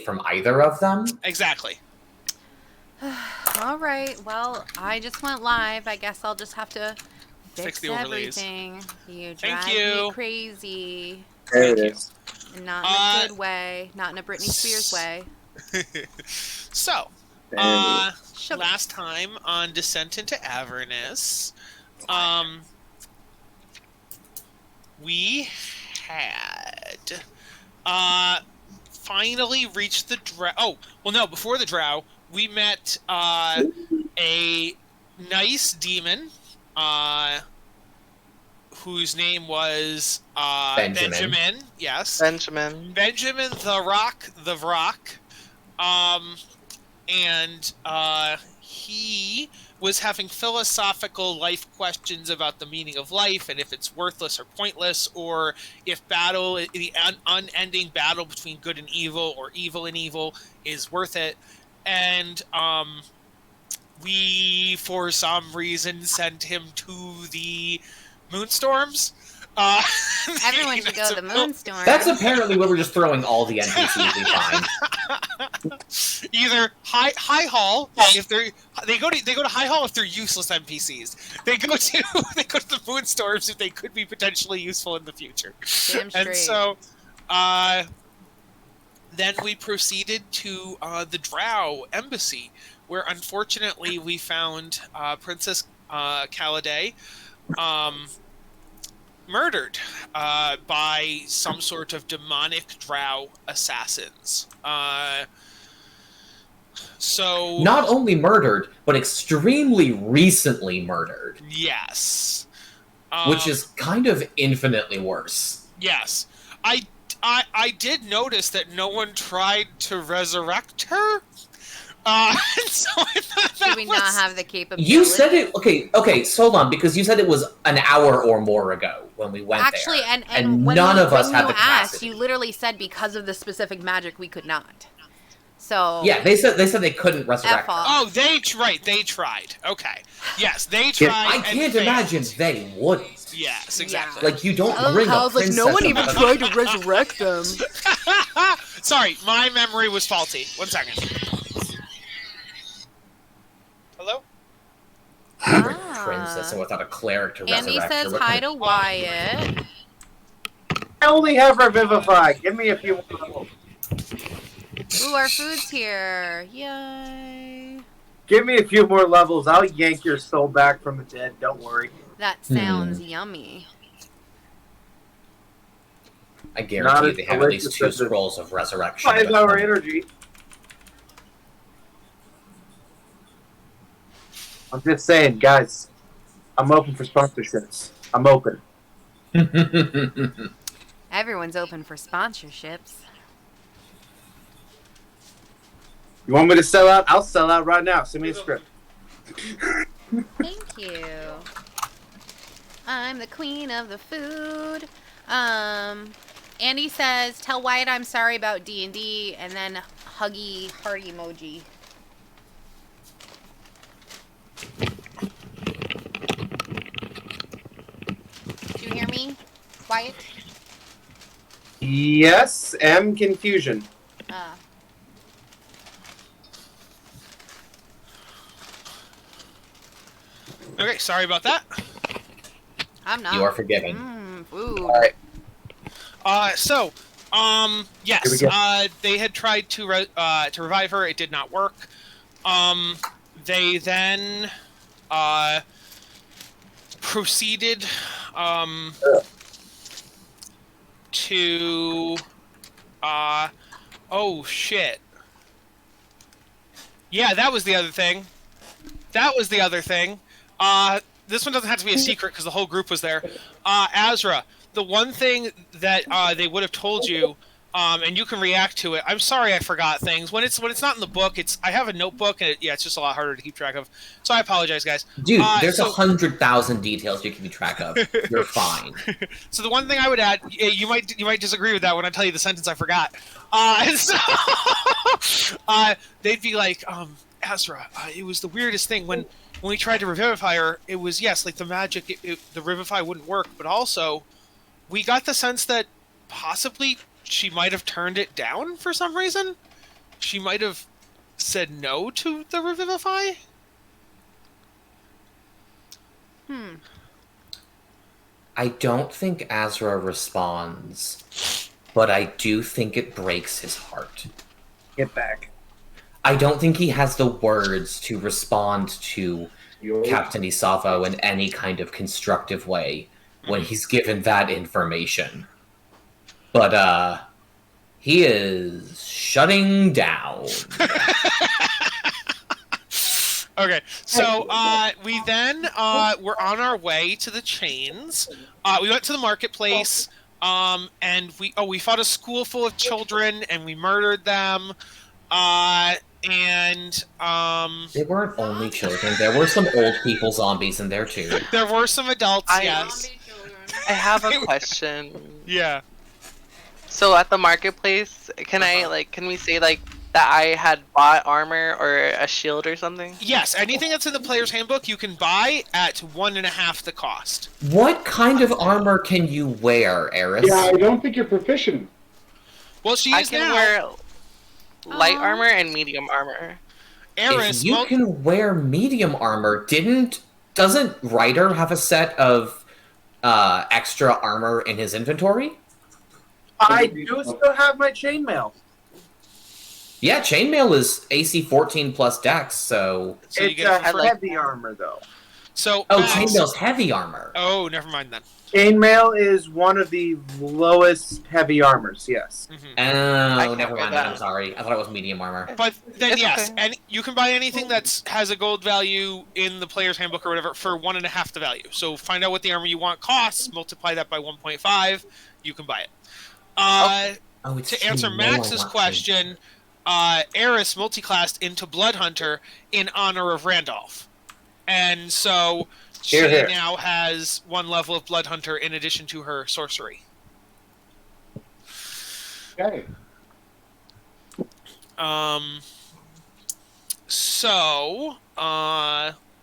from either of them. Exactly. All right. Well, I just went live. I guess I'll just have to fix the overlays. everything. You Thank drive you. me crazy. There Thank it you. is. And not in a good way. Not in a Britney Spears way. So, Sugar. last time on Descent into Avernus, we had finally reached the Drow. Oh, well, no, before the Drow, we met a nice demon whose name was Benjamin. Yes. Benjamin the Rock, the Vrock. And he was having philosophical life questions about the meaning of life and if it's worthless or pointless, or if the unending battle between good and evil or evil and evil is worth it. And we, for some reason, sent him to the Moonstorms. Everyone should go to the Moonstorms. That's apparently where we're just throwing all the NPCs we find. Either High Hall if they go to High Hall if they're useless NPCs. They go to the Moonstorms if they could be potentially useful in the future. Damn straight. And so, then we proceeded to the Drow Embassy, where unfortunately we found Princess Caladay murdered by some sort of demonic Drow assassins. So not only murdered, but extremely recently murdered. Yes. Which is kind of infinitely worse. Yes. I did notice that no one tried to resurrect her. So I thought Do we not have the capability? You said it. Okay. So hold on, because you said it was an hour or more ago when we went Actually, there. and when none you, of us when had you the capacity. asked, you literally said because of the specific magic we could not. So yeah, they said they couldn't resurrect her. Oh, they tried. Okay. Yes, they tried. I can't imagine they wouldn't. Yes, exactly. Like, you don't bring a princess... no one even tried to resurrect them. Sorry, my memory was faulty. 1 second. Hello? Princess and without a cleric to Andy resurrect her. says hi to Wyatt. I only have Revivify. Give me a few more. Ooh, our food's here. Yay. Give me a few more levels. I'll yank your soul back from the dead. Don't worry. That sounds yummy. I guarantee you they have at least 2 scrolls of resurrection. 5-hour energy. I'm just saying, guys. I'm open for sponsorships. I'm open. Everyone's open for sponsorships. You want me to sell out? I'll sell out right now. Send me a script. Thank you. I'm the queen of the food. Andy says, tell Wyatt I'm sorry about D&D, and then huggy heart emoji. Did you hear me, Wyatt? Yes, M confusion. Okay, sorry about that. I'm not. You are forgiven. Food. All right. Yes, they had tried to revive her. It did not work. They then proceeded to oh shit. Yeah, that was the other thing. This one doesn't have to be a secret because the whole group was there. Azra, the one thing that they would have told you, and you can react to it. I'm sorry I forgot things. When it's not in the book, I have a notebook, and it's just a lot harder to keep track of. So I apologize, guys. Dude, there's 100,000 details you can keep track of. You're fine. So the one thing I would add, you might disagree with that when I tell you the sentence I forgot. They'd be like, Azra, it was the weirdest thing when we tried to revivify her. It was, yes, like the magic, the revivify wouldn't work, but also we got the sense that possibly she might have turned it down for some reason. she might have said no to the Revivify? I don't think Azra responds, but I do think it breaks his heart. Get back. I don't think he has the words to respond to Captain Isavo in any kind of constructive way when he's given that information. But, he is shutting down. Okay, so we then were on our way to the chains. We went to the marketplace, and we fought a school full of children, and we murdered them. And They weren't only children. There were some old people zombies in there too. there were some adults. Yes. I have a question. Yeah. So at the marketplace, can we say like that I had bought armor or a shield or something? Yes. Anything that's in the player's handbook, you can buy at 1.5 the cost. What kind of armor can you wear, Eris? Yeah, I don't think you're proficient. Well, she I is can now. wear light armor and medium armor. Eris, If you can wear medium armor, doesn't Ryder have a set of extra armor in his inventory? I do still have my chainmail. Yeah, chainmail is AC 14 plus dex, so... So you It's get it for free. heavy armor, though. So Oh, Max- chainmail's heavy armor. Oh, never mind then. Chainmail is one of the lowest heavy armors, yes. Mhm. Oh, can't never wear mind then, that. I'm sorry. I thought it was medium armor. But then It's yes, okay. and you can buy anything that has a gold value in the player's handbook or whatever for 1.5 the value. So find out what the armor you want costs, multiply that by 1.5, you can buy it. Oh, it's To answer chainmail, I Max's want question, Eris multiclassed into Blood Hunter in honor of Randolph. And so she Here, here. now has 1 level of Blood Hunter in addition to her sorcery. Okay.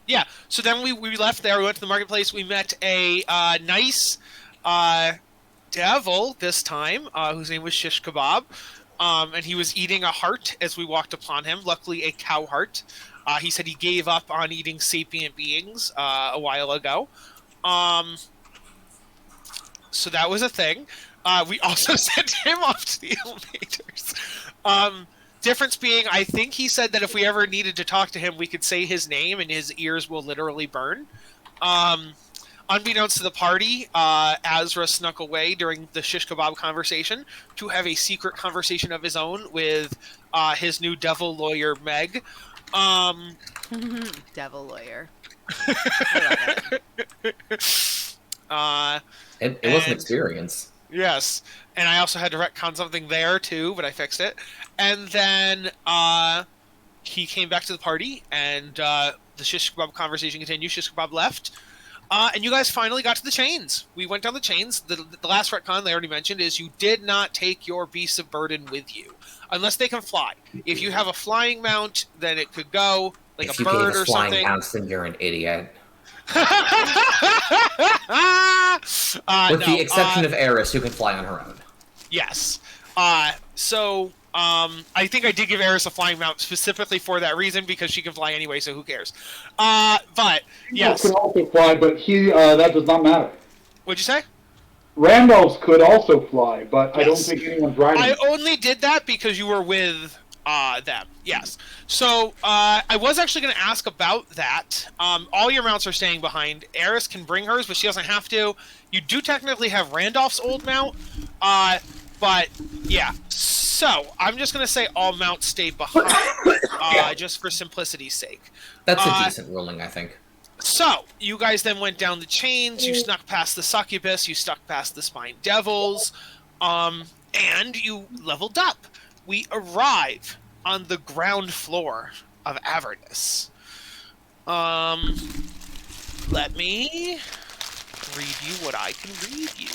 Yeah. So then we left there. We went to the marketplace. We met a nice devil this time, whose name was Shish Kebab. And he was eating a heart as we walked upon him. Luckily, a cow heart. He said he gave up on eating sapient beings a while ago. So that was a thing. We also sent him off to the elevators. Difference being, I think he said that if we ever needed to talk to him, we could say his name and his ears will literally burn. Unbeknownst to the party, Azra snuck away during the shish kebab conversation to have a secret conversation of his own with his new devil lawyer, Meg. Devil lawyer. I love it. It was an experience. Yes, and I also had to retcon something there too, but I fixed it. And then he came back to the party, and the shish kebab conversation continued. Shish kebab left, and you guys finally got to the chains. We went down the chains. The last retcon they already mentioned is you did not take your beasts of burden with you, unless they can fly. If you have a flying mount, then it could go like If a you bird gave or a flying something. mouse, then you're an idiot. With With the exception of Eris, who can fly on her own. Yes. So I think I did give Eris a flying mount specifically for that reason because she can fly anyway, so who cares? But yes. Could also fly, but that does not matter. What'd you say? Randolph's could also fly, but I don't Yes. think anyone's riding. I only did that because you were with them. Yes. So I was actually going to ask about that. All your mounts are staying behind. Eris can bring hers, but she doesn't have to. You do technically have Randolph's old mount. But yeah. So I'm just going to say all mounts stay behind, just for simplicity's sake. That's a decent ruling, I think. So, you guys then went down the chains, you snuck past the succubus, you snuck past the spine devils, and you leveled up. We arrive on the ground floor of Avernus. Let me read you what I can read you.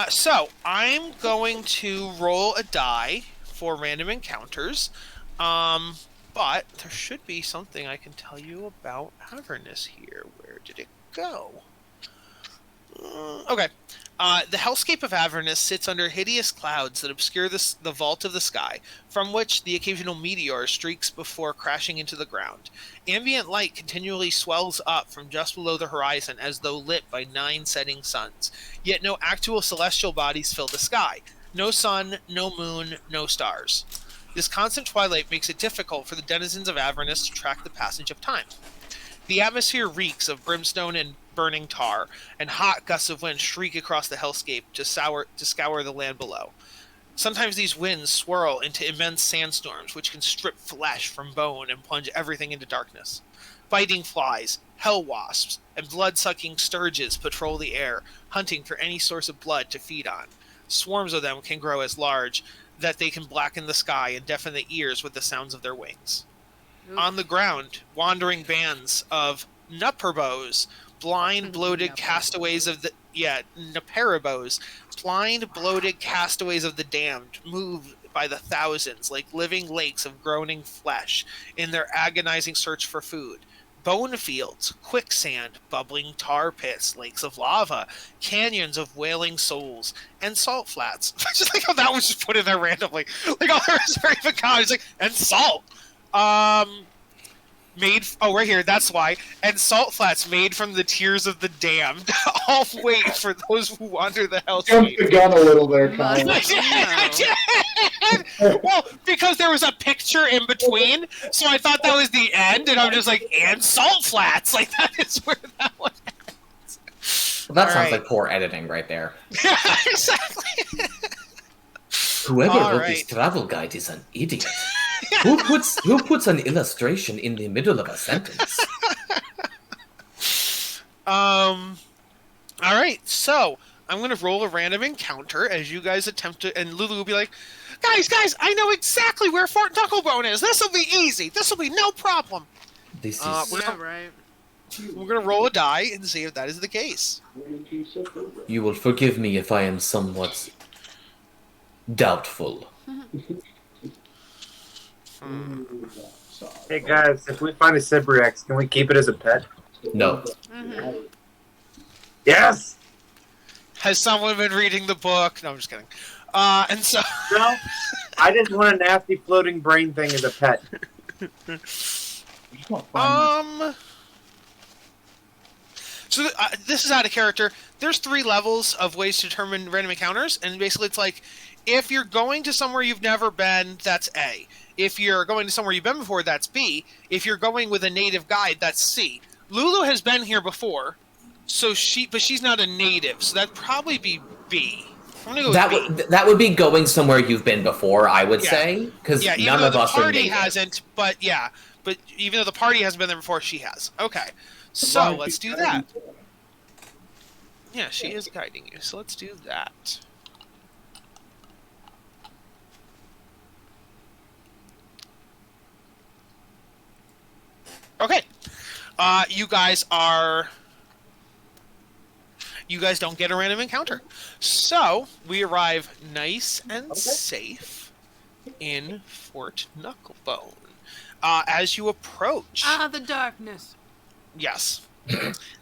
So, I'm going to roll a die for random encounters. But there should be something I can tell you about Avernus here. Where did it go? Okay. The hellscape of Avernus sits under hideous clouds that obscure the vault of the sky, from which the occasional meteor streaks before crashing into the ground. Ambient light continually swells up from just below the horizon as though lit by 9 setting suns. Yet no actual celestial bodies fill the sky. No sun, no moon, no stars. This constant twilight makes it difficult for the denizens of Avernus to track the passage of time. The atmosphere reeks of brimstone and burning tar, and hot gusts of wind shriek across the hellscape to scour the land below. Sometimes these winds swirl into immense sandstorms, which can strip flesh from bone and plunge everything into darkness. Biting flies, hell wasps, and blood-sucking sturges patrol the air, hunting for any source of blood to feed on. Swarms of them can grow as large that they can blacken the sky and deafen the ears with the sounds of their wings. On the ground, wandering bands of Nuperbos, blind, bloated castaways of the... Nuperibos, blind, bloated castaways of the damned, move by the thousands like living lakes of groaning flesh in their agonizing search for food. Bone fields, quicksand, bubbling tar pits, lakes of lava, canyons of wailing souls, and salt flats. I just like how that was just put in there randomly. Like, oh, there's very It's like, and salt. Right here, that's why. And salt flats made from the tears of the damned. All wait for those who wander the Jumped the hellscape. gun a little there, Colin. I did! Well, because there was a picture in between, so I thought that was the end, and I'm just like, and salt flats! Like, that is where that one ends. Well, that All sounds right. like poor editing right there. Exactly. Whoever All wrote right. this travel guide is an idiot. Who puts an illustration in the middle of a sentence? Alright, so I'm gonna roll a random encounter as you guys attempt to, and Lulu will be like, Guys, I know exactly where Fort Knucklebone is. This'll be easy. This'll be no problem. This is Yeah, right. We're gonna roll a die and see if that is the case. You will forgive me if I am somewhat doubtful. Hey guys, if we find a Cyberx, can we keep it as a pet? No. Mm-hmm. Yes! Has someone been reading the book? No, I'm just kidding. And so No? I just want a nasty floating brain thing as a pet. So this is out of character. There's 3 levels of ways to determine random encounters, and basically it's like, if you're going to somewhere you've never been, that's A. If you're going to somewhere you've been before, that's B. If you're going with a native guide, that's C. Lulu has been here before, but she's not a native, so that'd probably be B. I'm gonna go with B. That would be going somewhere you've been before, I would Yeah. say, because Yeah, even none though of the us are party native. hasn't, but even though the party hasn't been there before, she has. Okay, so let's do that. Yeah, she is guiding you, so let's do that. Okay, you guys don't get a random encounter. So, we arrive nice and safe in Fort Knucklebone. As you approach... the darkness. Yes.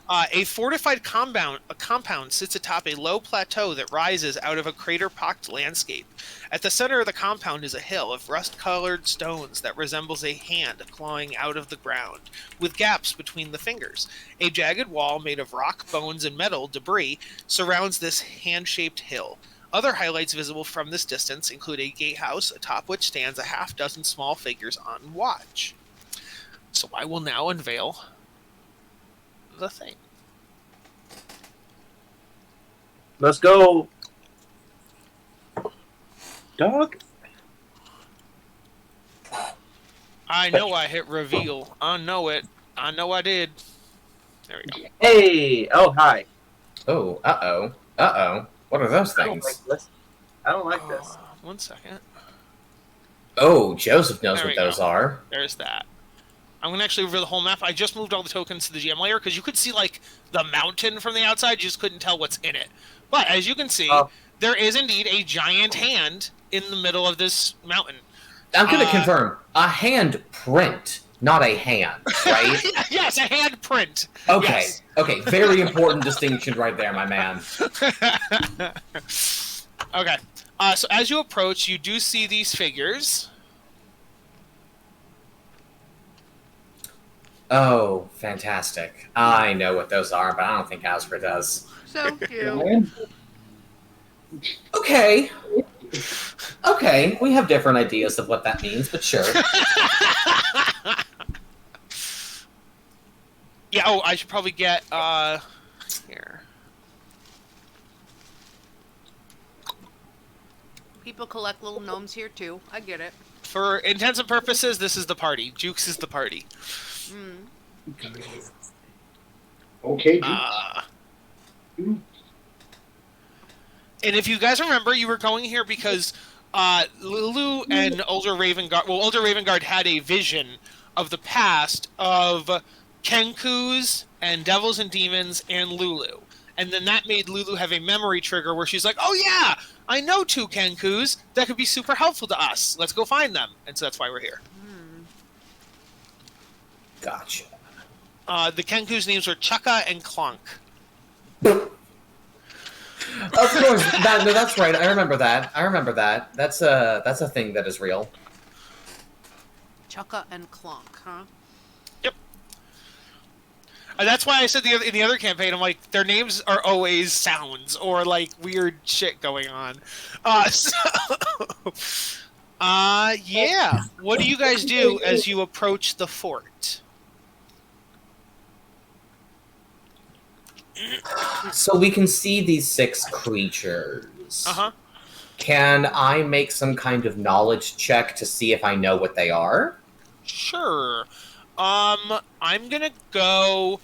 A fortified compound sits atop a low plateau that rises out of a crater-pocked landscape. At the center of the compound is a hill of rust-colored stones that resembles a hand clawing out of the ground, with gaps between the fingers. A jagged wall made of rock, bones, and metal debris surrounds this hand-shaped hill. Other highlights visible from this distance include a gatehouse atop which stands a half-dozen small figures on watch. So I will now unveil the thing. Let's go. Dog? I know I hit reveal. I know it. I know I did. There we go. Hey! Oh, hi. Oh, uh-oh. Uh-oh. What are those I don't things? like this. I don't like this. 1 second. Oh, Joseph knows There what we those go. are. There's that. I'm going to actually reveal the whole map. I just moved all the tokens to the GM layer because you could see, like, the mountain from the outside. You just couldn't tell what's in it. But, as you can see, there is indeed a giant hand in the middle of this mountain. I'm going to confirm. A hand print, not a hand, right? Yes, a hand print. Okay. Yes. Okay. Very important distinction right there, my man. Okay. So as you approach, you do see these figures. Oh, fantastic. I know what those are, but I don't think Asper does. So cute. Ryan? Okay. Okay, we have different ideas of what that means, but sure. Yeah, oh, I should probably get, here. People collect little gnomes here too. I get it. For intents and purposes, this is the party. Jukes is the party. Okay, And if you guys remember, you were going here because Lulu and Older Ravengard had a vision of the past of Kenkus and Devils and Demons and Lulu. And then that made Lulu have a memory trigger where she's like, oh yeah, I know 2 Kenkus that could be super helpful to us. Let's go find them. And so that's why we're here. Gotcha. The Kenku's names are Chukka and Clunk. Of course, no, that's right. I remember that. That's a thing that is real. Chukka and Clunk, huh? Yep. That's why I said in the other campaign, I'm like, their names are always sounds or like weird shit going on. Yeah. What do you guys do as you approach the fort? So we can see these 6 creatures. Uh-huh. Can I make some kind of knowledge check to see if I know what they are? Sure. I'm gonna go...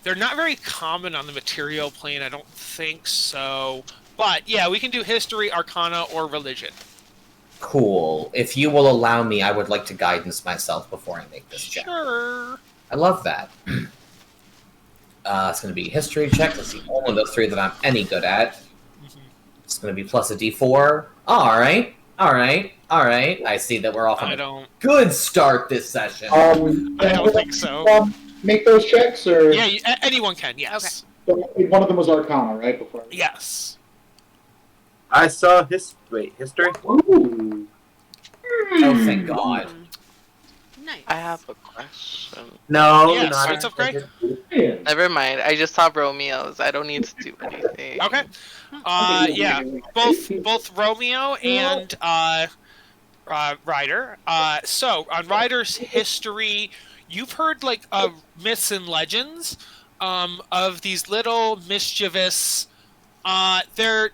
They're not very common on the material plane, I don't think so. But, yeah, we can do history, arcana, or religion. Cool. If you will allow me, I would like to guidance myself before I make this check. Sure. I love that. It's going to be history check. That's the only of those 3 that I'm any good at. It's going to be plus a d4. All right. I see that we're off on a good start this session. I don't think so. Make those checks, or Yeah, anyone can, yes. So one of them was Arcana, right? Before. Yes. I saw history. Ooh. Oh, thank God. Nice. I have a question. No, Yeah, not what's up, Greg? Yeah. Never mind. I just saw Romeo's. I don't need to do anything. Okay. Yeah, both Romeo and Ryder. So on Ryder's history, you've heard like myths and legends of these little mischievous. They're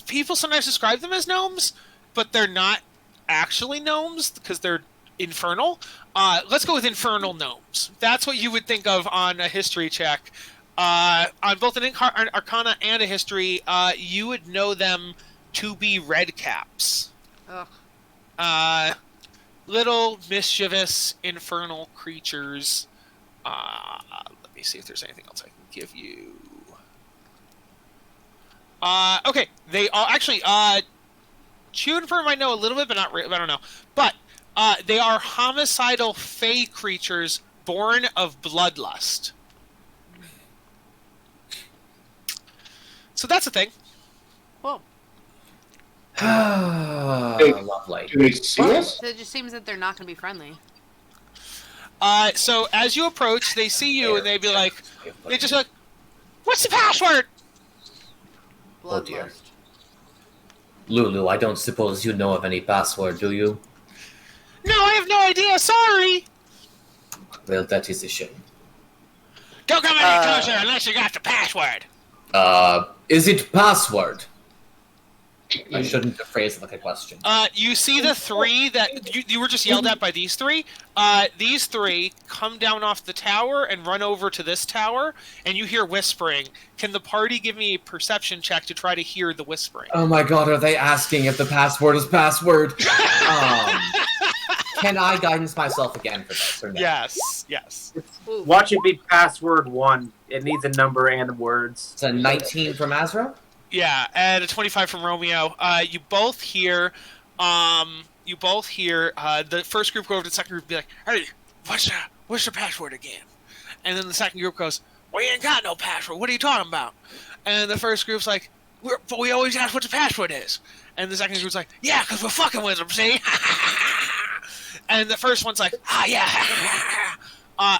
people sometimes describe them as gnomes, but they're not actually gnomes because they're infernal. Let's go with infernal gnomes. That's what you would think of on a history check. On both an arcana and a history, you would know them to be red caps. Ugh. Little mischievous infernal creatures. Let me see if there's anything else I can give you. Okay, they are actually. Juniper might know a little bit, but not. I don't know. But they are homicidal fey creatures born of bloodlust. So that's a thing. Cool. Lovely. Do they see us? So it just seems that they're not going to be friendly. So as you approach, they see you and they be like, they just like, "What's the password?" Oh, dear. Bloodlust. Lulu, I don't suppose you know of any password, do you? No, I have no idea. Sorry. Well, that is a shame. Don't come any closer unless you got the password. Is it password? I shouldn't have phrased it like a question. You see the 3 that you were just yelled at by these 3? These 3 come down off the tower and run over to this tower, and you hear whispering. Can the party give me a perception check to try to hear the whispering? Oh my God, are they asking if the password is password? Can I guidance myself again for this, or no? Yes. Ooh. Watch it be password 1. It needs a number and words. It's a 19 from Azra? Yeah, and a 25 from Romeo. You both hear you both hear the first group go over to the second group and be like, "Hey, what's your password again?" And then the second group goes, "We ain't got no password. What are you talking about?" And the first group's like, "But we always ask what the password is." And the second group's like, "Yeah, because we're fucking with them, see?" And the first one's like, "Ah, yeah."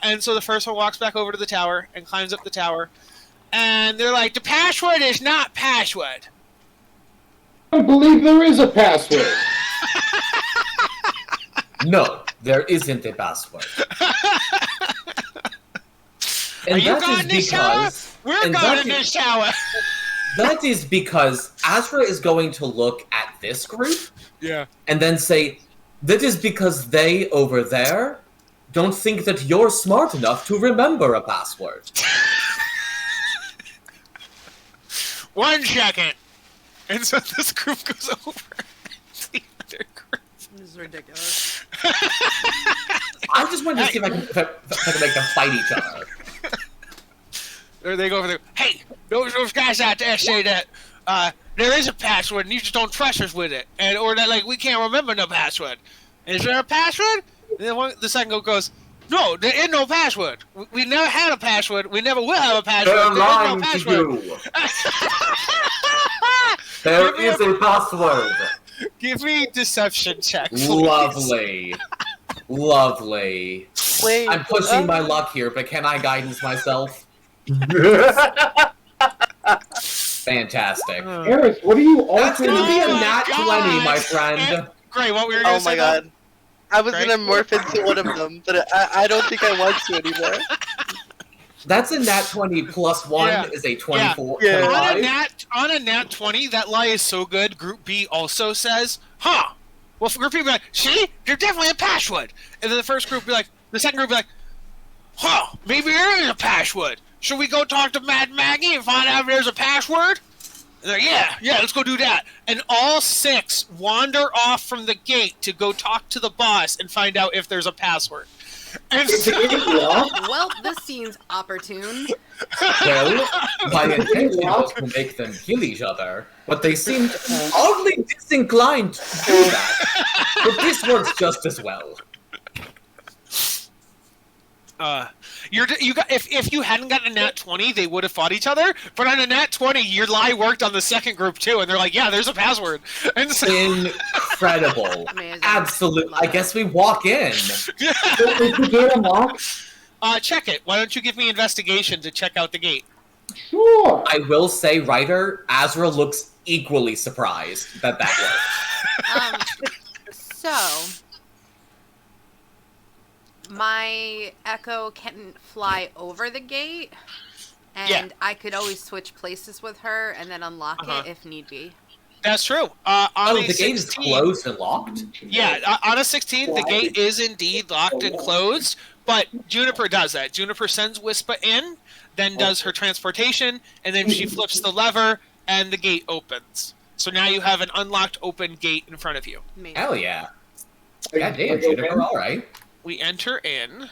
And so the first one walks back over to the tower and climbs up the tower. And they're like, "The password is not password." I don't believe there is a password. No, there isn't a password. Are And you that going is in this tower? because We're and going that in is- this tower. that is because Azra is going to look at this group Yeah. and then say, that is because they over there don't think that you're smart enough to remember a password. 1 second. And so this group goes over to the other group. This is ridiculous. I just wanted to see if I can make them fight each other. Or they go over there. "Hey, those guys out there say that there is a password and you just don't trust us with it. Or that, like, we can't remember no password. Is there a password?" And the second group goes, "No, there is no password. We never had a password. We never will have a password. They're There is no lying to password." you. There is a password. Give me deception check, please. Lovely. Lovely. Wait. I'm pushing my luck here, but can I guidance myself? Fantastic. Harris, what are you That's gonna be a Oh my nat 20, my gosh. friend. Great, what were you gonna Oh say? my god. I was Right? gonna morph into one of them, but I don't think I want to anymore. That's a nat 20 plus 1 Yeah. is a 24. Yeah. On a nat 20, that lie is so good, Group B also says, "Huh." Well, Group B will be like, "See? There's definitely a password." And then the first group will be like, the second group will be like, "Huh, maybe there is a password. Should we go talk to Mad Maggie and find out if there's a password?" And they're like, yeah, let's go do that. And all 6 wander off from the gate to go talk to the boss and find out if there's a password. And so, Well, this seems opportune. Well, my intention was to make them kill each other, but they seemed oddly disinclined to do that. But this works just as well. if you hadn't gotten a nat 20, they would have fought each other. But on a nat 20, your lie worked on the second group too, and they're like, "Yeah, there's a password." And so, Incredible. Amazing. Absolutely. I guess we walk in. Is the gate unlocked? check it. Why don't you give me investigation to check out the gate? Sure. I will say, Ryder, Azra looks equally surprised that worked. So my Echo can fly over the gate, and Yeah. I could always switch places with her and then unlock Uh-huh. it if need be. That's true. On Oh, a the gate is 16 closed and locked? Yeah, on a 16, the gate is indeed locked and closed, but Juniper does that. Juniper sends Wispa in, then does her transportation, and then she flips the lever, and the gate opens. So now you have an unlocked open gate in front of you. Amazing. Hell yeah. God damn, Juniper, alright. We enter in.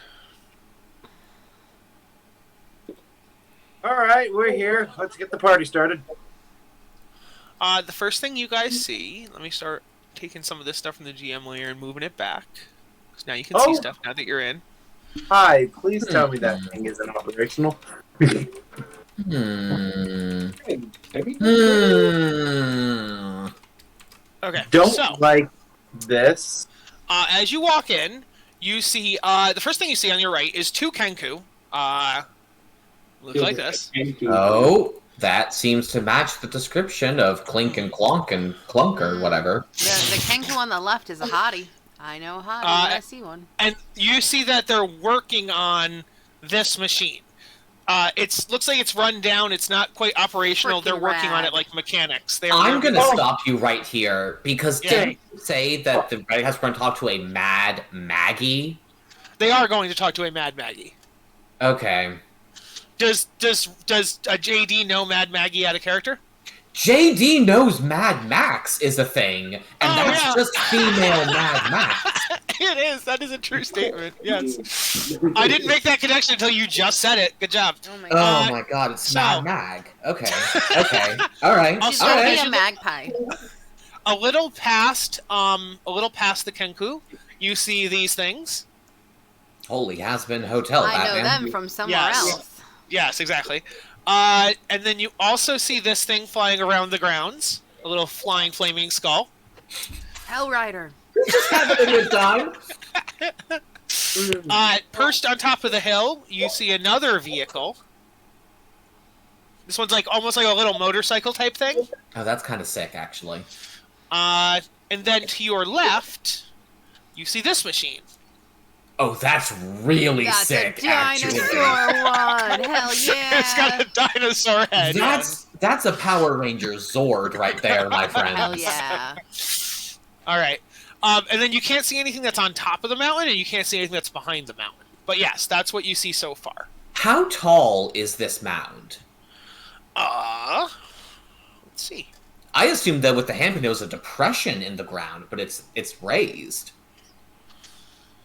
Alright, we're here. Let's get the party started. The first thing you guys see, let me start taking some of this stuff from the GM layer and moving it back. Because now you can see stuff now that you're in. Hi, please tell me that thing isn't operational. Okay, Don't so like this. as you walk in, you see the first thing you see on your right is 2 Kenku. Looks like this. Oh, that seems to match the description of Clink and Clonk and Clunk or whatever. The Kenku on the left is a hottie. I know a hottie when I see one. And you see that they're working on this machine. It looks like it's run down. It's not quite operational. Freaking They're working on rad. it like mechanics. They're I'm working- gonna stop you right here because Yeah. didn't you say that the Red House going to talk to a Mad Maggie? They are going to talk to a Mad Maggie. Okay. Does a JD know Mad Maggie out of character? JD knows Mad Max is a thing, and Oh, that's yeah. just female Mad Max. It is. That is a true statement. Yes. I didn't make that connection until you just said it. Good job. Oh my Oh god. my god, it's so- Mad Mag. Okay. Okay. Alright. I'll She's start gonna Alright. be a magpie. a little past the Kenku, you see these things. Holy has-been hotel, I know Batman. them from somewhere Yes. else. Yes, exactly. And then you also see this thing flying around the grounds, a little flying flaming skull. Hellrider. Just having a good time. Perched on top of the hill, you see another vehicle. This one's like almost like a little motorcycle type thing. Oh, that's kind of sick, actually. And then to your left, you see this machine. Oh, that's really That's sick, a dinosaur actually. one. Hell yeah. It's got a dinosaur head. That's a Power Ranger Zord right there, my friend. Hell yeah. All right. And then you can't see anything that's on top of the mountain, and you can't see anything that's behind the mountain. But yes, that's what you see so far. How tall is this mound? Let's see. I assumed that with the hand there was a depression in the ground, but it's raised.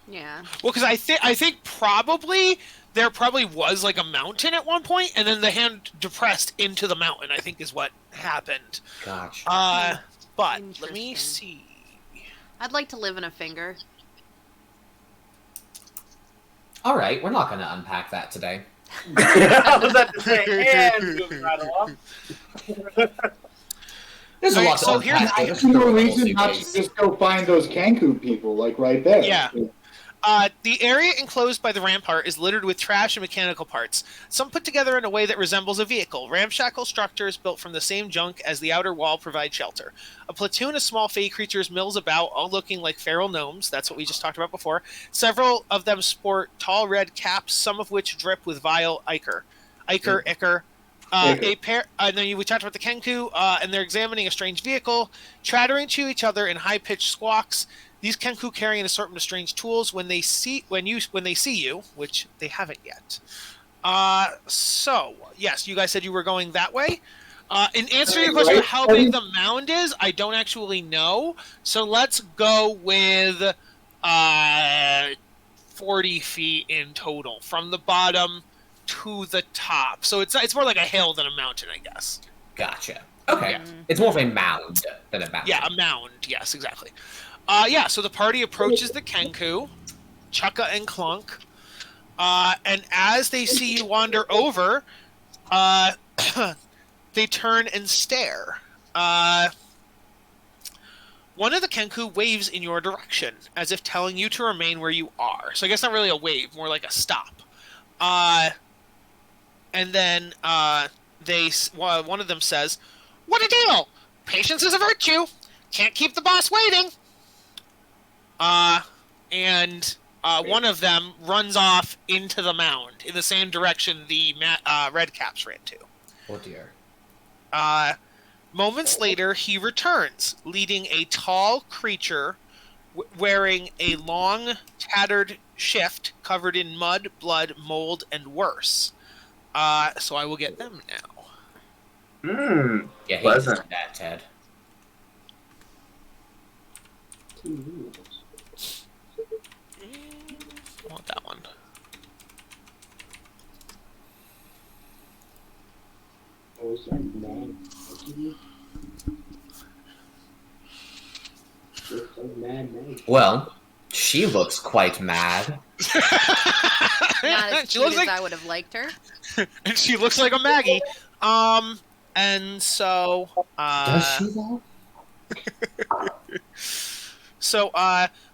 Yeah. Well, because I think probably there probably was like a mountain at one point, and then the hand depressed into the mountain. I think is what happened. Gotcha. But let me Interesting. see. I'd like to live in a finger. All right, we're not going to unpack that today. I was about to say, and moving right along. There's a All right, lot to so unpack. here's- there. There's no Just reason not to suitcase. just go find those Kanku people, like right there. Yeah. The area enclosed by the rampart is littered with trash and mechanical parts, some put together in a way that resembles a vehicle. Ramshackle structures built from the same junk as the outer wall provide shelter. A platoon of small fey creatures mills about, all looking like feral gnomes. That's what we just talked about before. Several of them sport tall red caps, some of which drip with vile ichor. Ichor. A pair, and then we talked about the Kenku, and they're examining a strange vehicle, chattering to each other in high-pitched squawks. These Kenku carry an assortment of strange tools when they see you, which they haven't yet. So yes, you guys said you were going that way. In answer to your question of how big the mound is, I don't actually know. So let's go with 40 feet in total from the bottom to the top. So it's more like a hill than a mountain, I guess. Gotcha. Okay. Yeah. It's more of a mound than a mountain. Yeah, a mound. Yes, exactly. So the party approaches the Kenku, Chukka and Clunk, and as they see you wander over, they turn and stare. One of the Kenku waves in your direction, as if telling you to remain where you are. So I guess not really a wave, more like a stop. And then one of them says, "What a deal! Patience is a virtue. Can't keep the boss waiting." And one of them runs off into the mound in the same direction the red caps ran to. Oh dear. Moments later, he returns, leading a tall creature wearing a long, tattered shift covered in mud, blood, mold, and worse. So I will get them now. Yeah, he Pleasant. did that, Ted. I want that one. Well, she looks quite mad. Not as She cute looks as like- I would have liked her. And she looks like a Maggie. And so Does she though?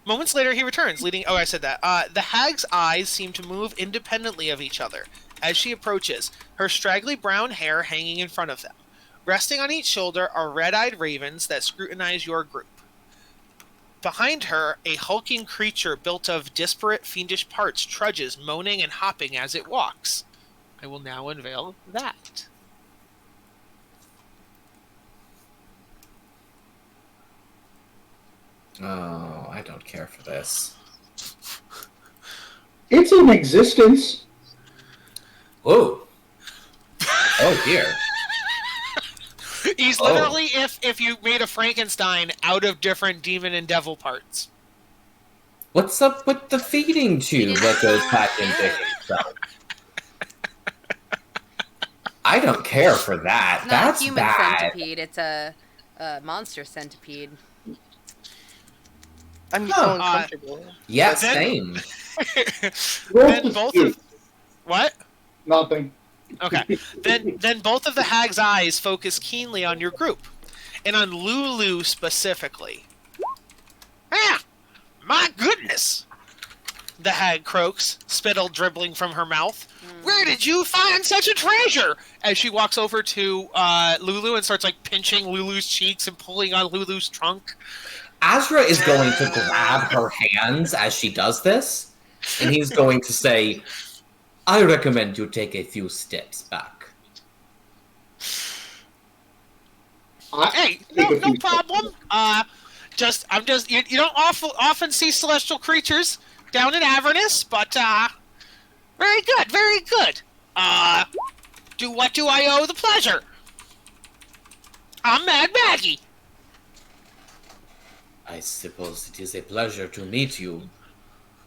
moments later he returns, leading I said that. The hag's eyes seem to move independently of each other as she approaches, her straggly brown hair hanging in front of them. Resting on each shoulder are red-eyed ravens that scrutinize your group. Behind her, a hulking creature built of disparate fiendish parts trudges, moaning and hopping as it walks. I will now unveil that. Oh, I don't care for this. It's in existence. Whoa. Oh dear. He's literally if you made a Frankenstein out of different demon and devil parts. What's up with the feeding tube that goes back into himself? I don't care for that. It's not That's a human bad. centipede. It's a monster centipede. I'm so uncomfortable. Yeah, Then- same. Then both of what? Nothing. Okay. Then both of the hag's eyes focus keenly on your group, and on Lulu specifically. Ah, my goodness! The hag croaks, spittle dribbling from her mouth. Where did you find such a treasure? As she walks over to Lulu and starts like pinching Lulu's cheeks and pulling on Lulu's trunk. Azra is going to grab her hands as she does this, and he's going to say, I recommend you take a few steps back. Hey, no problem. You don't often see celestial creatures down in Avernus, but very good, very good. What do I owe the pleasure? I'm Mad Maggie. I suppose it is a pleasure to meet you,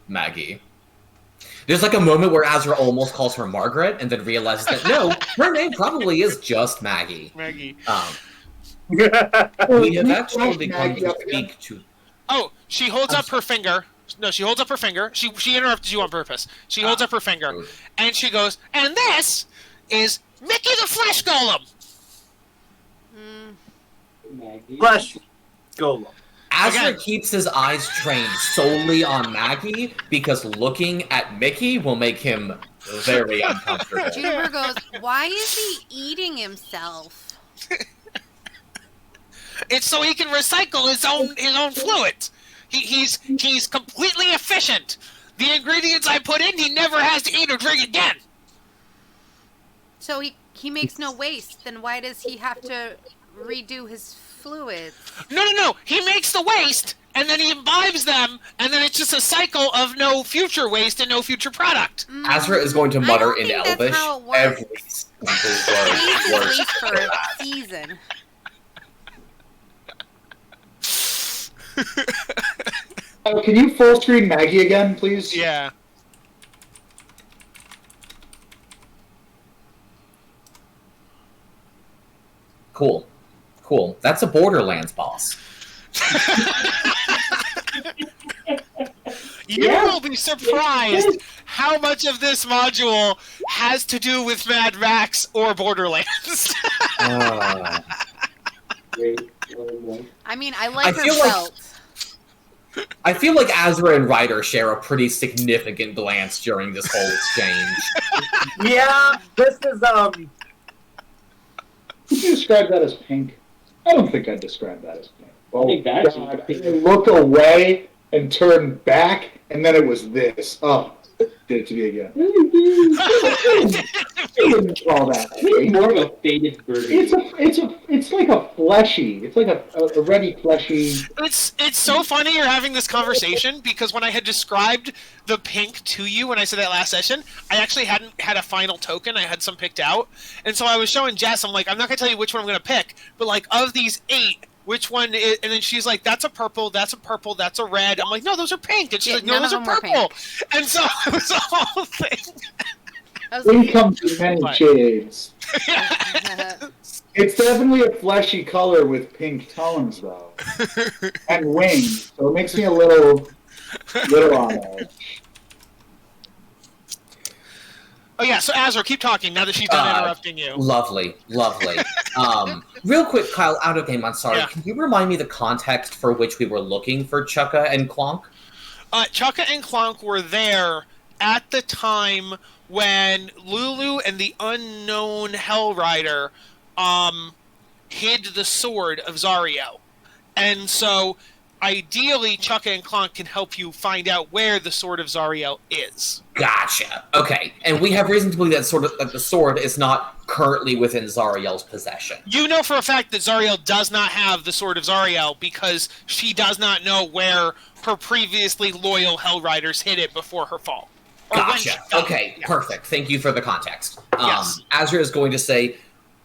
Maggie. There's like a moment where Azra almost calls her Margaret, and then realizes that no, her name probably is just Maggie. Maggie. We have actually come to speak to... Oh, she holds up her finger. No, she holds up her finger. She interrupted you on purpose. She holds up her finger, and she goes, and this is Mickey the Flesh Golem. Flesh Golem. Azra keeps his eyes trained solely on Maggie, because looking at Mickey will make him very uncomfortable. Juniper goes, why is he eating himself? It's so he can recycle his own fluids. He's completely efficient. The ingredients I put in, he never has to eat or drink again. So he makes no waste. Then why does he have to redo his fluids? No. He makes the waste, and then he imbibes them, and then it's just a cycle of no future waste and no future product. Azra is going to mutter in think that's Elvish how it works. every single word. Waste is waste for a season. Can you full screen Maggie again, please? Yeah. Cool. That's a Borderlands boss. You will be surprised how much of this module has to do with Mad Max or Borderlands. I mean, I like her feel like- belt. I feel like Azra and Ryder share a pretty significant glance during this whole exchange. Yeah, this is Would you describe that as pink? I don't think I'd describe that as pink. Oh, think that's God. pink. I looked away and turned back, and then it was this. Oh, did it to me again. I wouldn't call that pink. More of a faded burgundy. It's like a fleshy. It's like a reddy fleshy. It's so funny you're having this conversation because when I had described the pink to you when I said that last session, I actually hadn't had a final token. I had some picked out, and so I was showing Jess. I'm like, I'm not gonna tell you which one I'm gonna pick, but like of these 8, which one is, and then she's like, that's a purple, that's a red. I'm like, no, those are pink. And she's like, no, none those of are them were purple. pink. And so it was a whole thing. Pink comes in many What? shades. It's definitely a fleshy color with pink tones, though, and wings. So it makes me a little on edge. Oh yeah, so Azra, keep talking now that she's done interrupting you. Lovely. Real quick, Kyle, out of game, I'm sorry. Yeah. Can you remind me the context for which we were looking for Chukka and Clonk? Chukka and Clonk were there at the time when Lulu and the unknown Hell Rider hid the sword of Zario. And so, ideally, Chukka and Clonk can help you find out where the sword of Zario is. Gotcha. Okay, and we have reason to believe that the sword is not currently within Zariel's possession. You know for a fact that Zario does not have the sword of Zario because she does not know where her previously loyal Hell Riders hid it before her fall. Or when she Gotcha. fell. Okay, Yeah. perfect. Thank you for the context. Yes. Azra is going to say,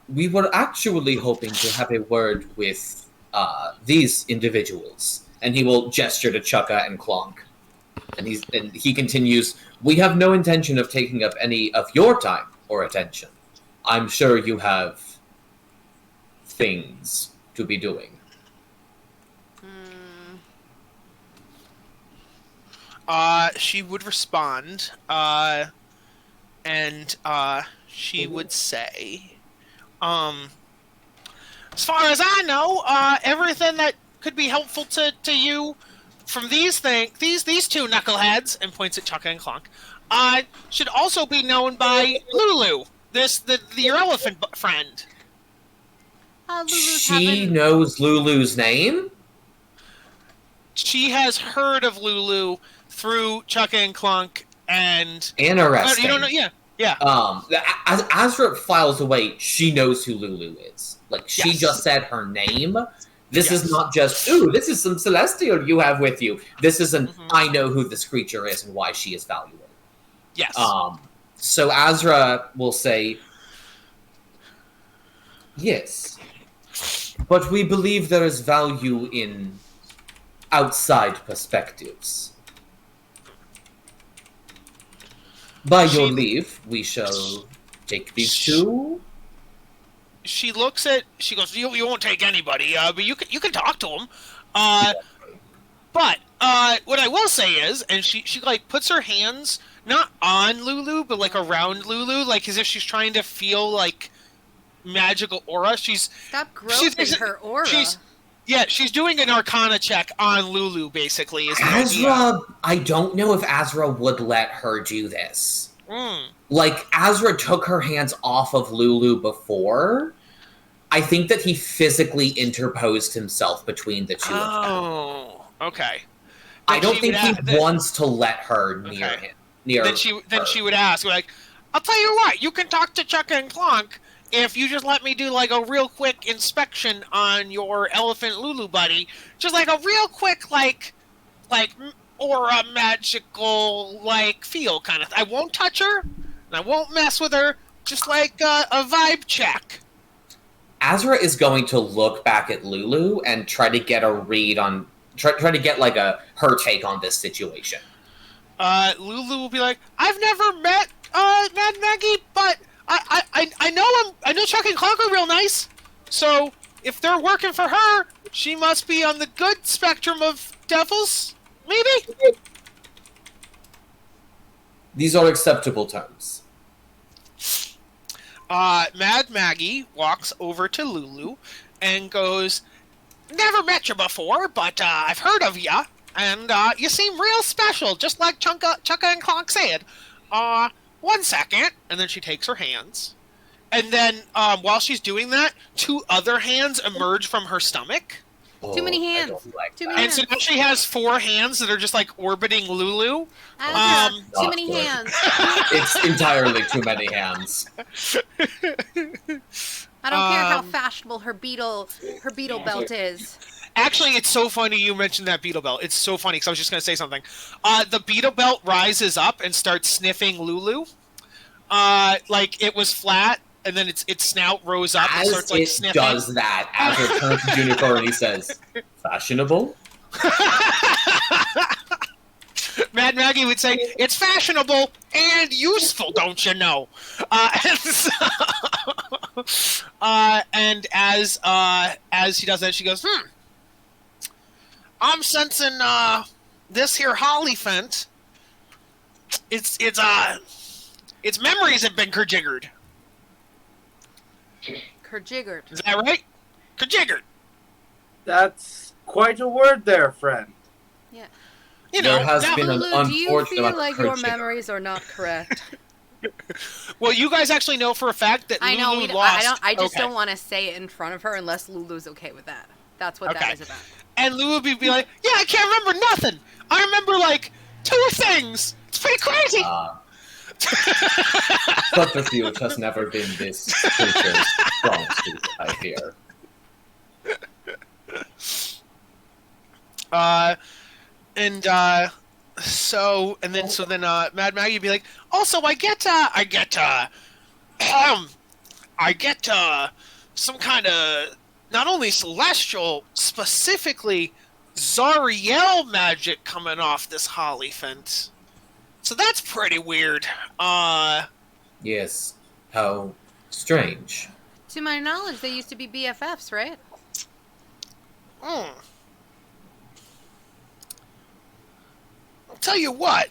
we were actually hoping to have a word with these individuals. And he will gesture to Chukka and Clonk. And he continues, we have no intention of taking up any of your time or attention. I'm sure you have things to be doing. She would respond, and she would say, as far as I know, everything that could be helpful to you from these two knuckleheads, and points at Chaka and Clonk, should also be known by Lulu, your elephant friend. Lulu's She having... knows Lulu's name? She has heard of Lulu through Chaka and Clonk, and Interesting. you don't know, yeah. As Azra files away, she knows who Lulu is. Like, she just said her name. This is not just, ooh, this is some celestial you have with you. This is an, I know who this creature is and why she is valuable. Yes. So Azra will say, yes, but we believe there is value in outside perspectives. By your leave, we shall take these two. She looks at. She goes. You won't take anybody, but you can talk to them. But what I will say is, and she like puts her hands not on Lulu, but like around Lulu, like as if she's trying to feel like magical aura. Stop groping her aura. She's doing an Arcana check on Lulu, basically. Is the Azra, idea. I don't know if Azra would let her do this. Like, Azra took her hands off of Lulu before. I think that he physically interposed himself between the two of them. Oh, okay. I don't think he wants to let her near him. Then she would ask, like, I'll tell you what, you can talk to Chaka and Clonk if you just let me do, like, a real quick inspection on your elephant Lulu buddy. Just, like, a real quick, like aura magical, like, feel kind of I won't touch her, and I won't mess with her, just, like, a vibe check. Azra is going to look back at Lulu and try to get a read on... Try to get, like, her take on this situation. Lulu will be like, I've never met, Mad Maggie, but I know Chuck and Clonk are real nice, so if they're working for her, she must be on the good spectrum of devils, maybe? These are acceptable terms. Mad Maggie walks over to Lulu and goes, never met you before, but I've heard of ya, and you seem real special, just like Chaka and Clonk said. 1 second, and then she takes her hands. And then, while she's doing that, 2 other hands emerge from her stomach. Too many hands. And so now she has 4 hands that are just, like, orbiting Lulu. Too many hands. It's entirely too many hands. I don't care how fashionable her beetle belt is. Actually, it's so funny you mentioned that beetle belt. It's so funny, because I was just going to say something. The beetle belt rises up and starts sniffing Lulu. Like, it was flat, and then its snout rose up and starts, like, sniffing. As it does that, Azra turns to Juniper and he says, fashionable? Mad Maggie would say, it's fashionable and useful, don't you know? And as she does that, she goes, I'm sensing this here Hollyphant. Its memories have been kerjiggered. Kerjiggered. Is that right? Kerjiggered. That's quite a word there, friend. Yeah. You know, there has been an Lulu, do you unfortunate feel like your memories are not correct? Well, you guys actually know for a fact that Lulu lost. I just don't want to say it in front of her unless Lulu's okay with that. That's what that is about. And Lulu would be like, yeah, I can't remember nothing. I remember, like, 2 things. It's pretty crazy. Subterfuge has never been this creature's strong suit, I hear. So then Mad Maggie would be like, also I get some kind of not only celestial, specifically Zario magic coming off this Hollyphant. So that's pretty weird. Yes. How strange. To my knowledge, they used to be BFFs, right? tell you what.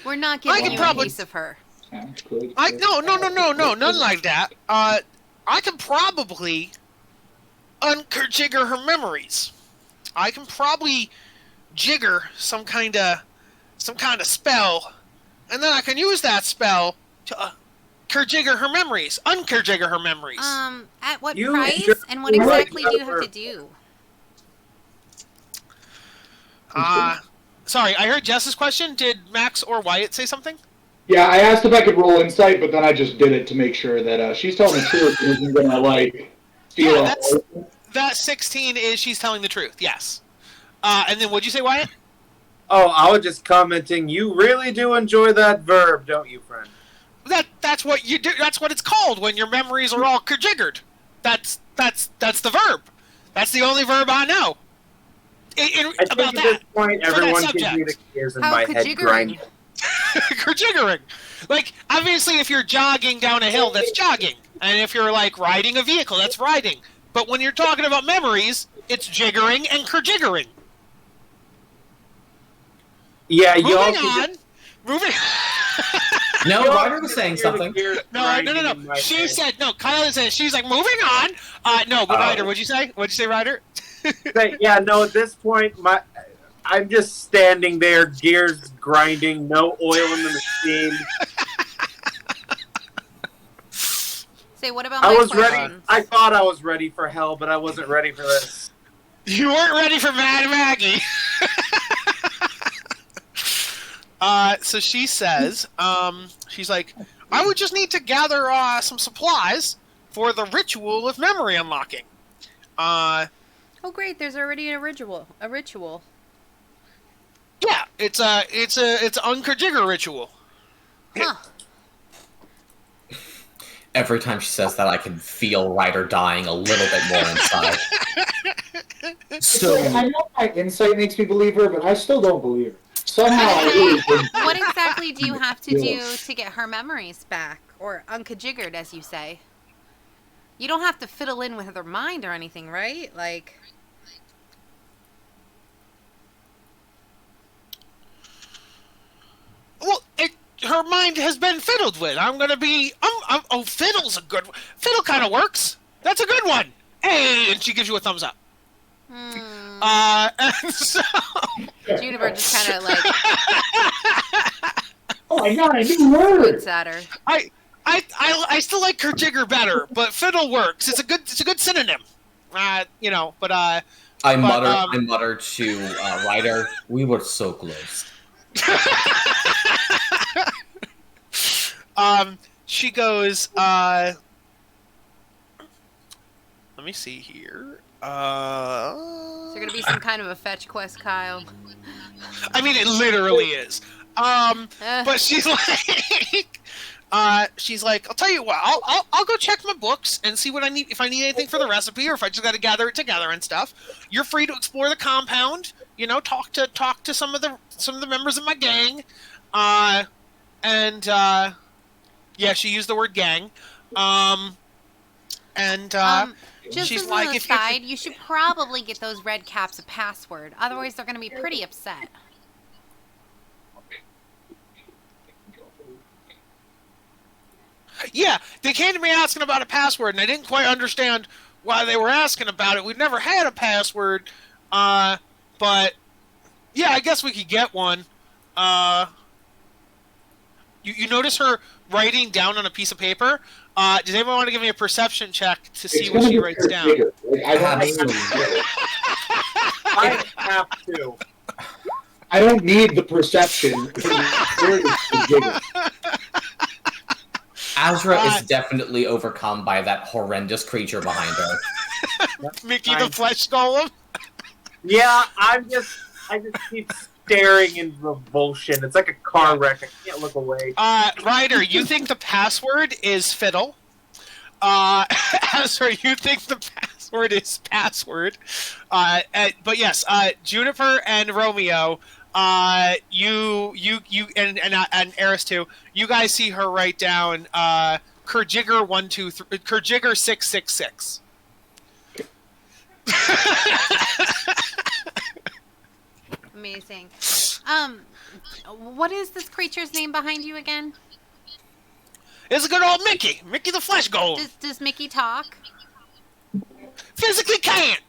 We're not I giving can you probably- a piece of her. No, nothing like that. I can probably unjigger her memories. I can probably jigger some kind of spell, and then I can use that spell to jigger her memories, unjigger her memories. At what You price just- and what exactly do you have to do? Sorry, I heard Jess's question. Did Max or Wyatt say something? Yeah, I asked if I could roll insight, but then I just did it to make sure that she's telling the truth and isn't gonna like steal. Yeah, that 16 is she's telling the truth. Yes. And then what'd you say, Wyatt? Oh, I was just commenting. You really do enjoy that verb, don't you, friend? That's what you do. That's what it's called when your memories are all jiggered. That's the verb. That's the only verb I know. I think About at that. this point, For that everyone can subject. hear the gears in How my head kajiggering? grinding. Jiggering. Like, obviously, if you're jogging down a hill, that's jogging. And if you're, like, riding a vehicle, that's riding. But when you're talking about memories, it's jiggering and jiggering. Yeah, y'all Moving can on. Moving No, y'all Ryder can was saying hear the something. gears No. grinding in my She head. said, no, Kyla said, she's like, moving on. No, but Ryder, what'd you say? What'd you say, Ryder? Yeah, no, at this point, I'm just standing there, gears grinding, no oil in the machine. Say, what about my I was question? ready. I thought I was ready for hell, but I wasn't ready for this. You weren't ready for Mad Maggie. So she says, she's like, I would just need to gather some supplies for the ritual of memory unlocking. Oh, great! There's already a ritual. Yeah, it's an Unkajigger ritual. Huh? Every time she says that, I can feel Ryder dying a little bit more inside. So, I know my insight makes me believe her, but I still don't believe her. Somehow, I really think What exactly do you have to do to get her memories back, or unkajiggered, as you say? You don't have to fiddle in with her mind or anything, right? Like, Well, her mind has been fiddled with. I'm gonna be. Oh, fiddle's a good. Fiddle kind of works. That's a good one. Hey, and she gives you a thumbs up. And so. Juniper just kind of like oh my god, I new word! looks at her. I still like Jigger better, but fiddle works. It's a good synonym. But I muttered to Ryder, we were so close. She goes, let me see here. Is there gonna be some kind of a fetch quest, Kyle? I mean, it literally is. But she's like, I'll tell you what, I'll go check my books and see what I need, if I need anything for the recipe, or if I just got to gather it together and stuff. You're free to explore the compound. Talk to some of the members of my gang. Yeah, she used the word gang. Just she's as like, an if you- aside, you should probably get those red caps a password. Otherwise, they're gonna be pretty upset. Yeah, they came to me asking about a password, and I didn't quite understand why they were asking about it. We've never had a password, but yeah, I guess we could get one. You notice her writing down on a piece of paper? Does anyone want to give me a perception check to see what she writes down? Like, I have to. I don't need the perception. Azra is definitely overcome by that horrendous creature behind her. Mickey the Flesh Golem? Yeah, I just keep staring in revulsion. It's like a car wreck. I can't look away. Ryder, you think the password is fiddle. Azra, you think the password is password. But yes, Juniper and Romeo, you and Eris too. You guys see her write down Kurjigger 123, Kurjigger 666. Amazing. What is this creature's name behind you again? It's a good old Mickey. Mickey the Flesh Golem. Does Mickey talk? Physically can't.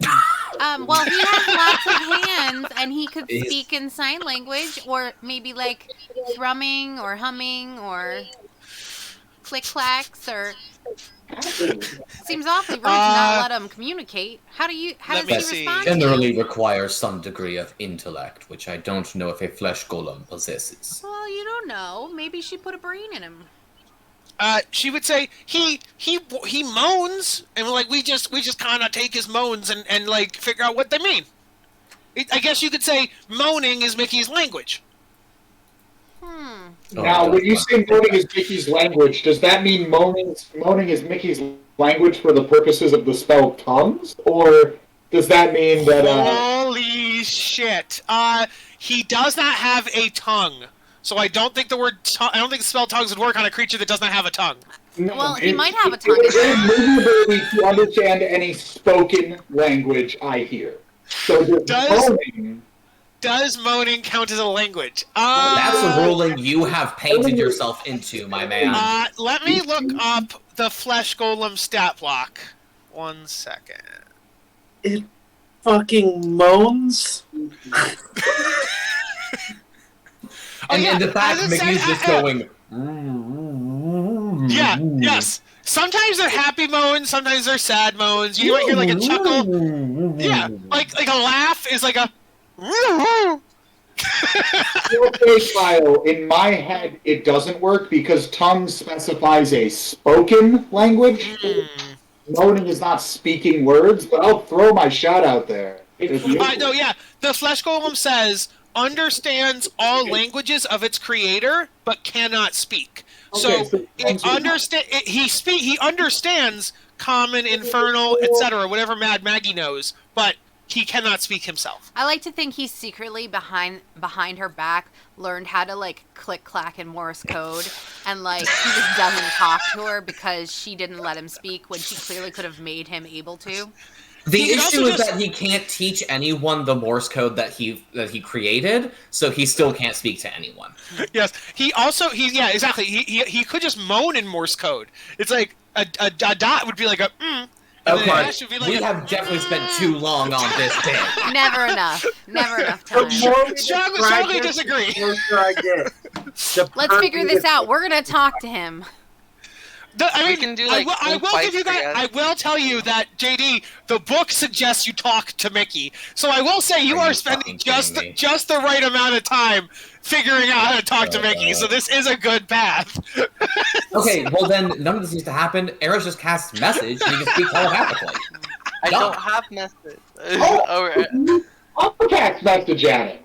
Well, he has lots of hands, and he could speak in sign language, or maybe like thrumming, or humming, or click-clacks, or... Seems awfully rude to not let him communicate. How does he respond to you? Generally requires some degree of intellect, which I don't know if a flesh golem possesses. Well, you don't know. Maybe she put a brain in him. She would say he moans, and like we just kind of take his moans and like figure out what they mean. I guess you could say moaning is Mickey's language. Now, when you say moaning is Mickey's language, does that mean moaning is Mickey's language for the purposes of the spell tongues, or does that mean that? Holy shit! He does not have a tongue. So I don't think the spell tongues would work on a creature that does not have a tongue. No, well, he might have a tongue. It is ability to understand any spoken language I hear. So does moaning count as a language? That's a ruling you have painted yourself into, my man. Let me look up the Flesh Golem stat block. 1 second. It fucking moans? And the fact Mickey's just going... Yeah, yes. Sometimes they're happy moans, sometimes they're sad moans. You might hear like a chuckle. Yeah, like a laugh is like a... Okay, Kyle, in my head, it doesn't work because tongue specifies a spoken language. Moaning is not speaking words, but I'll throw my shot out there. No, yeah. The Flesh Golem says, understands all languages of its creator, but cannot speak. So he understands Common, Infernal, etc., whatever Mad Maggie knows, but he cannot speak himself. I like to think he's secretly behind her back learned how to like click clack in Morse code, and like he just doesn't talk to her because she didn't let him speak when she clearly could have made him able to. The issue is that he can't teach anyone the Morse code that he created, so he still can't speak to anyone. Yes, he exactly. He could just moan in Morse code. It's like a dot would be like a Okay, we have definitely spent too long on this bit. Never enough time. Strongly disagree. Let's figure this out. We're gonna talk to him. I will tell you that, JD, the book suggests you talk to Mickey. So I will say you are spending just the right amount of time figuring out how to talk to Mickey. So this is a good path. Okay, well then none of this needs to happen. Eros just casts message and he can speak telepathically. I don't have message. I'll cast message at him.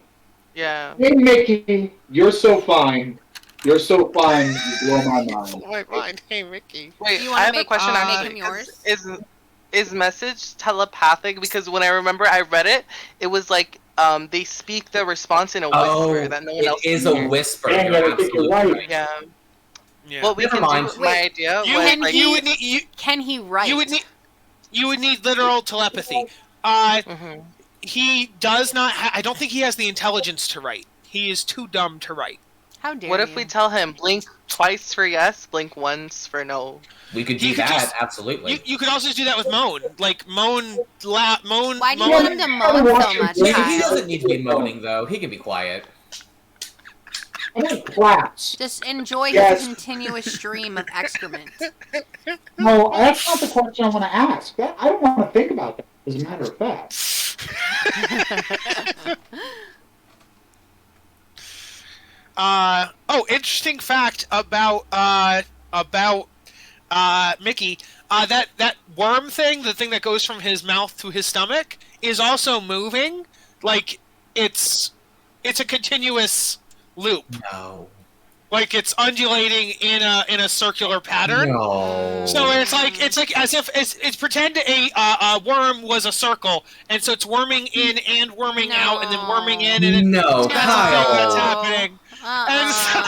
Yeah. Hey Mickey, you're so fine. You're so fine, you blow my mind. Oh my mind. Hey, Mickey. Wait, I have a question. Make him yours? Is message telepathic? Because when I remember I read it, it was like they speak the response in a whisper that no one else can hear. It is a whisper. Yeah, You're absolutely right. Yeah. Yeah. What we Never can mind. do, my idea Can he write? You would need literal telepathy. He does not. I don't think he has the intelligence to write. He is too dumb to write. How dare What if we tell him blink twice for yes, blink once for no? We could do that, absolutely. You could also do that with moan. Like moan. Why do you want him to moan so much, He Kyle? doesn't need to be moaning, though. He can be quiet. I want claps. Just enjoy his continuous stream of excrement. No, that's not the question I want to ask. I don't want to think about that, as a matter of fact. Interesting fact about Mickey. That worm thing, the thing that goes from his mouth to his stomach, is also moving. Like it's a continuous loop. No. Like it's undulating in a circular pattern. No. So it's like as if it's pretend a worm was a circle, and so it's worming in and worming out, and then worming in, and no, Kyle. That's happening. And so...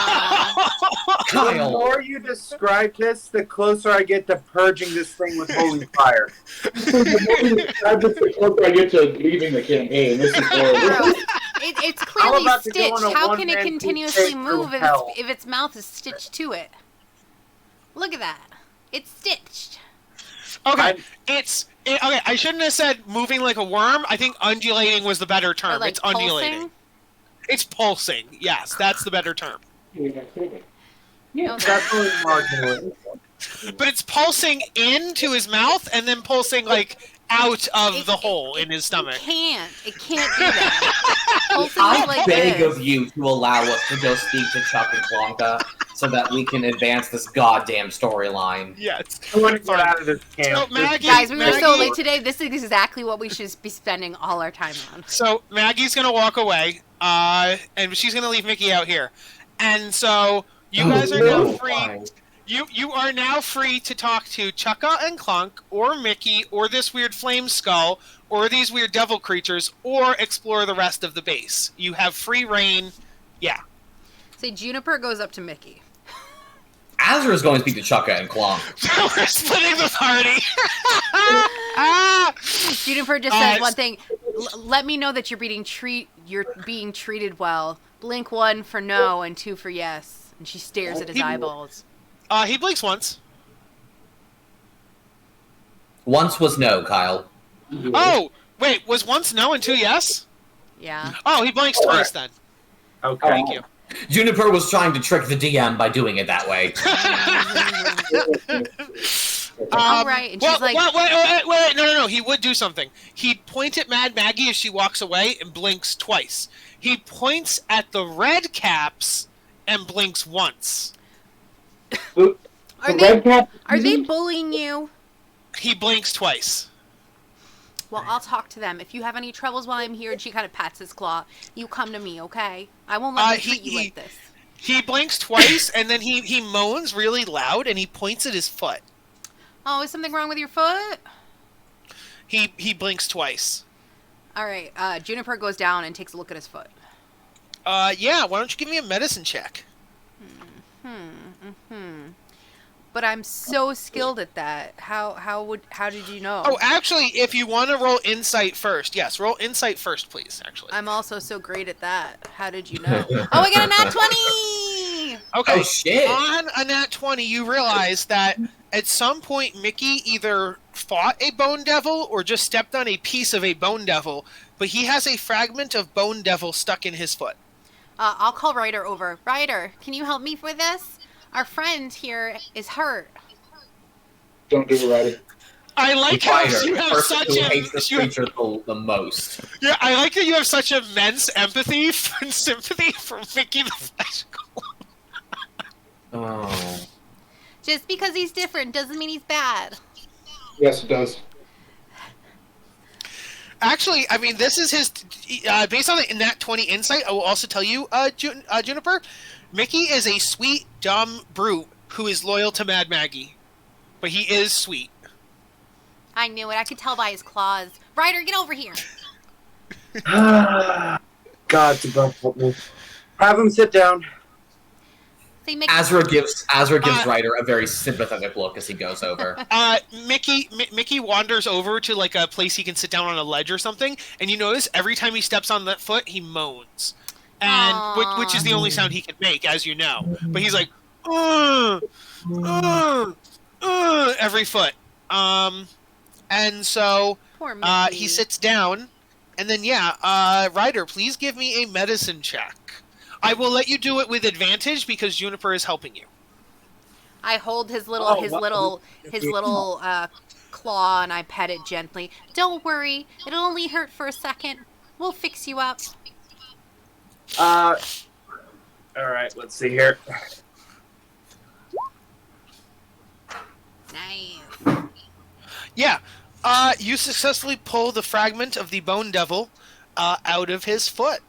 The more you describe this, the closer I get to purging this thing with holy fire. The more you describe this, the closer I get to leaving the campaign. This is horrible. It's clearly about to go stitched. on a How can it one-man continuously crusade through move hell. if its mouth is stitched to it? Look at that. It's stitched. Okay, okay, I shouldn't have said moving like a worm. I think undulating was the better Or term. like It's undulating. pulsing. It's pulsing. Yes, that's the better term. No, Definitely marginally. But it's pulsing into his mouth and then pulsing like out of the hole in his stomach. It can't do that. Pulsing I is like beg this. of you to allow us to go speak to Chuck and Klonka so that we can advance this goddamn storyline. Yes. I want to get out of this camp. So, Maggie, Guys, we were so Maggie- late today. This is exactly what we should be spending all our time on. So Maggie's gonna walk away, and she's gonna leave Mickey out here. And so you guys are now free. Fine. You are now free to talk to Chukka and Clunk, or Mickey, or this weird flame skull, or these weird devil creatures, or explore the rest of the base. You have free reign. Yeah. Say Juniper goes up to Mickey. Azra is going to speak to Chukka and Klonk. We're splitting the party. Ah! Juniper just says one thing. Let me know that you're being treated well. Blink 1 for no and 2 for yes. And she stares at his eyeballs. He blinks once. Once was no, Kyle. Oh, wait, was once no and 2 yes? Yeah. Oh, he blinks twice then. Okay. Thank you. Juniper was trying to trick the DM by doing it that way. All right, and she's like- wait, no, he would do something. He'd point at Mad Maggie as she walks away and blinks twice. He points at the red caps and blinks once. Are they bullying you? He blinks twice. Well, I'll talk to them. If you have any troubles while I'm here, and she kind of pats his claw, you come to me, okay? I won't let them treat you like this. He blinks twice, and then he moans really loud, and he points at his foot. Oh, is something wrong with your foot? He blinks twice. All right, Juniper goes down and takes a look at his foot. Yeah, why don't you give me a medicine check? But I'm so skilled at that. How did you know? Oh, actually, if you want to roll insight first, yes, roll insight first, please, actually. I'm also so great at that. How did you know? Oh, I got a nat 20! Okay. Oh, shit. On a nat 20, you realize that at some point Mickey either fought a bone devil or just stepped on a piece of a bone devil, but he has a fragment of bone devil stuck in his foot. I'll call Ryder over. Ryder, can you help me with this? Our friend here is hurt. Don't do it, Ryder. I like how Ryder, you the have person such who hates this a creature the most. yeah. I like that you have such immense empathy and sympathy for Mickey the Flash Golem. Oh. Just because he's different doesn't mean he's bad. Yes, it does. Actually, I mean, this is his based on the nat 20 insight. I will also tell you, Juniper, Mickey is a sweet, dumb brute who is loyal to Mad Maggie, but he is sweet. I knew it. I could tell by his claws. Ryder, get over here. God's above me. Have him sit down. Say, Mickey. Azra gives Ryder a very sympathetic look as he goes over. Mickey wanders over to like a place he can sit down on a ledge or something, and you notice every time he steps on that foot, he moans, and which is the only sound he can make, as you know. But he's like, every foot. And so Poor Mickey. he sits down, and then Ryder, please give me a medicine check. I will let you do it with advantage because Juniper is helping you. I hold his little claw and I pet it gently. Don't worry, it'll only hurt for a second. We'll fix you up. All right, let's see here. Nice. Yeah. You successfully pull the fragment of the bone devil out of his foot.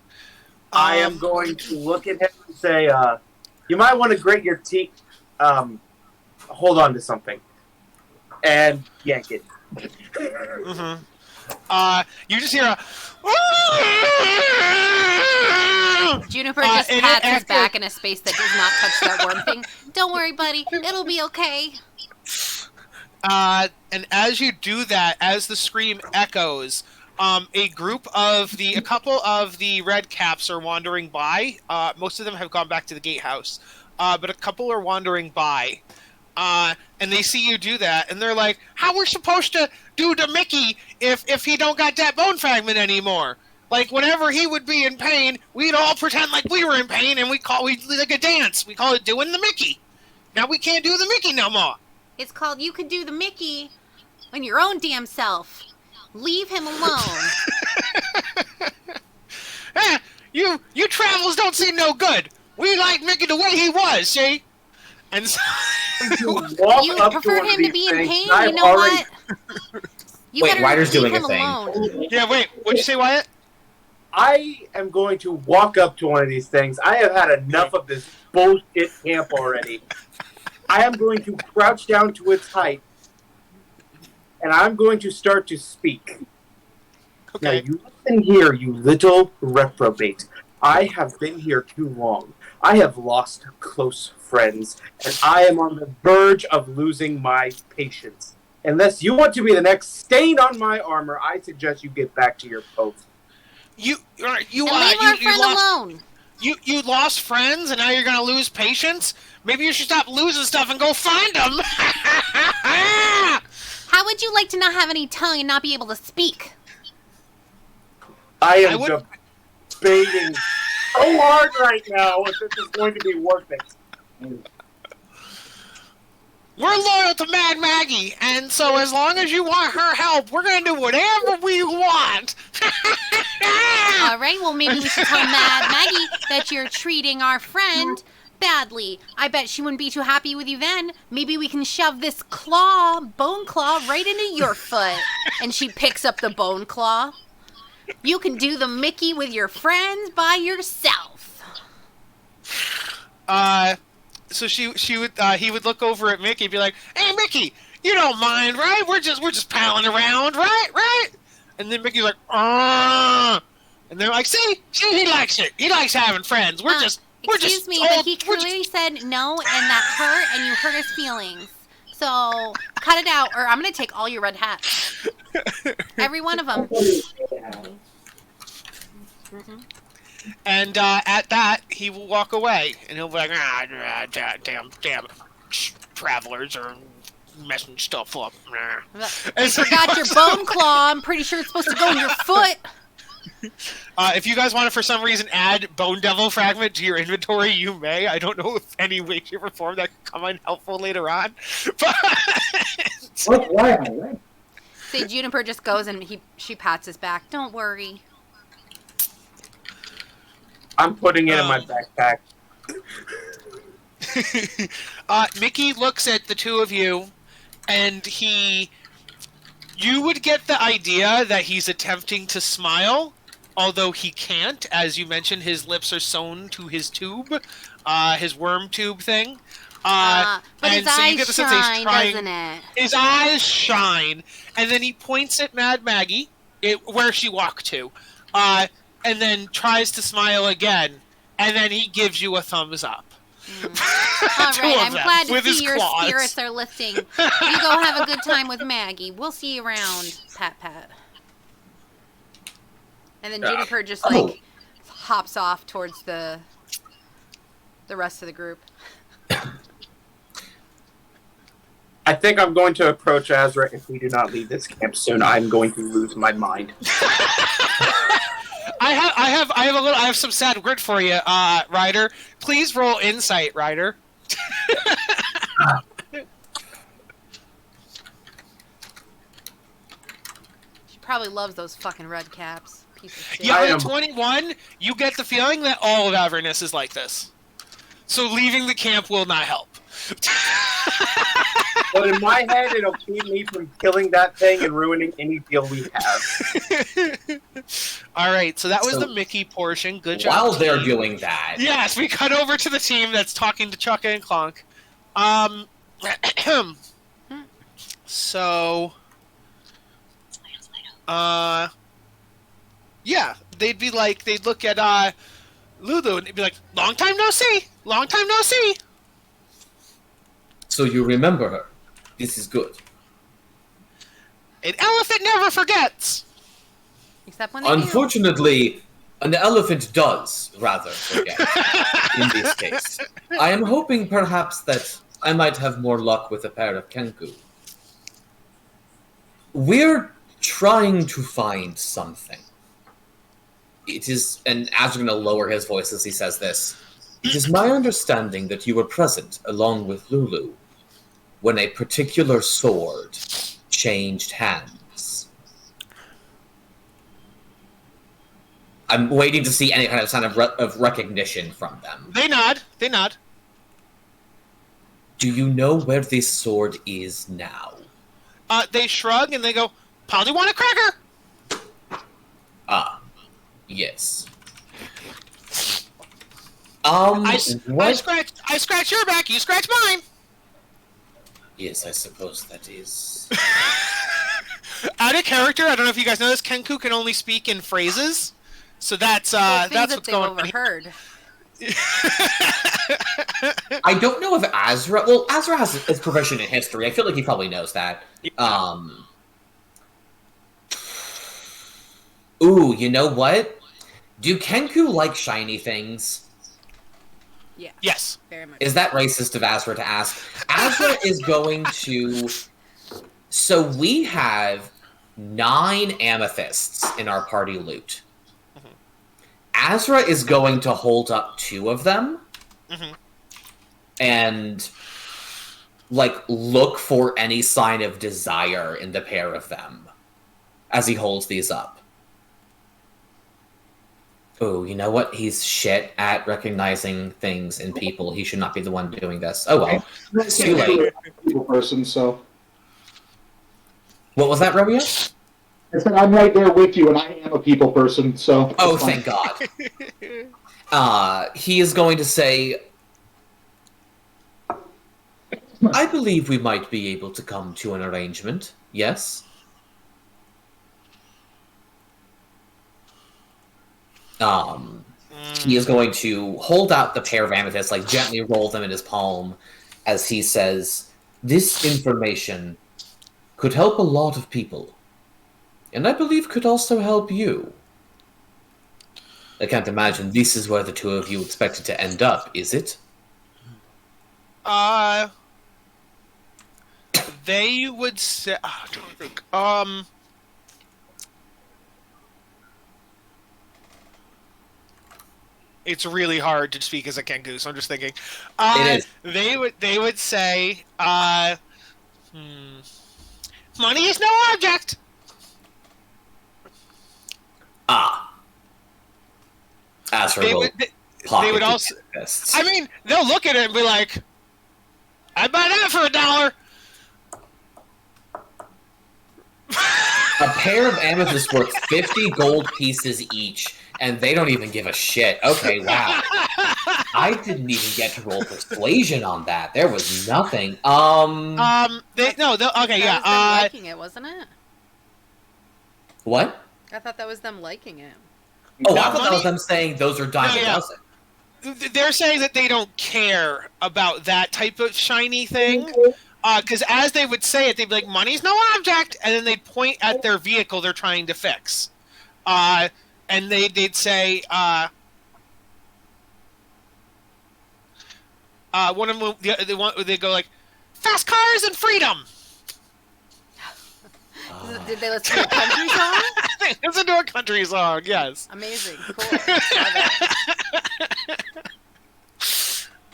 I am going to look at him and say, you might want to grate your teeth. Hold on to something. And yank it. Mm-hmm. You just hear a... Juniper just pats his after- back in a space that does not touch that worm thing. Don't worry, buddy. It'll be okay. And as you do that, as the scream echoes, a couple of the red caps are wandering by. Most of them have gone back to the gatehouse, but a couple are wandering by. And they see you do that, and they're like, "How we're supposed to do to Mickey if he don't got that bone fragment anymore? Like, whenever he would be in pain, we'd all pretend like we were in pain, and we'd like a dance. We call it doing the Mickey. Now we can't do the Mickey no more. It's called You Could Do the Mickey on your own damn self. Leave him alone." You travels don't seem no good. We like Mickey the way he was, see? And so you prefer him to be in pain? You know what? Wait, Ryder's doing a thing. Alone. Yeah, wait. What'd you say, Wyatt? I am going to walk up to one of these things. I have had enough of this bullshit camp already. I am going to crouch down to its height, and I'm going to start to speak. Okay. Now, you listen here, you little reprobate. I have been here too long. I have lost close friends, and I am on the verge of losing my patience. Unless you want to be the next stain on my armor, I suggest you get back to your post. You leave our friend alone. You lost friends, and now you're gonna lose patience? Maybe you should stop losing stuff and go find them. How would you like to not have any tongue and not be able to speak? I am debating so hard right now if this is going to be worth it. We're loyal to Mad Maggie, and so as long as you want her help, we're gonna do whatever we want. All right, well, maybe we should tell Mad Maggie that you're treating our friend badly. I bet she wouldn't be too happy with you then. Maybe we can shove this bone claw, right into your foot. And she picks up the bone claw. You can do the Mickey with your friends by yourself. So he would look over at Mickey and be like, "Hey, Mickey, you don't mind, right? We're just palling around, right?" And then Mickey's like, and they're like, see, he likes it. He likes having friends. Excuse me, but he clearly said no, and that hurt, and you hurt his feelings. So cut it out, or I'm gonna take all your red hats, every one of them. Mm-hmm. And at that, he will walk away, and he'll be like, damn, travelers are messing stuff up. I forgot your bone claw. I'm pretty sure it's supposed to go in your foot. If you guys want to, for some reason, add Bone Devil Fragment to your inventory, you may. I don't know if any way, shape, or form that could come in helpful later on. But See, Juniper just goes and she pats his back. Don't worry. I'm putting it in my backpack. Mickey looks at the two of you, and you would get the idea that he's attempting to smile, although he can't. As you mentioned, his lips are sewn to his tube, his worm tube thing. But his so eyes shine, doesn't it? His eyes shine, and then he points at Mad Maggie, where she walked to, and then tries to smile again, and then he gives you a thumbs up. All right, I'm glad to see your spirits are lifting. You go have a good time with Maggie. We'll see you around, Pat. And then Juniper just hops off towards the rest of the group. I think I'm going to approach Azra. If we do not leave this camp soon, I'm going to lose my mind. I have some sad word for you, Ryder. Please roll insight, Ryder. She probably loves those fucking red caps. Piece of shit. Yeah, at 21, you get the feeling that all of Avernus is like this. So leaving the camp will not help. But in my head, it'll keep me from killing that thing and ruining any deal we have. All right, so that was the Mickey portion. Good job. While they're doing that, yes, we cut over to the team that's talking to Chuck and Clunk. So, yeah, they'd look at Lulu and they'd be like, "Long time no see. Long time no see." So you remember her. This is good. An elephant never forgets. Except when they do. Unfortunately, an elephant does rather forget in this case. I am hoping perhaps that I might have more luck with a pair of Kenku. We're trying to find something. It is, and Az's going to lower his voice as he says this. It is my understanding that you were present, along with Lulu, when a particular sword changed hands. I'm waiting to see any kind of sign of recognition from them. They nod. They nod. Do you know where this sword is now? They shrug and they go, "Probably want a cracker." Ah, yes. I scratch your back. You scratch mine. Yes, I suppose that is. Out of character, I don't know if you guys know this. Kenku can only speak in phrases, so that's what's going on. Overheard. I don't know if Azra. Well, Azra has his profession in history. I feel like he probably knows that. Ooh, you know what? Do Kenku like shiny things? Yeah. Yes. Very much. Is that racist of Azra to ask? Azra is going to. So we have 9 amethysts in our party loot. Azra is going to hold up 2 of them and look for any sign of desire in the pair of them as he holds these up. Oh, you know what? He's shit at recognizing things in people. He should not be the one doing this. Oh well. It's too late. People person, so. What was that, Romeo? I said I'm right there with you, and I am a people person, so. Oh, thank God. He is going to say, I believe we might be able to come to an arrangement, yes? He is going to hold out the pair of amethysts, gently roll them in his palm, as he says, this information could help a lot of people. And I believe could also help you. I can't imagine this is where the 2 of you expected to end up, is it? They would say... I don't think... It's really hard to speak as a Kenku, so I'm just thinking. It is. They would say, money is no object. Azra They will would pocket the also. amethysts. I mean, they'll look at it and be like, "I'd buy that for $1." A pair of amethysts worth 50 gold pieces each, and they don't even give a shit. Okay, wow. I didn't even get to roll persuasion on that. There was nothing. Okay, That yeah. was them liking it, wasn't it? What? I thought that was them liking it. Oh, I thought that was them saying those are dime a dozen. They're saying that they don't care about that type of shiny thing. Because as they would say it, they'd be like, money's no object, and then they'd point at their vehicle they're trying to fix. And they'd say, one of them, they'd go like, fast cars and freedom! Did they listen to a country song? They listen to a country song, yes. Amazing. Cool.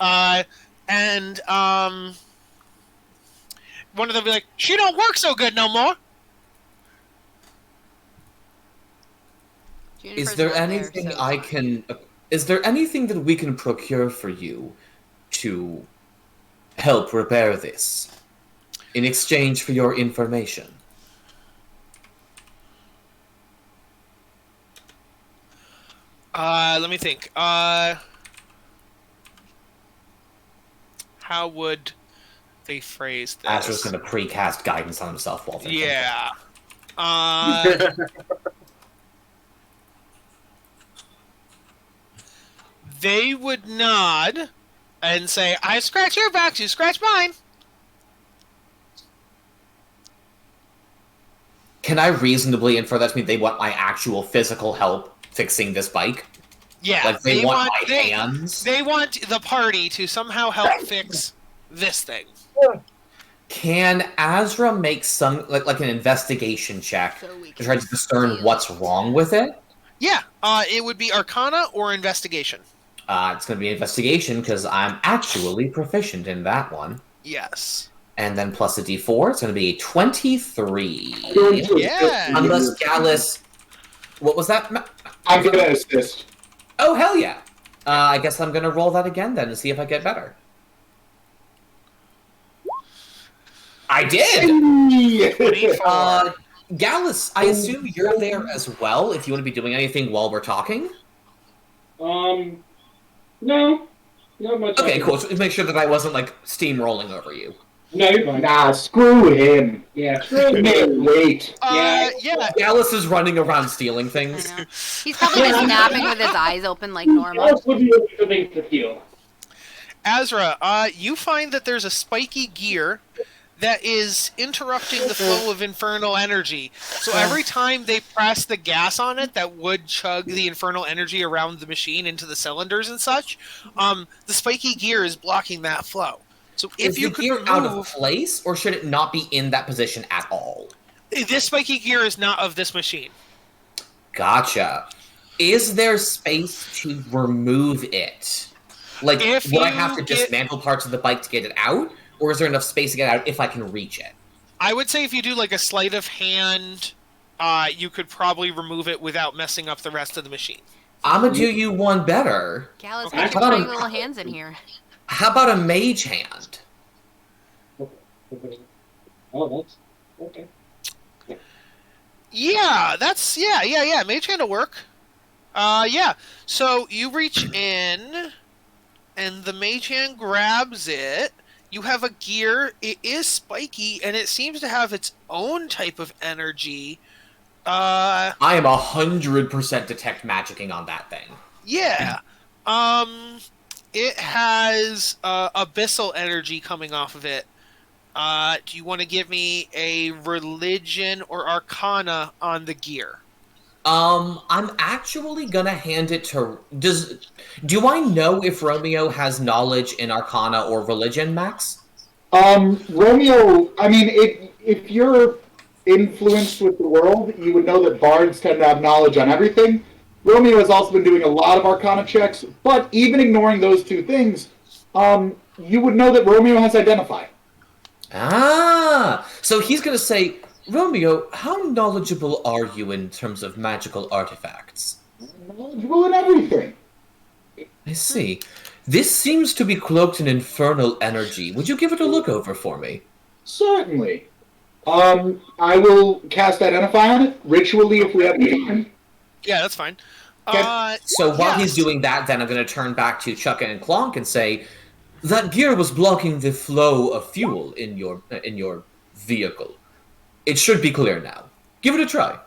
Love it. One of them be like, she don't work so good no more. Is there anything Is there anything that we can procure for you to help repair this in exchange for your information? Let me think. How would they phrase this? Azra's going to pre-cast guidance on himself while thinking. Yeah. They would nod and say, I scratch your back, you scratch mine. Can can I reasonably infer that to mean they want my actual physical help fixing this bike? Yeah, Like, they want my hands? They want the party to somehow help fix this thing. Can Azra make some like an investigation check So we to can try to discern steal what's it. wrong with it? Yeah, it would be Arcana or Investigation. It's going to be investigation because I'm actually proficient in that one. Yes. And then plus a d4, it's going to be 23. Yeah. Unless Gallus... What was that? I'm going to assist. Oh, hell yeah. I guess I'm going to roll that again then to see if I get better. I did! 24. Gallus, I assume you're there as well if you want to be doing anything while we're talking? No. Not much. Okay, cool. So make sure that I wasn't, like, steamrolling over you. No, you're fine. Nah, screw him. Yeah, screw him. Wait. Yeah. Gallus is running around stealing I things. know. He's probably just napping with his eyes open like normal. I'll put you for things to feel. Azra, you find that there's a spiky gear that is interrupting the flow of infernal energy. So every time they press the gas on it that would chug the infernal energy around the machine into the cylinders and such, the spiky gear is blocking that flow. So if Is you the could gear remove... out of place, or should it not be in that position at all? This spiky gear is not of this machine. Gotcha. Is there space to remove it? Like, If would I you have to get- dismantle parts of the bike to get it out? Or is there enough space to get out if I can reach it? I would say if you do like a sleight of hand, you could probably remove it without messing up the rest of the machine. I'm gonna do you one better. Gallus, Okay. get your pretty little hands in here. How about a mage hand? Oh, that's okay. Yeah, that's yeah. Mage hand will work. Yeah. So you reach in, and the mage hand grabs it. You have a gear. It is spiky, and it seems to have its own type of energy. I am 100% detect magicking on that thing. Yeah. It has abyssal energy coming off of it. Do you want to give me a religion or arcana on the gear? I'm actually gonna hand it to... Do I know if Romeo has knowledge in Arcana or Religion, Max? Romeo, I mean, if you're influenced with the world, you would know that bards tend to have knowledge on everything. Romeo has also been doing a lot of Arcana checks, but even ignoring those two things, you would know that Romeo has Identify. Ah! So he's gonna say, Romeo, how knowledgeable are you in terms of magical artifacts? Knowledgeable in everything. I see. This seems to be cloaked in infernal energy. Would you give it a look over for me? Certainly. I will cast Identify on it, ritually if we have time. Yeah, that's fine. Okay. So while he's yes. doing that, then I'm going to turn back to Chuck and Clonk and say, that gear was blocking the flow of fuel in your vehicle. It should be clear now. Give it a try.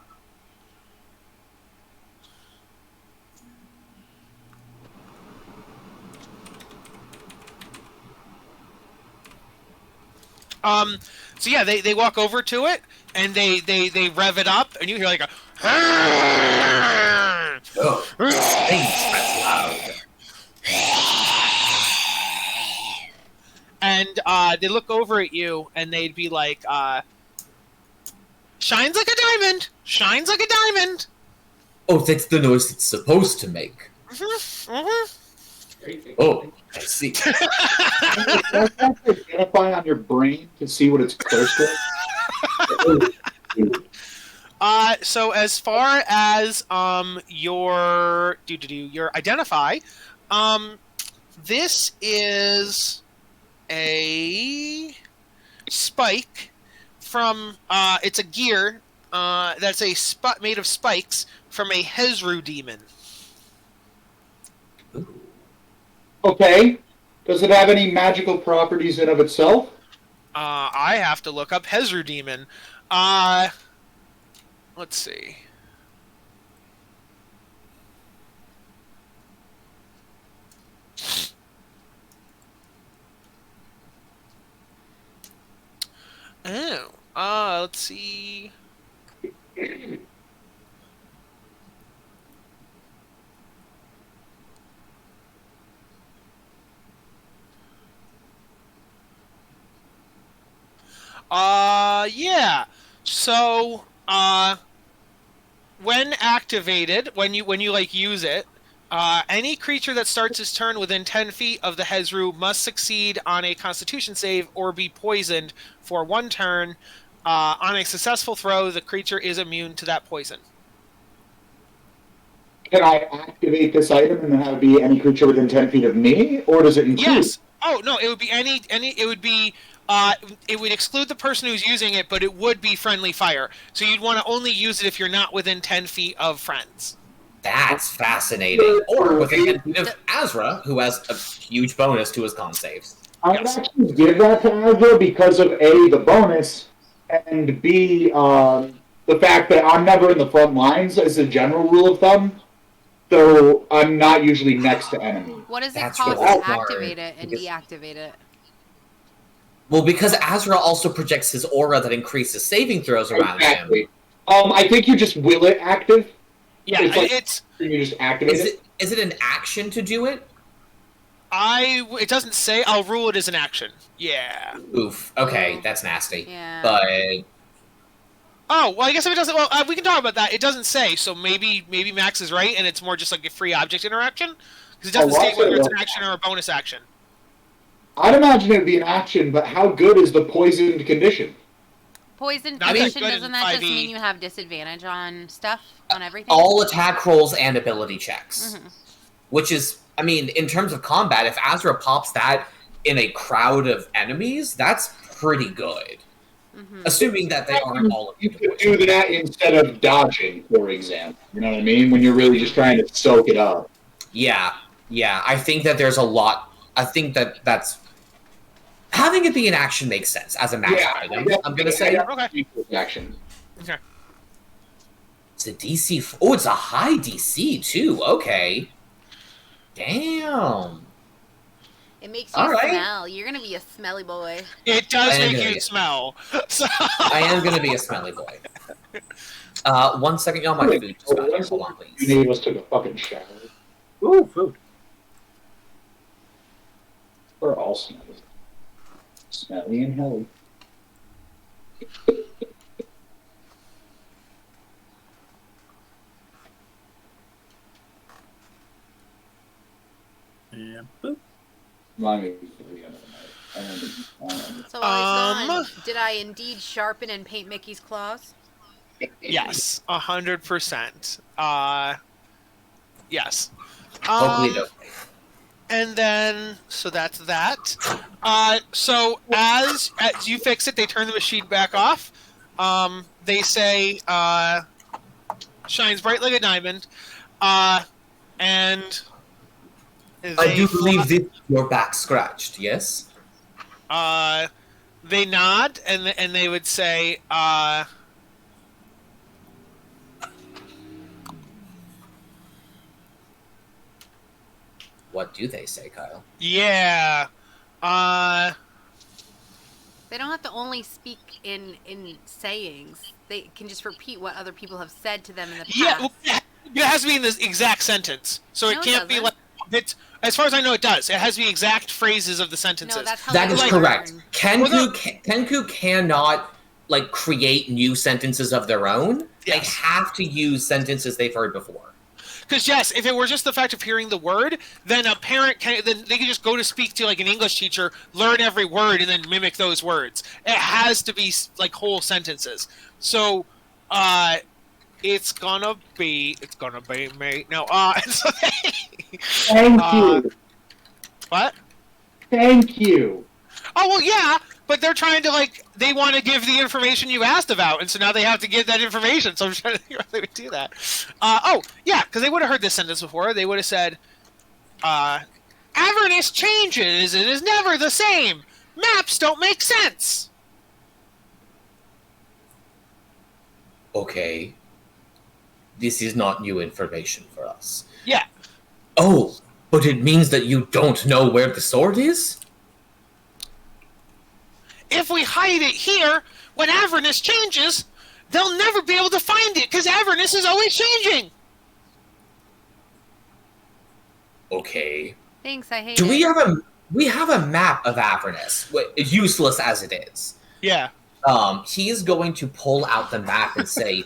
So yeah, they walk over to it and they rev it up, and you hear like a. Oh, thanks, that's loud. And they look over at you and they'd be like, "Shines like a diamond, shines like a diamond." Oh, that's the noise it's supposed to make. Oh, I see. Can you Identify on your brain to see what it's close to? So as far as your Identify, this is a spike from it's a gear that's a made of spikes from a Hezru demon. Okay. Does it have any magical properties in of itself? I have to look up Hezru demon. Let's see. Oh, let's see. Yeah. So, when activated, when you like use it, any creature that starts its turn within 10 feet of the Hezru must succeed on a Constitution save or be poisoned for 1 turn. On a successful throw, the creature is immune to that poison. Can I activate this item and then have it be any creature within 10 feet of me, or does it include? Yes. Oh no, it would be any. It would be. It would exclude the person who's using it, but it would be friendly fire. So you'd want to only use it if you're not within 10 feet of friends. That's fascinating. Or within 10 feet of Azra, who has a huge bonus to his con saves. I would actually give that to Azra because of A, the bonus, and B, the fact that I'm never in the front lines as a general rule of thumb. So I'm not usually next to enemies. What does it That's cost really to smart, activate it and because- deactivate it? Well, because Azra also projects his aura that increases saving throws around him. Exactly. I think you just will it active. Yeah, It's like- it's. You just activate it. Is it an action to do it? It doesn't say. I'll rule it as an action. Yeah. Oof. Okay, that's nasty. Yeah. But Oh well, I guess if it doesn't, well, we can talk about that. It doesn't say, so maybe Max is right, and it's more just like a free object interaction because it doesn't state whether it's an action or a bonus action. I'd imagine it'd be an action, but how good is the poisoned condition? Poison Not that condition, good in doesn't that just 5e. mean you have disadvantage on stuff, on everything? all attack rolls and ability checks, Mhm. which is, I mean, in terms of combat, if Azra pops that in a crowd of enemies, that's pretty good. Mhm. Assuming that they aren't all of You could do that instead of dodging, for example. You know what I mean? When you're really just trying to soak it up. Yeah. I think that there's a lot. I think that's having it be an action makes sense as a magic item. I'm gonna say Okay. Action. it's a DC. Oh, it's a high DC too. Okay. Damn. It makes you All right. smell. You're gonna be a smelly boy. It does I am make gonna you get- smell. So I am gonna be a smelly boy. 1 second, y'all. My food just got here. Hold on, You please. need us took a fucking shower. Ooh, food. We're all smelly. Smelly and hilly. Yeah. Boop. Remind me before the end of the night. So while he's Um, gone, did I indeed sharpen and paint Mickey's claws? yes, 100%. Yes. Hopefully, it don't. And then, so that's that. So as you fix it, they turn the machine back off. They say, shines bright like a diamond. And I do believe they, this your back scratched. Yes. they nod and they would say, What do they say, Kyle? yeah. They don't have to only speak in sayings. They can just repeat what other people have said to them in the past. Yeah, well, it has to be in the exact sentence. So No, it it can't be doesn't. like it's. As far as I know, it does. It has to be exact phrases of the sentences. No, that's how That they is learn. correct. Well, Kenku cannot like create new sentences of their own. They Yes. have to use sentences they've heard before. Because yes, if it were just the fact of hearing the word, then a parent then they could just go to speak to like an English teacher, learn every word, and then mimic those words. It has to be like whole sentences. So, it's gonna be me. No, so Thank Uh, you. what? Thank you. Oh well, yeah, but they're trying to they want to give the information you asked about, and so now they have to give that information. So I'm trying to figure out how they would do that. Oh yeah, because they would have heard this sentence before. They would have said, "Avernus changes. It is never the same. Maps don't make sense." Okay. This is not new information for us. Yeah. Oh, but it means that you don't know where the sword is? If we hide it here, when Avernus changes, they'll never be able to find it because Avernus is always changing. Okay. Thanks, I hate Do it. we have a map of Avernus, useless as it is. Yeah. he is going to pull out the map and say,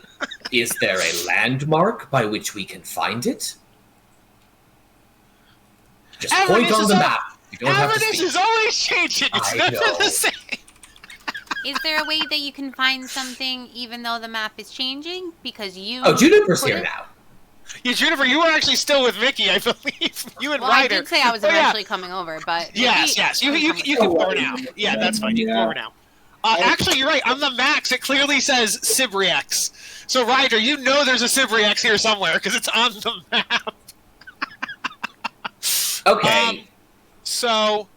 "Is there a landmark by which we can find it?" Just point on the map. You don't have to Avernus speak. is always changing. It's I never know. the same. Is there a way that you can find something even though the map is changing? Because you. Oh, Juniper's put here it- now. Yeah, Juniper, you were actually still with Mickey, I believe. You and Well, I Ryder. did say I was Oh, yeah. eventually coming over, but. Yes. You can come over now. Yeah, that's fine. You can come over now. Actually, you're right. On the max, it clearly says Cibriex. So, Ryder, you know there's a Cibriex here somewhere because it's on the map. Okay. So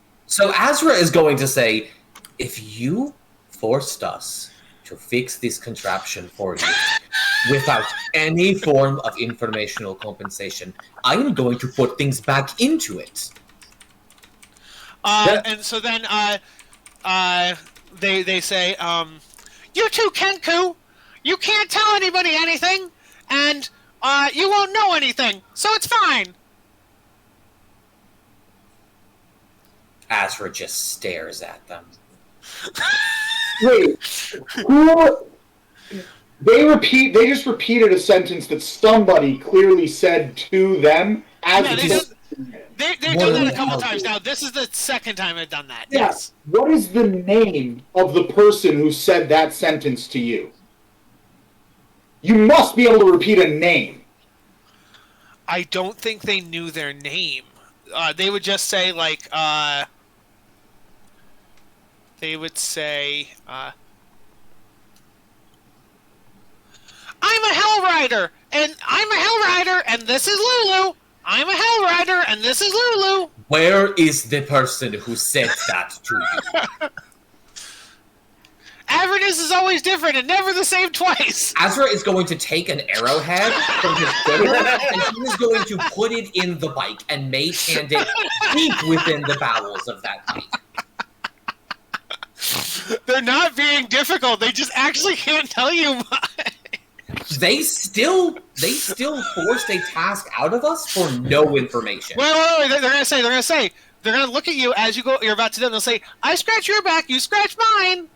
Azra is going to say, "If you forced us to fix this contraption for you without any form of informational compensation, I am going to put things back into it." and so then they say, "You two, Kenku, you can't tell anybody anything, and you won't know anything, so it's fine." Azra just stares at them. Wait, who? They just repeated a sentence that somebody clearly said to them as Yeah, they've What done that the a couple hell? times now. This is the second time they've done that. Yeah. Yes. What is the name of the person who said that sentence to you? You must be able to repeat a name. I don't think they knew their name. They would just say like they would say I'm a Hell Rider, and I'm a Hell Rider, and this is Lulu. I'm a Hell Rider, and this is Lulu. Where is the person who said that to you? Avernus is always different and never the same twice. Azra is going to take an arrowhead from his quiver, and he is going to put it in the bike and mage hand it deep within the bowels of that bike. They're not being difficult. They just actually can't tell you much. They still forced a task out of us for no information. Wait. They're gonna say. They're gonna look at you as you go. You're about to do. They'll say, "I scratch your back. You scratch mine."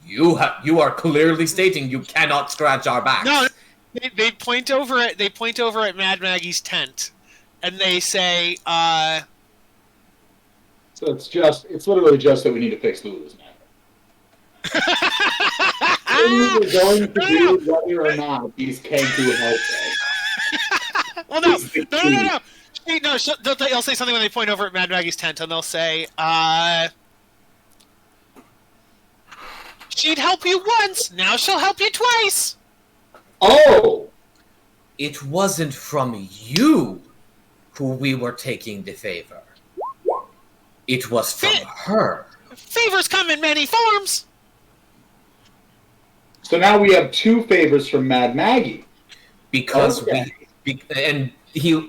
You are clearly stating you cannot scratch our backs. No, they point over at Mad Maggie's tent, and they say, So it's literally just that we need to fix Lulu's map. We're going to do whether or not these Kenku help us. Well, no. They'll say something when they point over at Mad Maggie's tent, and they'll say, "She'd help you once. Now she'll help you twice." Oh! It wasn't from you who we were taking the favor. It was from her. Favors come in many forms. So now we have two favors from Mad Maggie. Because Okay. I think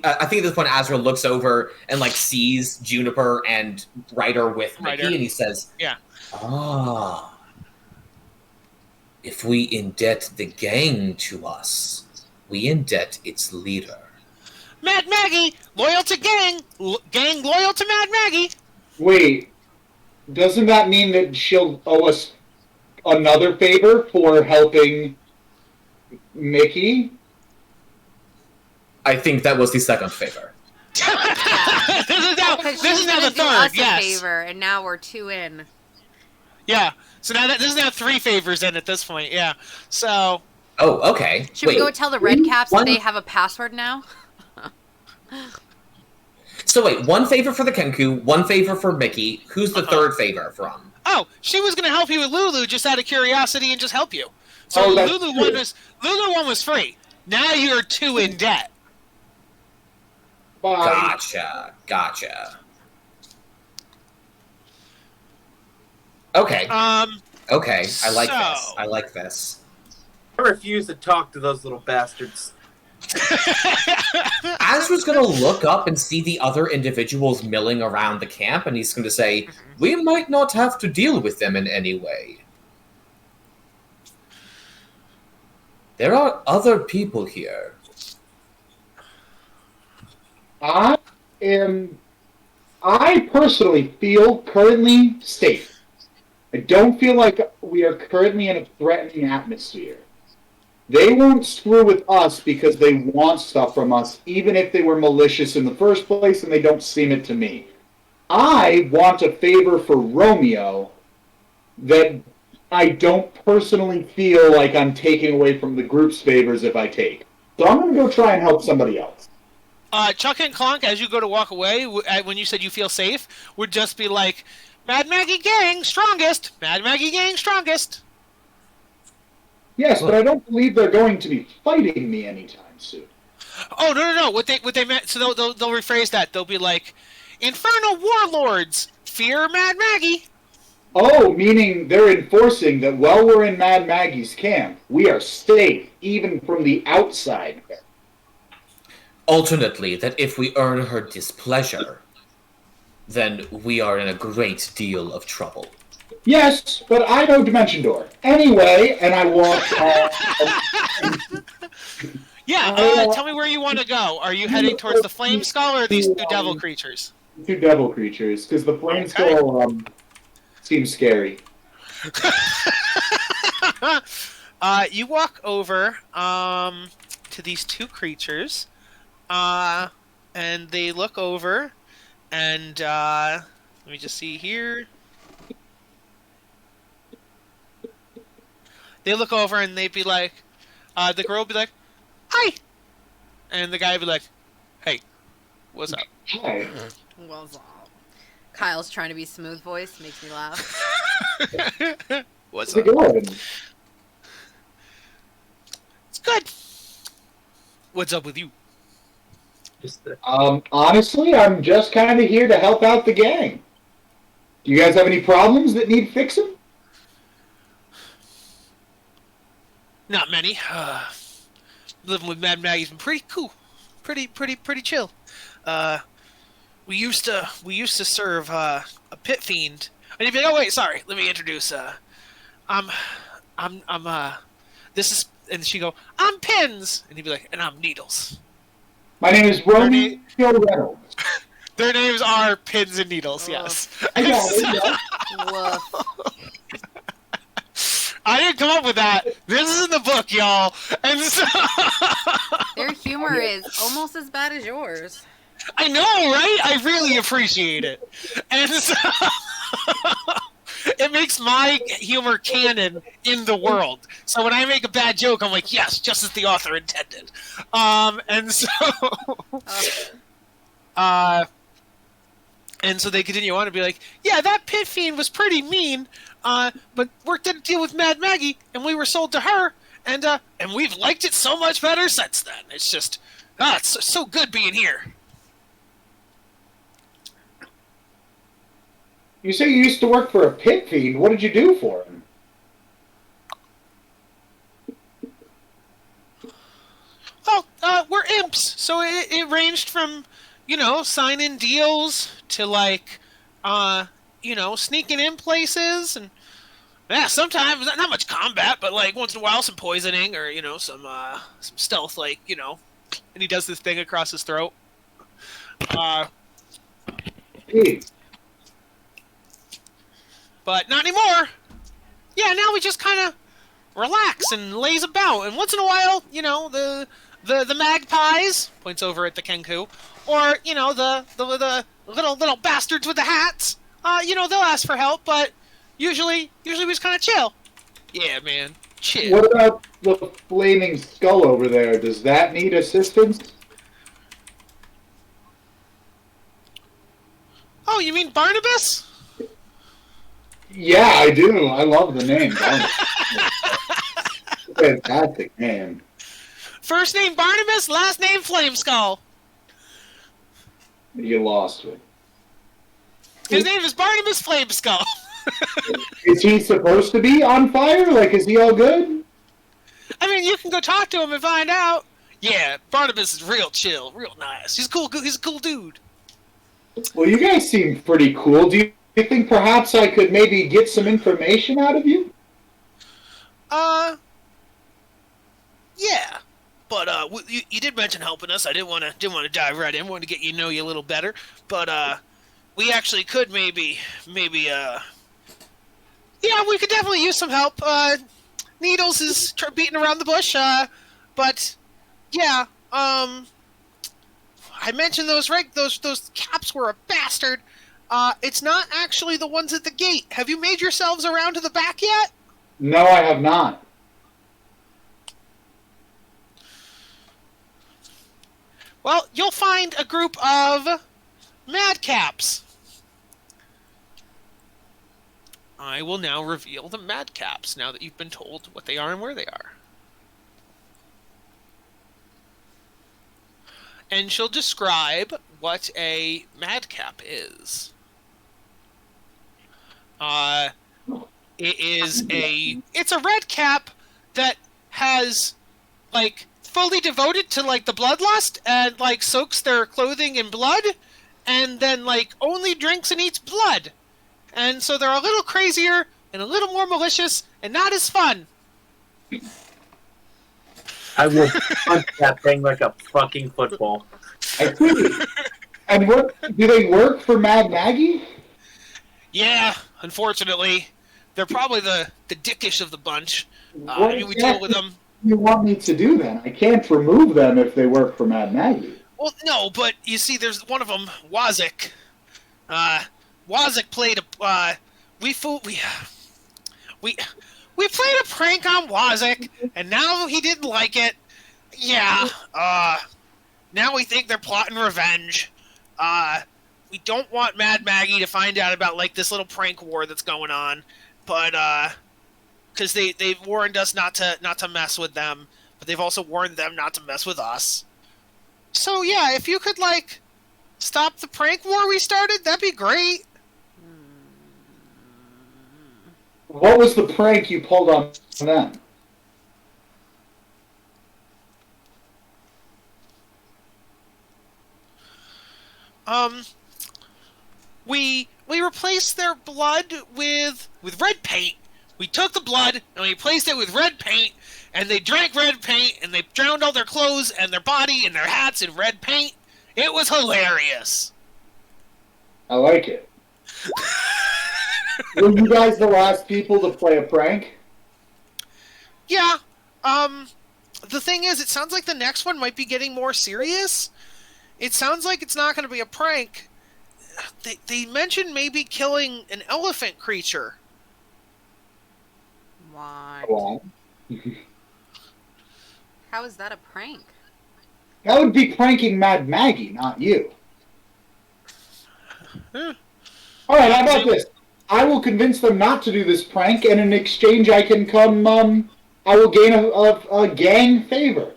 at this point Azra looks over and like sees Juniper and Ryder with Mickey, Ryder. and he says, Yeah. "Ah, if we indebt the gang to us, we indebt its leader." Mad Maggie, loyal to gang. Gang loyal to Mad Maggie. Wait, doesn't that mean that she'll owe us another favor for helping Mickey? I think that was the second favor. This is now the Do third. us a Yes. favor, and now we're two in. Yeah. So now this is now three favors in at this point. Yeah. So Oh, okay. Should we go tell the Red Caps one- that they have a password now? So wait, one favor for the Kenku, one favor for Mickey. Who's the Uh-huh. third favor from? oh, she was gonna help you with Lulu just out of curiosity and just help you. So Oh, that's Lulu true. one was free. Now you're two in debt. Bye. Gotcha. Okay, okay. I like this. so- I like this. I refuse to talk to those little bastards. Azra's gonna look up and see the other individuals milling around the camp, and he's gonna say, "We might not have to deal with them in any way. There are other people here." I personally feel currently safe. I don't feel like we are currently in a threatening atmosphere. They won't screw with us because they want stuff from us, even if they were malicious in the first place, and they don't seem it to me. I want a favor for Romeo that I don't personally feel like I'm taking away from the group's favors if I take. So I'm going to go try and help somebody else. Chuck and Clonk, as you go to walk away, when you said you feel safe, would just be like, Mad Maggie gang, strongest! Mad Maggie gang, strongest! Yes, but I don't believe they're going to be fighting me anytime soon. Oh, no. What they meant, so they'll rephrase that. They'll be like, Infernal warlords, fear Mad Maggie! Oh, meaning they're enforcing that while we're in Mad Maggie's camp, we are safe, even from the outside. Alternately, that if we earn her displeasure, then we are in a great deal of trouble. Yes, but I know Dimension Door. Anyway, and I walk... Tell me where you want to go. Are you heading towards the Flame Skull or these two devil creatures? Two devil creatures, because the Flame Skull seems scary. You walk over to these two creatures, and they look over, and let me just see here. They look over and they'd be like, the girl would be like, hi! And the guy would be like, hey, what's up? Hi. What's up? Kyle's trying to be smooth voice, makes me laugh. What's How's it up? going? It's good. What's up with you? Honestly, I'm just kind of here to help out the gang. Do you guys have any problems that need fixing? Not many. Living with Mad Maggie's been pretty cool, pretty chill. We used to serve a pit fiend, and you'd be like, oh wait, sorry, let me introduce. This is, and she'd go, I'm Pins, and he'd be like, and I'm Needles. My name is Romeo Reynolds. Their names are Pins and Needles. Yes. I got it. Woof. I didn't come up with that. This is in the book, y'all. And so Their humor is almost as bad as yours. I know, right? I really appreciate it. And so it makes my humor canon in the world. So when I make a bad joke, I'm like, yes, just as the author intended. And so and so they continue on and be like, yeah, that pit fiend was pretty mean, but worked out a deal with Mad Maggie, and we were sold to her, and we've liked it so much better since then. It's just, it's so good being here. You say you used to work for a pit fiend. What did you do for him? Well, we're imps, so it ranged from, signing deals to, like, sneaking in places, and, yeah, sometimes, not much combat, but, like, once in a while, some poisoning, or, some stealth, like, and he does this thing across his throat. Hey. But not anymore. Yeah, now we just kind of relax and laze about, and once in a while, the magpies, points over at the Kenku, or, the little bastards with the hats, they'll ask for help, but usually we just kind of chill. Yeah, man, chill. What about the flaming skull over there? Does that need assistance? Oh, you mean Barnabas? Yeah, I do. I love the name. Fantastic name. First name Barnabas, last name Flameskull. You lost me. His name is Barnabas Flameskull. Is he supposed to be on fire? Like, is he all good? I mean, you can go talk to him and find out. Yeah, Barnabas is real chill, real nice. He's cool. He's a cool dude. Well, you guys seem pretty cool. Do you think perhaps I could maybe get some information out of you? Yeah. But you did mention helping us. I didn't want to dive right in. Wanted to get know you a little better. But we actually could maybe Yeah, we could definitely use some help. Needles is beating around the bush, but yeah, I mentioned those caps were a bastard. It's not actually the ones at the gate. Have you made yourselves around to the back yet? No, I have not. Well, you'll find a group of madcaps. I will now reveal the madcaps now that you've been told what they are and where they are. And she'll describe what a madcap is. It's a red cap that has, like, fully devoted to, like, the bloodlust and, like, soaks their clothing in blood and then, like, only drinks and eats blood. And so they're a little crazier and a little more malicious and not as fun. I will punch that thing like a fucking football. I see. And what do they work for Mad Maggie? Yeah, unfortunately. They're probably the dickish of the bunch. What We deal with them. do you want me to do then? I can't remove them if they work for Mad Maggie. Well, no, but you see, there's one of them, Wazik. Wazik played a we played a prank on Wazik, and now he didn't like it. Yeah. Now we think they're plotting revenge. We don't want Mad Maggie to find out about, like, this little prank war that's going on, but because they've warned us not to mess with them, but they've also warned them not to mess with us. So yeah, if you could, like, stop the prank war we started, that'd be great. What was the prank you pulled on them? We replaced their blood with red paint. We took the blood and we replaced it with red paint, and they drank red paint, and they drowned all their clothes and their body and their hats in red paint. It was hilarious. I like it. Were you guys the last people to play a prank? Yeah. The thing is, it sounds like the next one might be getting more serious. It sounds like it's not going to be a prank. They mentioned maybe killing an elephant creature. What? Well, How is that a prank? that would be pranking Mad Maggie, not you. Alright, how about this? I will convince them not to do this prank, and in exchange I can come, I will gain a gang favor.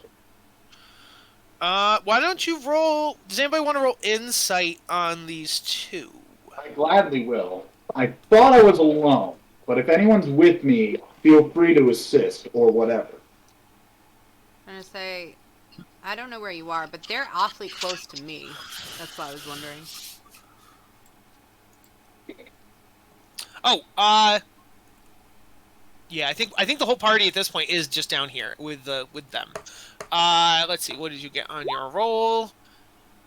Why don't you roll... Does anybody want to roll insight on these two? I gladly will. I thought I was alone, but if anyone's with me, feel free to assist, or whatever. I'm gonna say, I don't know where you are, but they're awfully close to me. That's why I was wondering. Oh, yeah, I think the whole party at this point is just down here with them. Let's see, what did you get on your roll?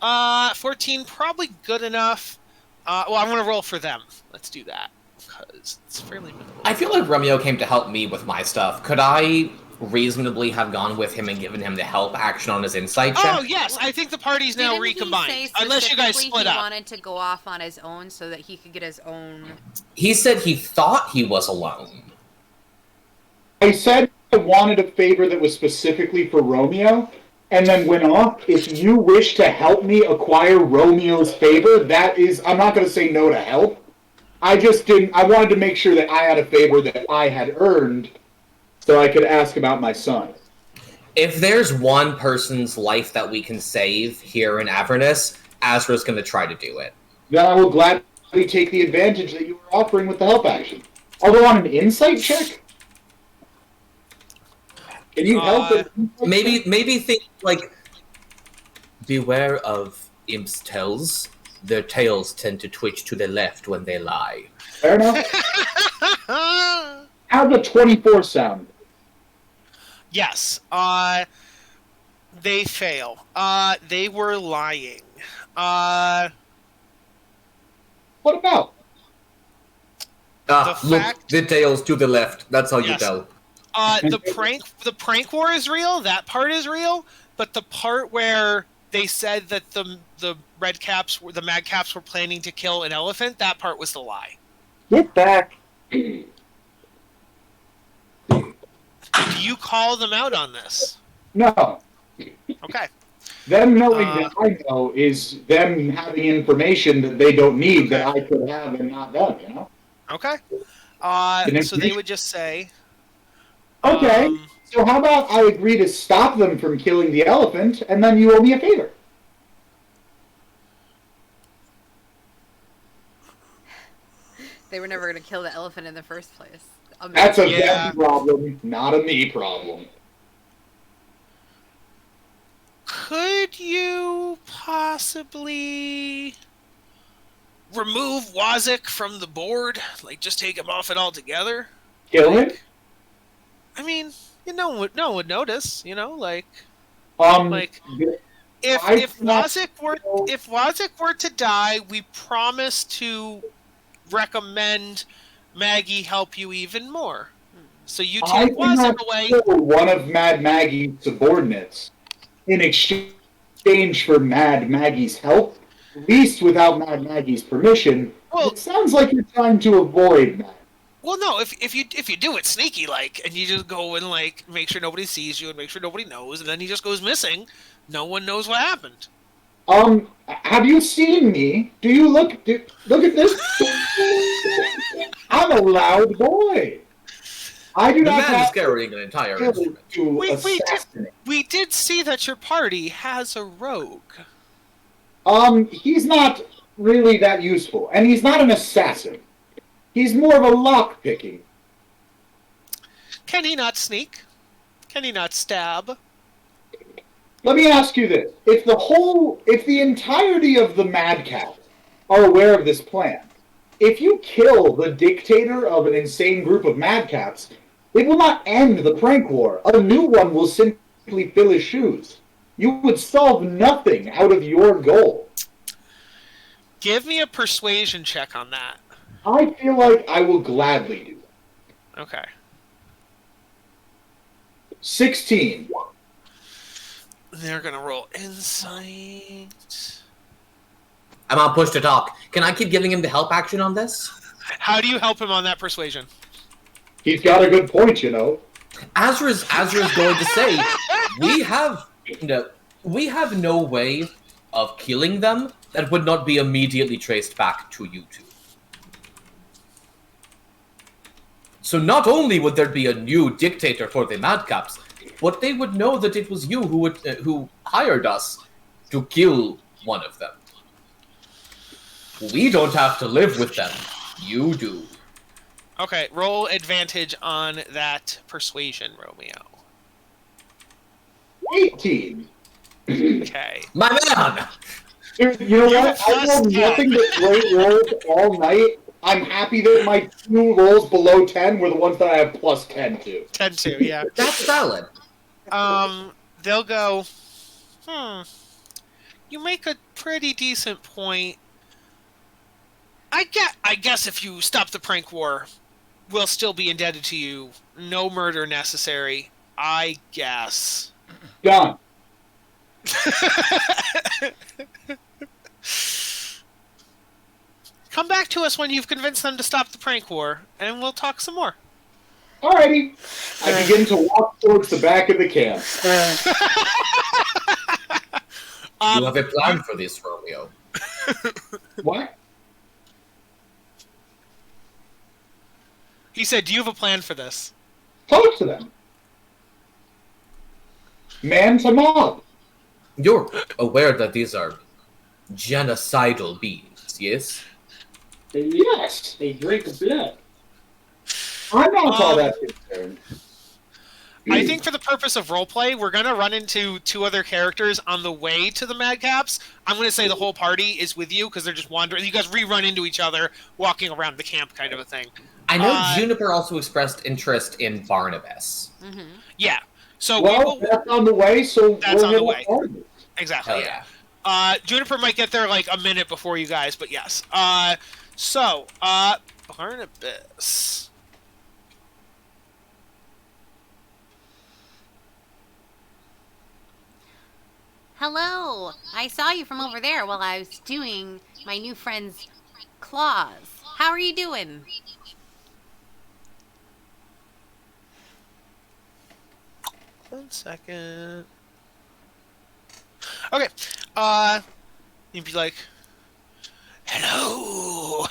14, probably good enough. Well, I'm gonna roll for them. Let's do that because it's fairly minimal. I feel like Romeo came to help me with my stuff. Could I reasonably have gone with him and given him the help action on his insight check? Oh yes, I think the party's now Didn't recombined. he say Unless you guys specifically split he up. wanted to go off on his own so that he could get his own... He said he thought he was alone. I said I wanted a favor that was specifically for Romeo, and then went off. If you wish to help me acquire Romeo's favor, that is, I'm not going to say no to help. I just didn't, I wanted to make sure that I had a favor that I had earned so I could ask about my son. If there's one person's life that we can save here in Avernus, Azra's going to try to do it. Then I will gladly take the advantage that you were offering with the help action. Although on an insight check? Can you help it? Maybe think, like, beware of imps' tails. Their tails tend to twitch to the left when they lie. Fair enough. How's the 24 sound? Yes. They fail. They were lying. What about? Look, details to the left. That's how you tell. The prank war is real. That part is real. But the part where they said that the mad caps were planning to kill an elephant, that part was the lie. Get back. Do you call them out on this? No. Okay. Them knowing that I know is them having information that they don't need that I could have and not them, you know? Okay. So they would just say... Okay, so how about I agree to stop them from killing the elephant, and then you owe me a favor? They were never going to kill the elephant in the first place. That's a them problem, not a me problem. Could you possibly remove Wazik from the board? Like, just take him off it altogether? Kill him? I mean, no one would notice, you know, like... if Wazik were to die, we promise to recommend Maggie help you even more. So you take Wazik away. One of Mad Maggie's subordinates in exchange for Mad Maggie's help, at least without Mad Maggie's permission. Well, it sounds like you're trying to avoid that. Well, no. If you do it sneaky like, and you just go and like make sure nobody sees you and make sure nobody knows, and then he just goes missing, no one knows what happened. Have you seen me? Do you look at this? I'm a loud boy. I do not have carrying an entire instrument. We did see that your party has a rogue. He's not really that useful, and he's not an assassin. He's more of a lock-picking. Can he not sneak? Can he not stab? Let me ask you this. If the entirety of the Madcap are aware of this plan, if you kill the dictator of an insane group of Madcaps, it will not end the prank war. A new one will simply fill his shoes. You would solve nothing out of your goal. Give me a persuasion check on that. I feel like I will gladly do that. Okay. 16. They're gonna roll insight. I'm on push to talk. Can I keep giving him the help action on this? How do you help him on that persuasion? He's got a good point, you know. Azra's going to say, we have no way of killing them that would not be immediately traced back to you two. So not only would there be a new dictator for the Madcaps, but they would know that it was you who hired us to kill one of them. We don't have to live with them. You do. Okay, roll advantage on that persuasion, Romeo. 18. Okay. My man! You know what? I rolled nothing but great rolls all night. I'm happy that my 2 rolls below 10 were the ones that I have plus 10 to. 10 to, yeah. That's valid. They'll go, you make a pretty decent point. I guess if you stop the prank war, we'll still be indebted to you. No murder necessary. I guess. Done. Come back to us when you've convinced them to stop the prank war, and we'll talk some more. Alrighty. I begin to walk towards the back of the camp. You have a plan for this, Romeo. What? He said, do you have a plan for this? Talk to them. Man to mob. You're aware that these are genocidal beings, yes? Yes, they drink blood. I'm not all that concerned. I think for the purpose of roleplay, we're going to run into 2 other characters on the way to the Madcaps. I'm going to say the whole party is with you because they're just wandering. You guys rerun into each other, walking around the camp kind of a thing. I know Juniper also expressed interest in Barnabas. Mm-hmm. Yeah. So that's on the way, so that's on the way. Barnabas. Exactly, yeah. Juniper might get there like a minute before you guys, but yes. So, Barnabas. Hello! I saw you from over there while I was doing my new friend's claws. How are you doing? One second. Okay. You'd be like, hello.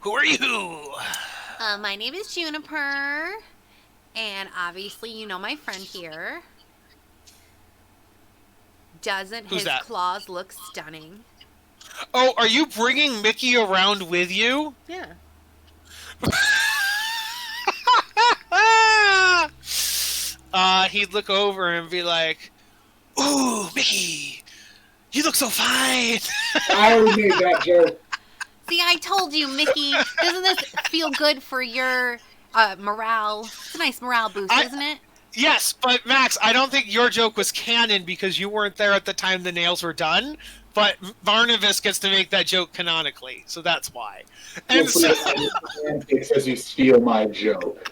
Who are you? My name is Juniper, and obviously you know my friend here. Doesn't Who's his that? claws look stunning? Oh, are you bringing Mickey around with you? Yeah. He'd look over and be like, ooh, Mickey, you look so fine. I already made that joke. See, I told you, Mickey. Doesn't this feel good for your morale? It's a nice morale boost, isn't it? Yes, but Max, I don't think your joke was canon because you weren't there at the time the nails were done. But Barnabas gets to make that joke canonically, so that's why. And so, It says you steal my joke.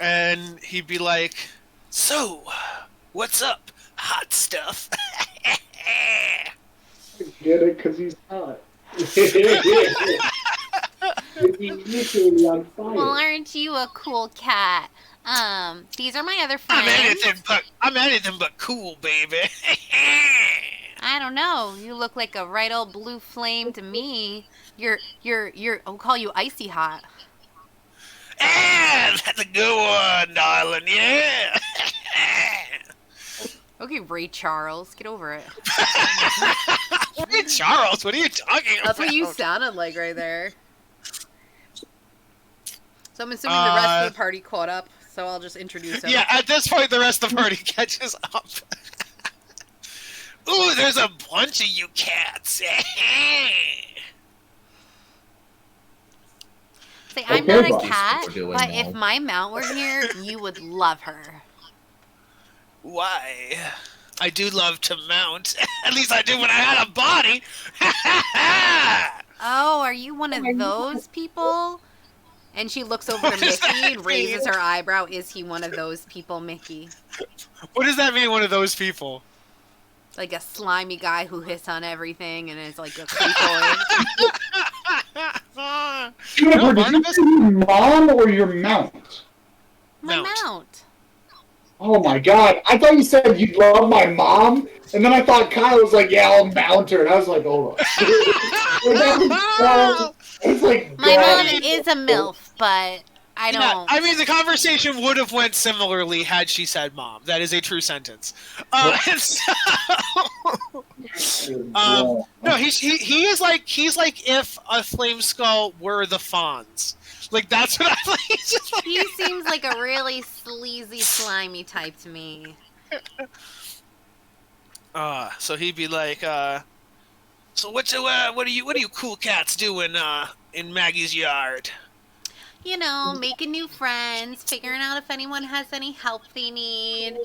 and he'd be like, "So, what's up, hot stuff?" Get it? Because he's hot. He's literally on fire. Well, aren't you a cool cat? These are my other I'm friends. anything but cool, baby. I don't know. You look like a right old blue flame to me. You're. I'll call you icy hot. That's a good one, darling. Yeah. Okay, Ray Charles, get over it. Hey, Charles, what are you talking about? That's what you sounded like right there. So I'm assuming the rest of the party caught up, so I'll just introduce him. Yeah, at this point, the rest of the party catches up. Ooh, there's a bunch of you cats. Say, I'm not a boss. cat, We're doing but now. if my mount were here, you would love her. Why? I do love to mount. At least I did when I had a body. Oh, are you one of those people? And she looks over to What does Mickey that and raises mean? her eyebrow. Is he one of those people, Mickey? What does that mean, one of those people? Like a slimy guy who hits on everything and is like a creepoid. Juniper, No, did you Barnabas? say your mom or your mount? My Mount. mount. Oh my god. I thought you said you love my mom, and then I thought Kyle was like, yeah, I'll mount her. And I was like, hold on. I was like, My God. mom is a MILF, but I don't. Yeah, I mean, the conversation would have went similarly had she said "mom." That is a true sentence. And so, no, he is like he's like if a flame skull were the Fonz. Like that's what I like. He's just like, He seems like a really sleazy, slimy type to me. so he'd be like, so what are you cool cats doing in Maggie's yard? You know, making new friends, figuring out if anyone has any help they need.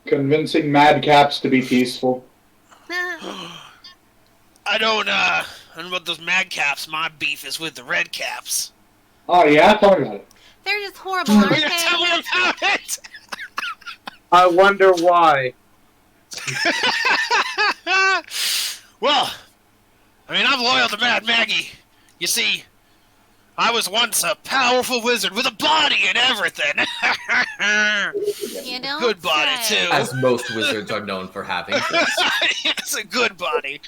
Convincing madcaps to be peaceful. I don't know about those madcaps. My beef is with the redcaps. Oh, yeah? Tell me about it. They're just horrible, aren't Will you tell they? me about it? I wonder why. Well, I mean, I'm loyal to Mad Maggie. You see, I was once a powerful wizard with a body and everything. You don't Good body, say. too. As most wizards are known for having. It's a good body.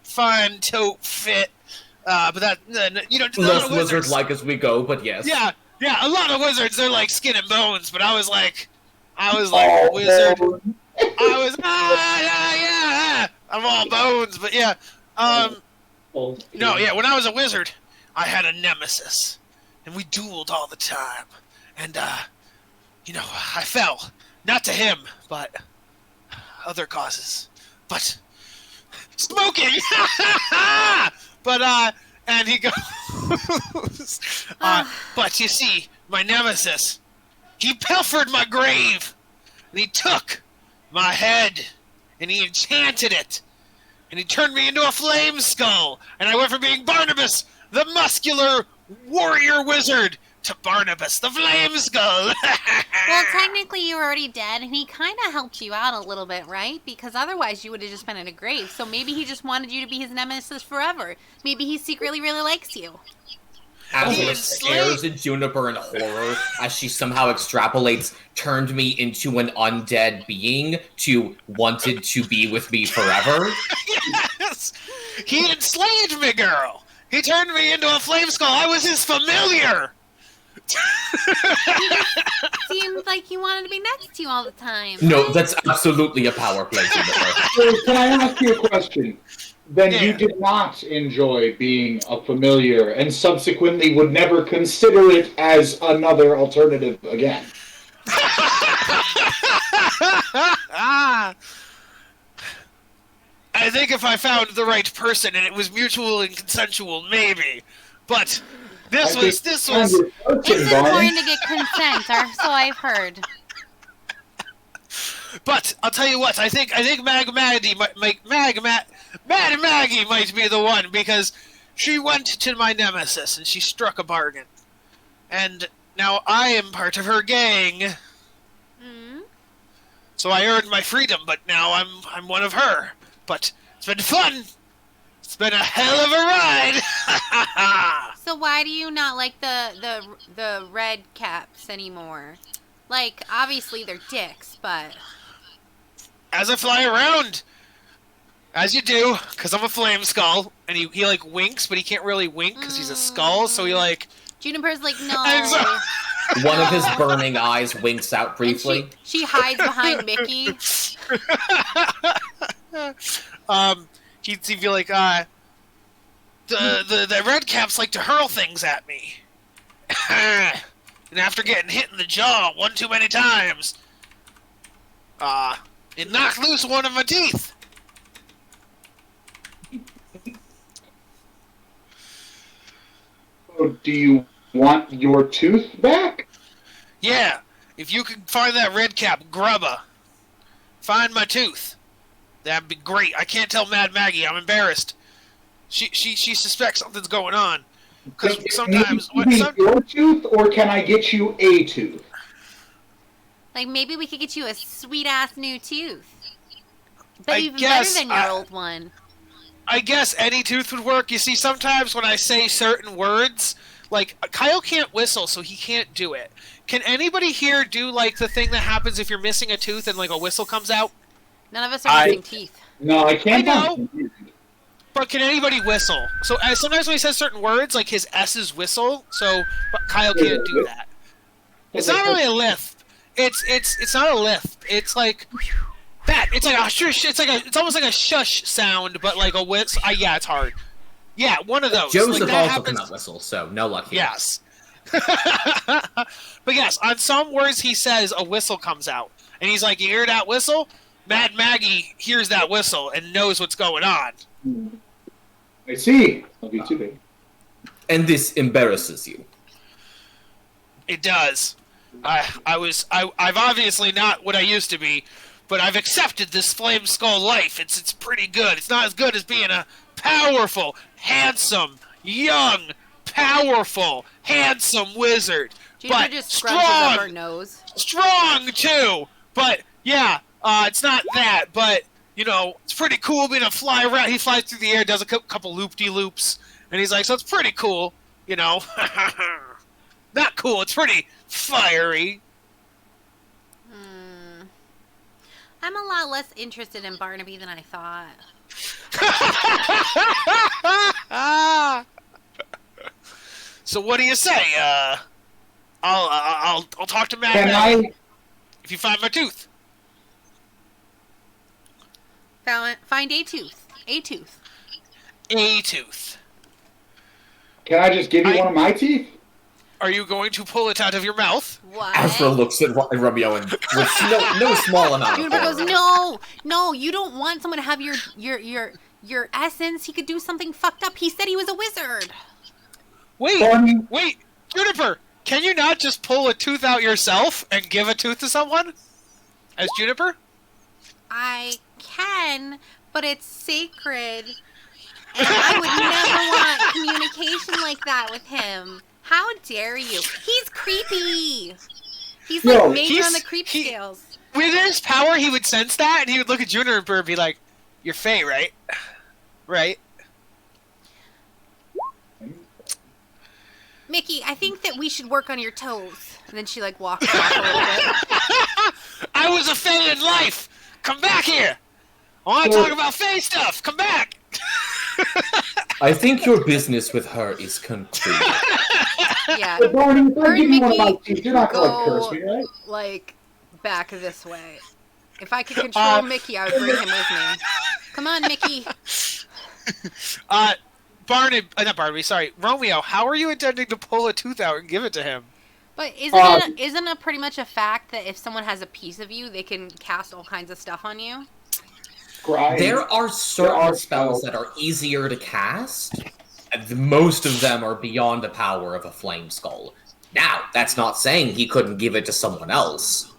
Fine, tote, fit. But that, you know, a lot Less of wizard like as we go, but yes. Yeah, a lot of wizards, they're like skin and bones, but I was like a wizard. I was, yeah. I'm all bones, but yeah. Oh, No, yeah, when I was a wizard, I had a nemesis, and we dueled all the time. And, you know, I fell. Not to him, but other causes. But smoking! But, and he goes, but you see, my nemesis, he pilfered my grave, and he took my head, and he enchanted it and he turned me into a flame skull, and I went from being Barnabas, the muscular warrior wizard, to Barnabas, the flame skull. Well, technically you were already dead, and he kind of helped you out a little bit, right? Because otherwise you would have just been in a grave. So maybe he just wanted you to be his nemesis forever. Maybe he secretly really likes you. Angela stares at Juniper in horror as she somehow extrapolates, turned me into an undead being to wanted to be with me forever. Yes! He enslaved me, girl! He turned me into a flame skull. I was his familiar! Seemed like he wanted to be next to you all the time. No, that's absolutely a power play. So can I ask you a question? Then Yeah. you did not enjoy being a familiar and subsequently would never consider it as another alternative again. I think if I found the right person and it was mutual and consensual, maybe. But this was It's important to get consent, or so I've heard. But I'll tell you what, I think Mad Maggie might be the one, because she went to my nemesis and she struck a bargain. And now I am part of her gang. Mm. So I earned my freedom, but now I'm one of her. But it's been fun. It's been a hell of a ride. So why do you not like the red caps anymore? Like, obviously they're dicks, but As I fly around, as you do, because I'm a flame skull, and he like winks, but he can't really wink because he's a skull, so he like... Juniper's like, no. I'm sorry. One of his burning eyes winks out And briefly. she hides behind Mickey. He'd be like, the red caps like to hurl things at me. And after getting hit in the jaw one too many times, it knocked loose one of my teeth. So do you want your tooth back? Yeah, if you could find that red cap grubber, find my tooth. That'd be great. I can't tell Mad Maggie. I'm embarrassed. She suspects something's going on. Because sometimes... your tooth, or can I get you a tooth? Like, maybe we could get you a sweet-ass new tooth. But I even guess, better than your old one. I guess any tooth would work. You see, sometimes when I say certain words, like, Kyle can't whistle, so he can't do it. Can anybody here do, like, the thing that happens if you're missing a tooth and, like, a whistle comes out? None of us are missing teeth. No, I can't. I know. But can anybody whistle? So sometimes when he says certain words, like his S's whistle, but Kyle can't do that. It's not really a lisp. It's not a lisp. It's like that. It's like a shush. It's almost like a shush sound, but like a whistle. Yeah, it's hard. Yeah, one of those. Joseph like, that also happens... cannot whistle, so no luck here. Yes. But yes, on some words he says a whistle comes out, and he's like, "You hear that whistle?" Mad Maggie hears that whistle and knows what's going on. I see. I'll be too big. And this embarrasses you. It does. I've obviously not what I used to be, but I've accepted this flame skull life. It's pretty good. It's not as good as being a powerful, handsome, young, powerful, handsome wizard. Juniper But just scrunches up her strong, nose. strong too. But yeah, it's not that. But you know, it's pretty cool being a fly around. He flies through the air, does a couple loop-de-loops, and he's like, so it's pretty cool, you know. Not cool, it's pretty fiery. I'm a lot less interested in Barnaby than I thought. So what do you say? I'll talk to Matt Can I? if you find my tooth. Find a tooth. A tooth. A tooth. Can I just give you one of my teeth? Are you going to pull it out of your mouth? What? Afra looks at Romeo and with no small amount of Juniper goes, horror. no, you don't want someone to have your essence. He could do something fucked up. He said he was a wizard. Wait, Juniper, can you not just pull a tooth out yourself and give a tooth to someone? As Juniper? I can, But it's sacred. And I would never want communication like that with him. How dare you? He's creepy. He's like major on the creep scales. With his power, he would sense that, and he would look at Juniper and be like, "You're Fae, right? Right?" Mickey, I think that we should work on your toes. And then she like walks off a little bit. I was a Fae in life. Come back here. I want to talk about Fae stuff. Come back. I think your business with her is concluded. Yeah. But Barney, if Her I give and you one of my Mickey teeth, you're not going to go, curse me, right? like, back this way. If I could control Mickey, I would bring him with me. Come on, Mickey. Not Barnaby, sorry. Romeo, how are you intending to pull a tooth out and give it to him? But isn't it pretty much a fact that if someone has a piece of you, they can cast all kinds of stuff on you? There are certain spells that are easier to cast. And most of them are beyond the power of a flame skull. Now, that's not saying he couldn't give it to someone else.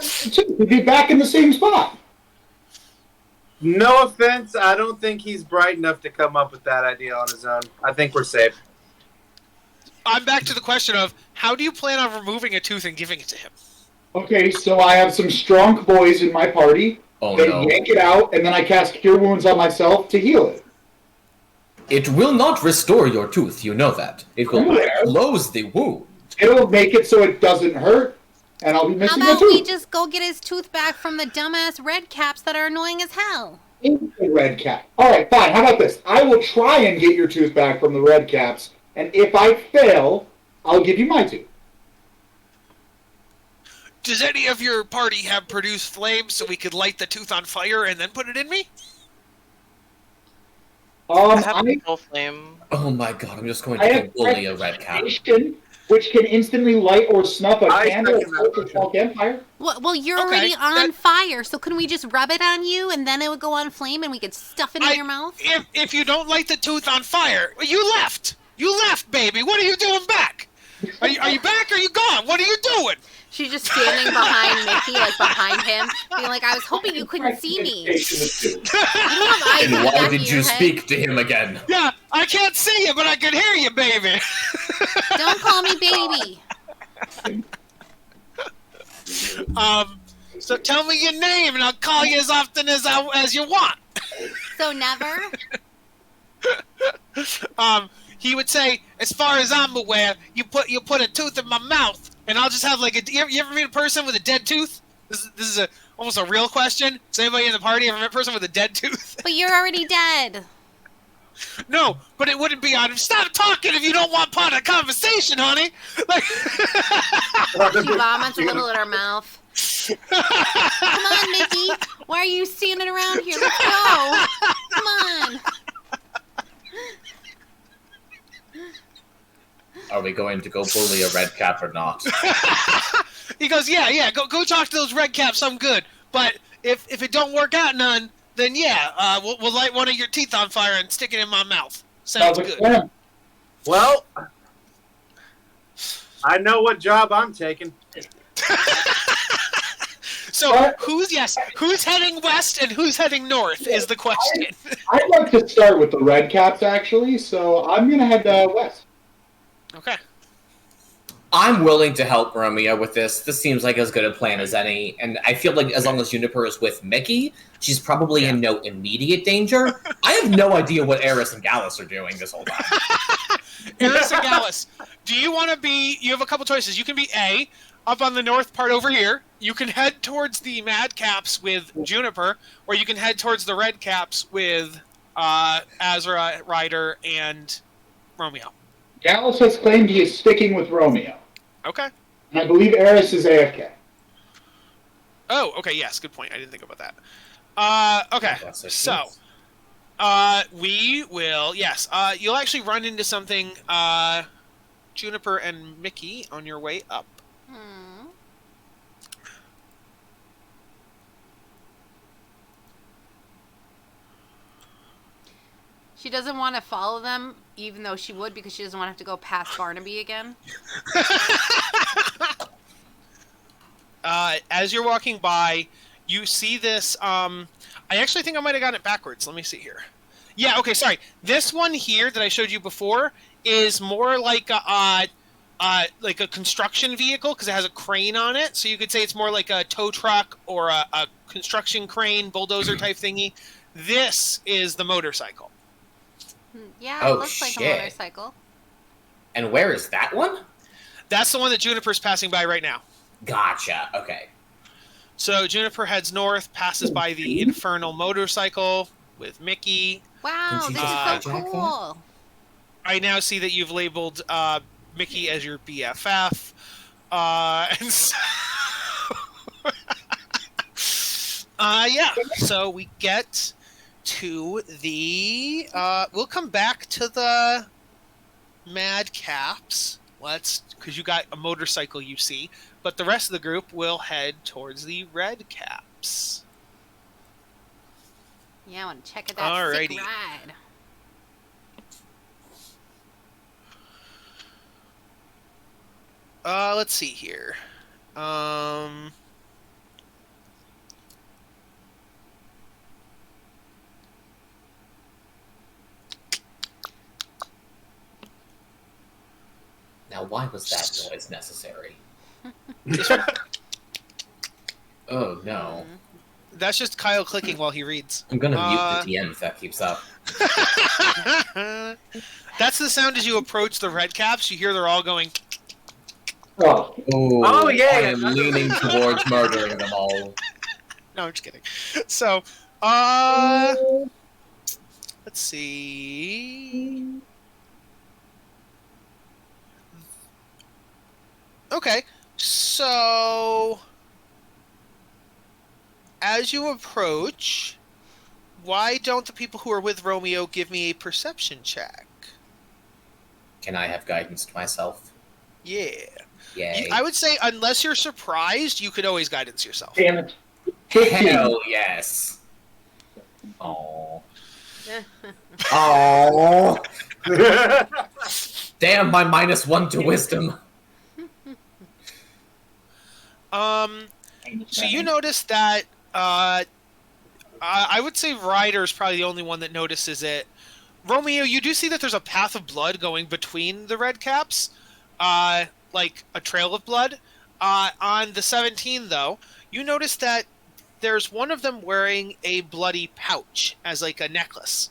He'd be back in the same spot. No offense, I don't think he's bright enough to come up with that idea on his own. I think we're safe. I'm back to the question of, how do you plan on removing a tooth and giving it to him? Okay, so I have some strong boys in my party. Oh, they no. yank it out, and then I cast Cure Wounds on myself to heal it. It will not restore your tooth, you know that. It will close the wound. It'll make it so it doesn't hurt, and I'll be How missing a about tooth. we just go get his tooth back from the dumbass red caps that are annoying as hell? The red cap. Alright, fine, how about this? I will try and get your tooth back from the red caps, and if I fail, I'll give you my tooth. Does any of your party have produced flames so we could light the tooth on fire and then put it in me? I have a full flame. Oh my god, I'm just going I to have bully a red cap. which can instantly light or snuff a I candle second that or a small campfire. Well, you're Okay, already on fire, so couldn't we just rub it on you and then it would go on flame and we could stuff it in your mouth? If you don't light the tooth on fire, you left! You left, baby! What are you doing back? Are you back or are you gone? What are you doing? She's just standing behind Mickey, like behind him, being like, I was hoping you couldn't see me. You have eyes in And the back why of did your you head. speak to him again? Yeah, I can't see you, but I can hear you, baby! Don't call me baby. So tell me your name and I'll call you as often as you want. So never? He would say, as far as I'm aware, you put a tooth in my mouth, and I'll just have like a. You ever meet a person with a dead tooth? This is almost a real question. Does anybody in the party ever met a person with a dead tooth? But you're already dead. No, but it wouldn't be on. Stop talking if you don't want part of the conversation, honey. Like, She vomits a little in her mouth. Come on, Mickey. Why are you standing around here? Let's go. Come on. Are we going to go bully a red cap or not? he goes, yeah. Go talk to those red caps. I'm good. But if it don't work out none, then yeah, we'll light one of your teeth on fire and stick it in my mouth. Sounds good. Well, I know what job I'm taking. So who's heading west and who's heading north is the question. I'd like to start with the red caps, actually, so I'm going to head west. Okay. I'm willing to help Romeo with this. This seems like as good a plan as any, and I feel like as long as Juniper is with Mickey, she's probably in no immediate danger. I have no idea what Eris and Gallus are doing this whole time. Eris and Gallus, do you want to be... You have a couple choices. You can be A, up on the north part over here. You can head towards the Madcaps with Juniper, or you can head towards the Redcaps with Azra, Ryder, and Romeo. Gallus has claimed he is sticking with Romeo. Okay. And I believe Eris is AFK. Oh, okay, yes, good point. I didn't think about that. Okay, so... we will... Yes, you'll actually run into something, Juniper and Mickey, on your way up. She doesn't want to follow them, even though she would, because she doesn't want to have to go past Barnaby again. As you're walking by, you see this. I actually think I might have gotten it backwards. Let me see here. Yeah, okay, sorry. This one here that I showed you before is more like a construction vehicle because it has a crane on it. So you could say it's more like a tow truck or a construction crane, bulldozer type thingy. This is the motorcycle. Yeah, Oh, it looks like a shit. motorcycle. And where is that one? That's the one that Juniper's passing by right now. Gotcha. Okay. So Juniper heads north, passes by the Infernal Motorcycle with Mickey. Wow, Didn't this you is just so hijack cool. I now see that you've labeled Mickey as your BFF. And so... yeah, so we get to the... we'll come back to the Madcaps. Because you got a motorcycle, you see. But the rest of the group will head towards the Redcaps. Yeah, I want to check out that sick Alrighty. ride. Let's see here. Now, why was that noise necessary? Oh, no. That's just Kyle clicking while he reads. I'm gonna mute the DM if that keeps up. That's the sound as you approach the Redcaps. You hear they're all going... Oh, Oh, yeah. I am leaning towards murdering them all. No, I'm just kidding. So, let's see. Okay, so as you approach, why don't the people who are with Romeo give me a perception check? Can I have guidance to myself? Yeah. Yay. I would say, unless you're surprised, you could always guidance yourself. damn it. Hell yes. Oh. Oh. Damn, my -1 to wisdom. So you notice that, I would say Ryder's probably the only one that notices it. Romeo, you do see that there's a path of blood going between the Redcaps, like a trail of blood. On the 17, though, you notice that there's one of them wearing a bloody pouch as like a necklace.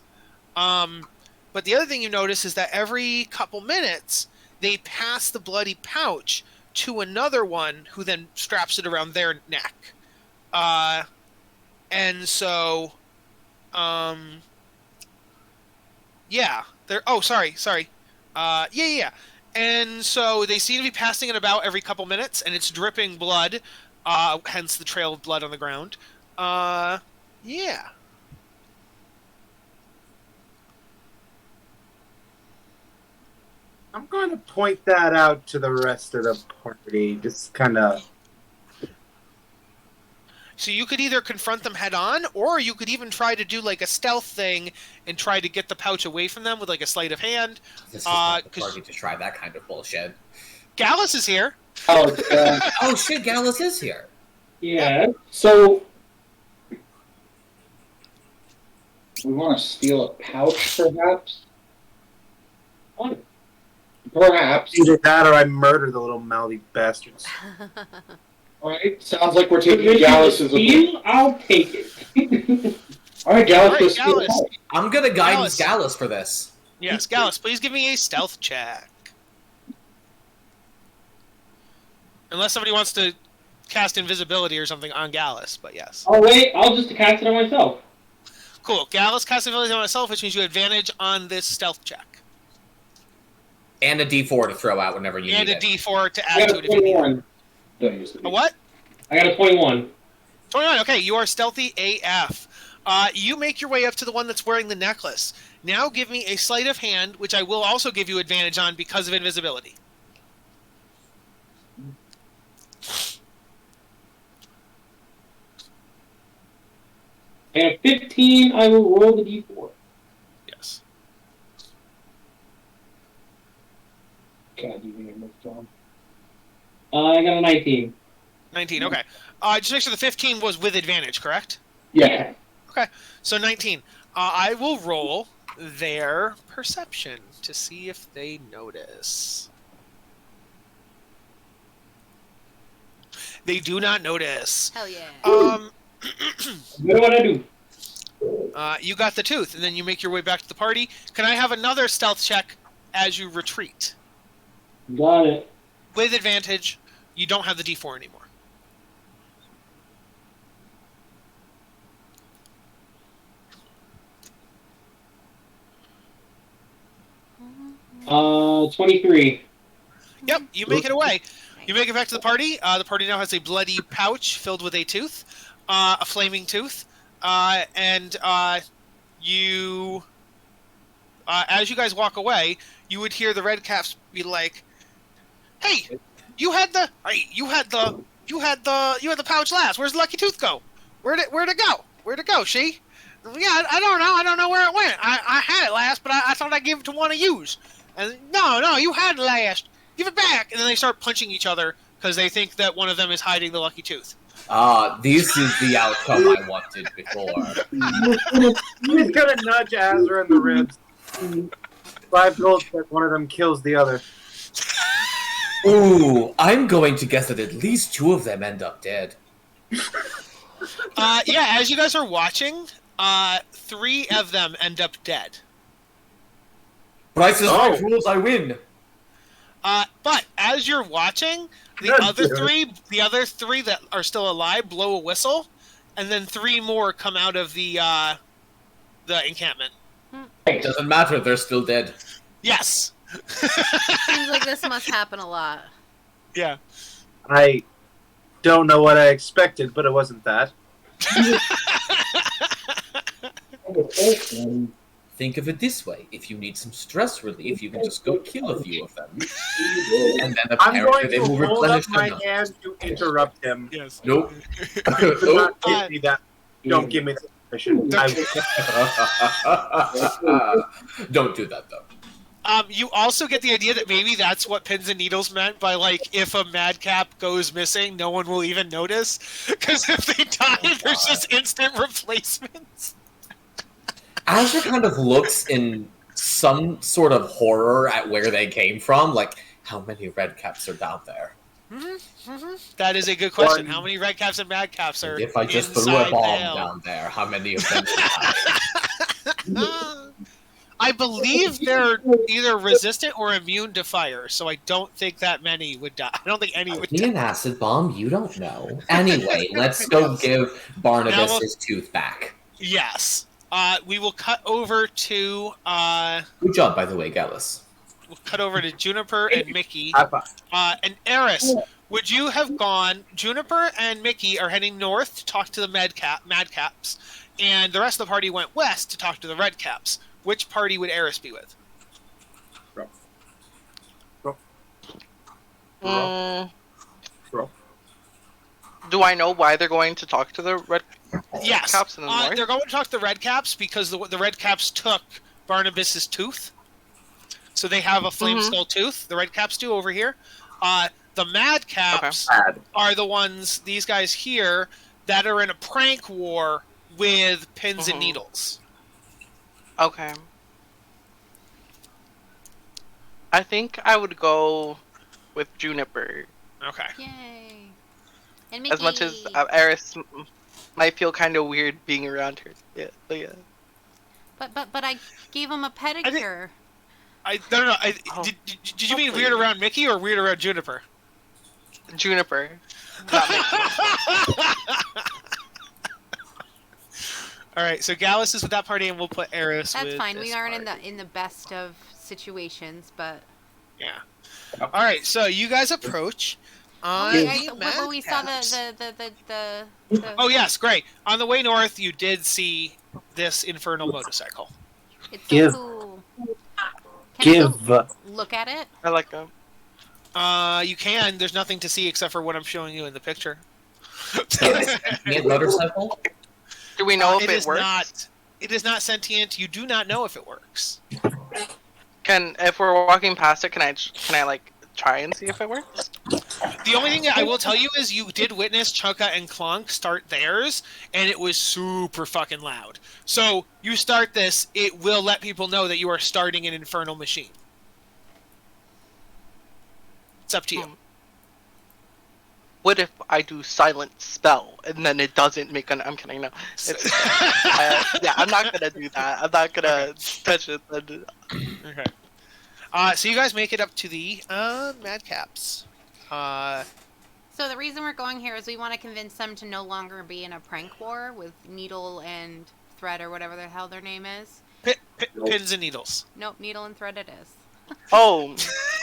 But the other thing you notice is that every couple minutes, they pass the bloody pouch to another one who then straps it around their neck. And so, yeah, they're, oh, sorry. Yeah. And so they seem to be passing it about every couple minutes, and it's dripping blood, hence the trail of blood on the ground. Yeah. I'm going to point that out to the rest of the party. Just kind of... So you could either confront them head on, or you could even try to do like a stealth thing and try to get the pouch away from them with like a sleight of hand. This is not the party to try that kind of bullshit. Gallus is here. Oh, Oh shit, Gallus is here. yeah. So, We want to steal a pouch, perhaps? what? Perhaps. Either that or I murder the little mouthy bastards. Alright, sounds like we're taking If Gallus you as a... steal, I'll take it. Alright, Gallus, Alright, let's steal a Gallus. pouch. I'm gonna guidance Gallus. Gallus for this. Yes, Gallus, please give me a stealth check. Unless somebody wants to cast invisibility or something on Gallus, but yes. Oh, wait, I'll just cast it on myself. Cool. Gallus casts invisibility on myself, which means you have advantage on this stealth check. And a D4 to throw out whenever you And need a it. D4 to I add got to a it if you need it. 21. Don't use the A what? I got a 21. 29. Okay, you are stealthy AF. You make your way up to the one that's wearing the necklace. Now give me a sleight of hand, which I will also give you advantage on because of invisibility. I got a 15. I will roll the d4. Yes. God, you think I missed one. I got a 19. 19, okay. Just make sure the 15 was with advantage, correct? Yeah. Okay, so 19. I will roll their perception to see if they notice. They do not notice. Hell yeah. What do I do? You got the tooth, and then you make your way back to the party. Can I have another stealth check as you retreat? Got it. With advantage, you don't have the D4 anymore. Uh, 23. Yep, you make it away. You make it back to the party. The party now has a bloody pouch filled with a tooth, a flaming tooth, and you, as you guys walk away, you would hear the Redcaps be like, "Hey, you had the pouch last. Where's the lucky tooth go? Where'd it go? Where'd it go? She? Yeah, I don't know. I don't know where it went. I had it last, but I thought I'd give it to one of yous. And no, you had it last. Give it back!" And then they start punching each other because they think that one of them is hiding the lucky tooth. This is the outcome I wanted before. He's gonna nudge Azra in the ribs. 5 gold if one of them kills the other. Ooh, I'm going to guess that at least 2 of them end up dead. Yeah, as you guys are watching, 3 of them end up dead. Price is right, rules, I win. But as you're watching, the other three that are still alive blow a whistle, and then 3 more come out of the encampment. It doesn't matter, they're still dead. Yes. Seems like this must happen a lot. Yeah. I don't know what I expected, but it wasn't that. Think of it this way. If you need some stress relief, you can just go kill a few of them. And then I'm going apparently they to will hold up replenish my them. hand to interrupt him. Yes. Nope. Do not give me that. Don't give me that permission. Don't do that, though. You also get the idea that maybe that's what pins and needles meant by, like, if a madcap goes missing, no one will even notice. Because if they die, there's just instant replacements. Azra kind of looks in some sort of horror at where they came from. Like, how many redcaps are down there? That is a good question. How many redcaps and madcaps are If I just threw inside a bomb Vale? down there, how many of them would die? I believe they're either resistant or immune to fire, so I don't think that many would die. I don't think any would Me die. an acid bomb? You don't know. Anyway, let's go give Barnabas Now, his tooth back. Yes. We will cut over to Good job, by the way, Gallus. we'll cut over to Juniper and Mickey. High five. And Eris, would you have gone? Juniper and Mickey are heading north to talk to the madcaps, and the rest of the party went west to talk to the redcaps. Which party would Eris be with? Do I know why they're going to talk to the red Yes. caps in the north? They're going to talk to the redcaps because the redcaps took Barnabas's tooth. So they have a flame skull tooth. The redcaps do over here. The madcaps are the ones, these guys here, that are in a prank war with pins and needles. Okay. I think I would go with Juniper. Okay. Yay. And Mickey. As much as Eris might feel kind of weird being around her. Yeah, but yeah. But I gave him a pedicure. No. Did you mean weird around Mickey or weird around Juniper? Juniper. Not Mickey. All right, so Gallus is with that party, and we'll put Eris with That's fine. this We aren't party. in the best of situations, but Yeah. All right, so you guys approach. we saw the Oh yes, great. On the way north, you did see this Infernal Motorcycle. It's so Give. cool. Can I go look at it? I like them. You can. There's nothing to see except for what I'm showing you in the picture. Sentient motorcycle? Do we know if it it is works? not. It is not sentient. You do not know if it works. If we're walking past it, can I like try and see if it works? The only thing that I will tell you is you did witness Chunka and Clunk start theirs, and it was super fucking loud. So you start this, it will let people know that you are starting an infernal machine. It's up to you. What if I do silent spell and then it doesn't make an? I'm kidding. No, it's, yeah, I'm not gonna do that. I'm not gonna touch it. Okay. So you guys make it up to the Madcaps. So the reason we're going here is we want to convince them to no longer be in a prank war with Needle and Thread or whatever the hell their name is. Pins and needles. Nope, Needle and Thread it is. Oh,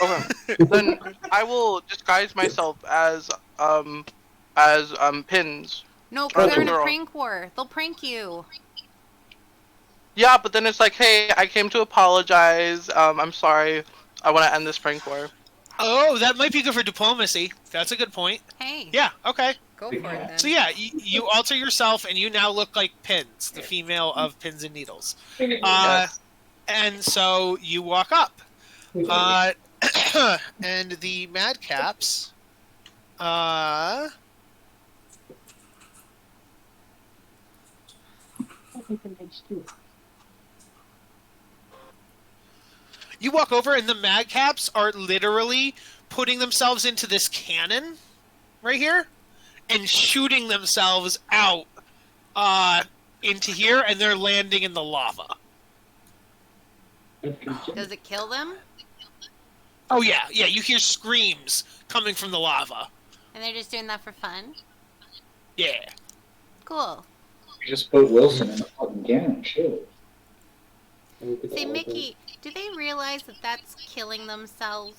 okay. Then I will disguise myself as Pins. No, Oh, they're in a girl. prank war. They'll prank you. Yeah, but then it's like, hey, I came to apologize. I'm sorry. I want to end this prank war. Oh, that might be good for diplomacy. That's a good point. Hey. Yeah, okay. Go for it then. So yeah, you alter yourself and you now look like Pins, the female of Pins and Needles. Yes. And so you walk up. And the Madcaps, you walk over and the Madcaps are literally putting themselves into this cannon right here and shooting themselves out into here, and they're landing in the lava. Does it kill them? Oh yeah, you hear screams coming from the lava. And they're just doing that for fun? Yeah. Cool. Just put Wilson in a fucking cannon, shit. Say, Mickey, do they realize that that's killing themselves?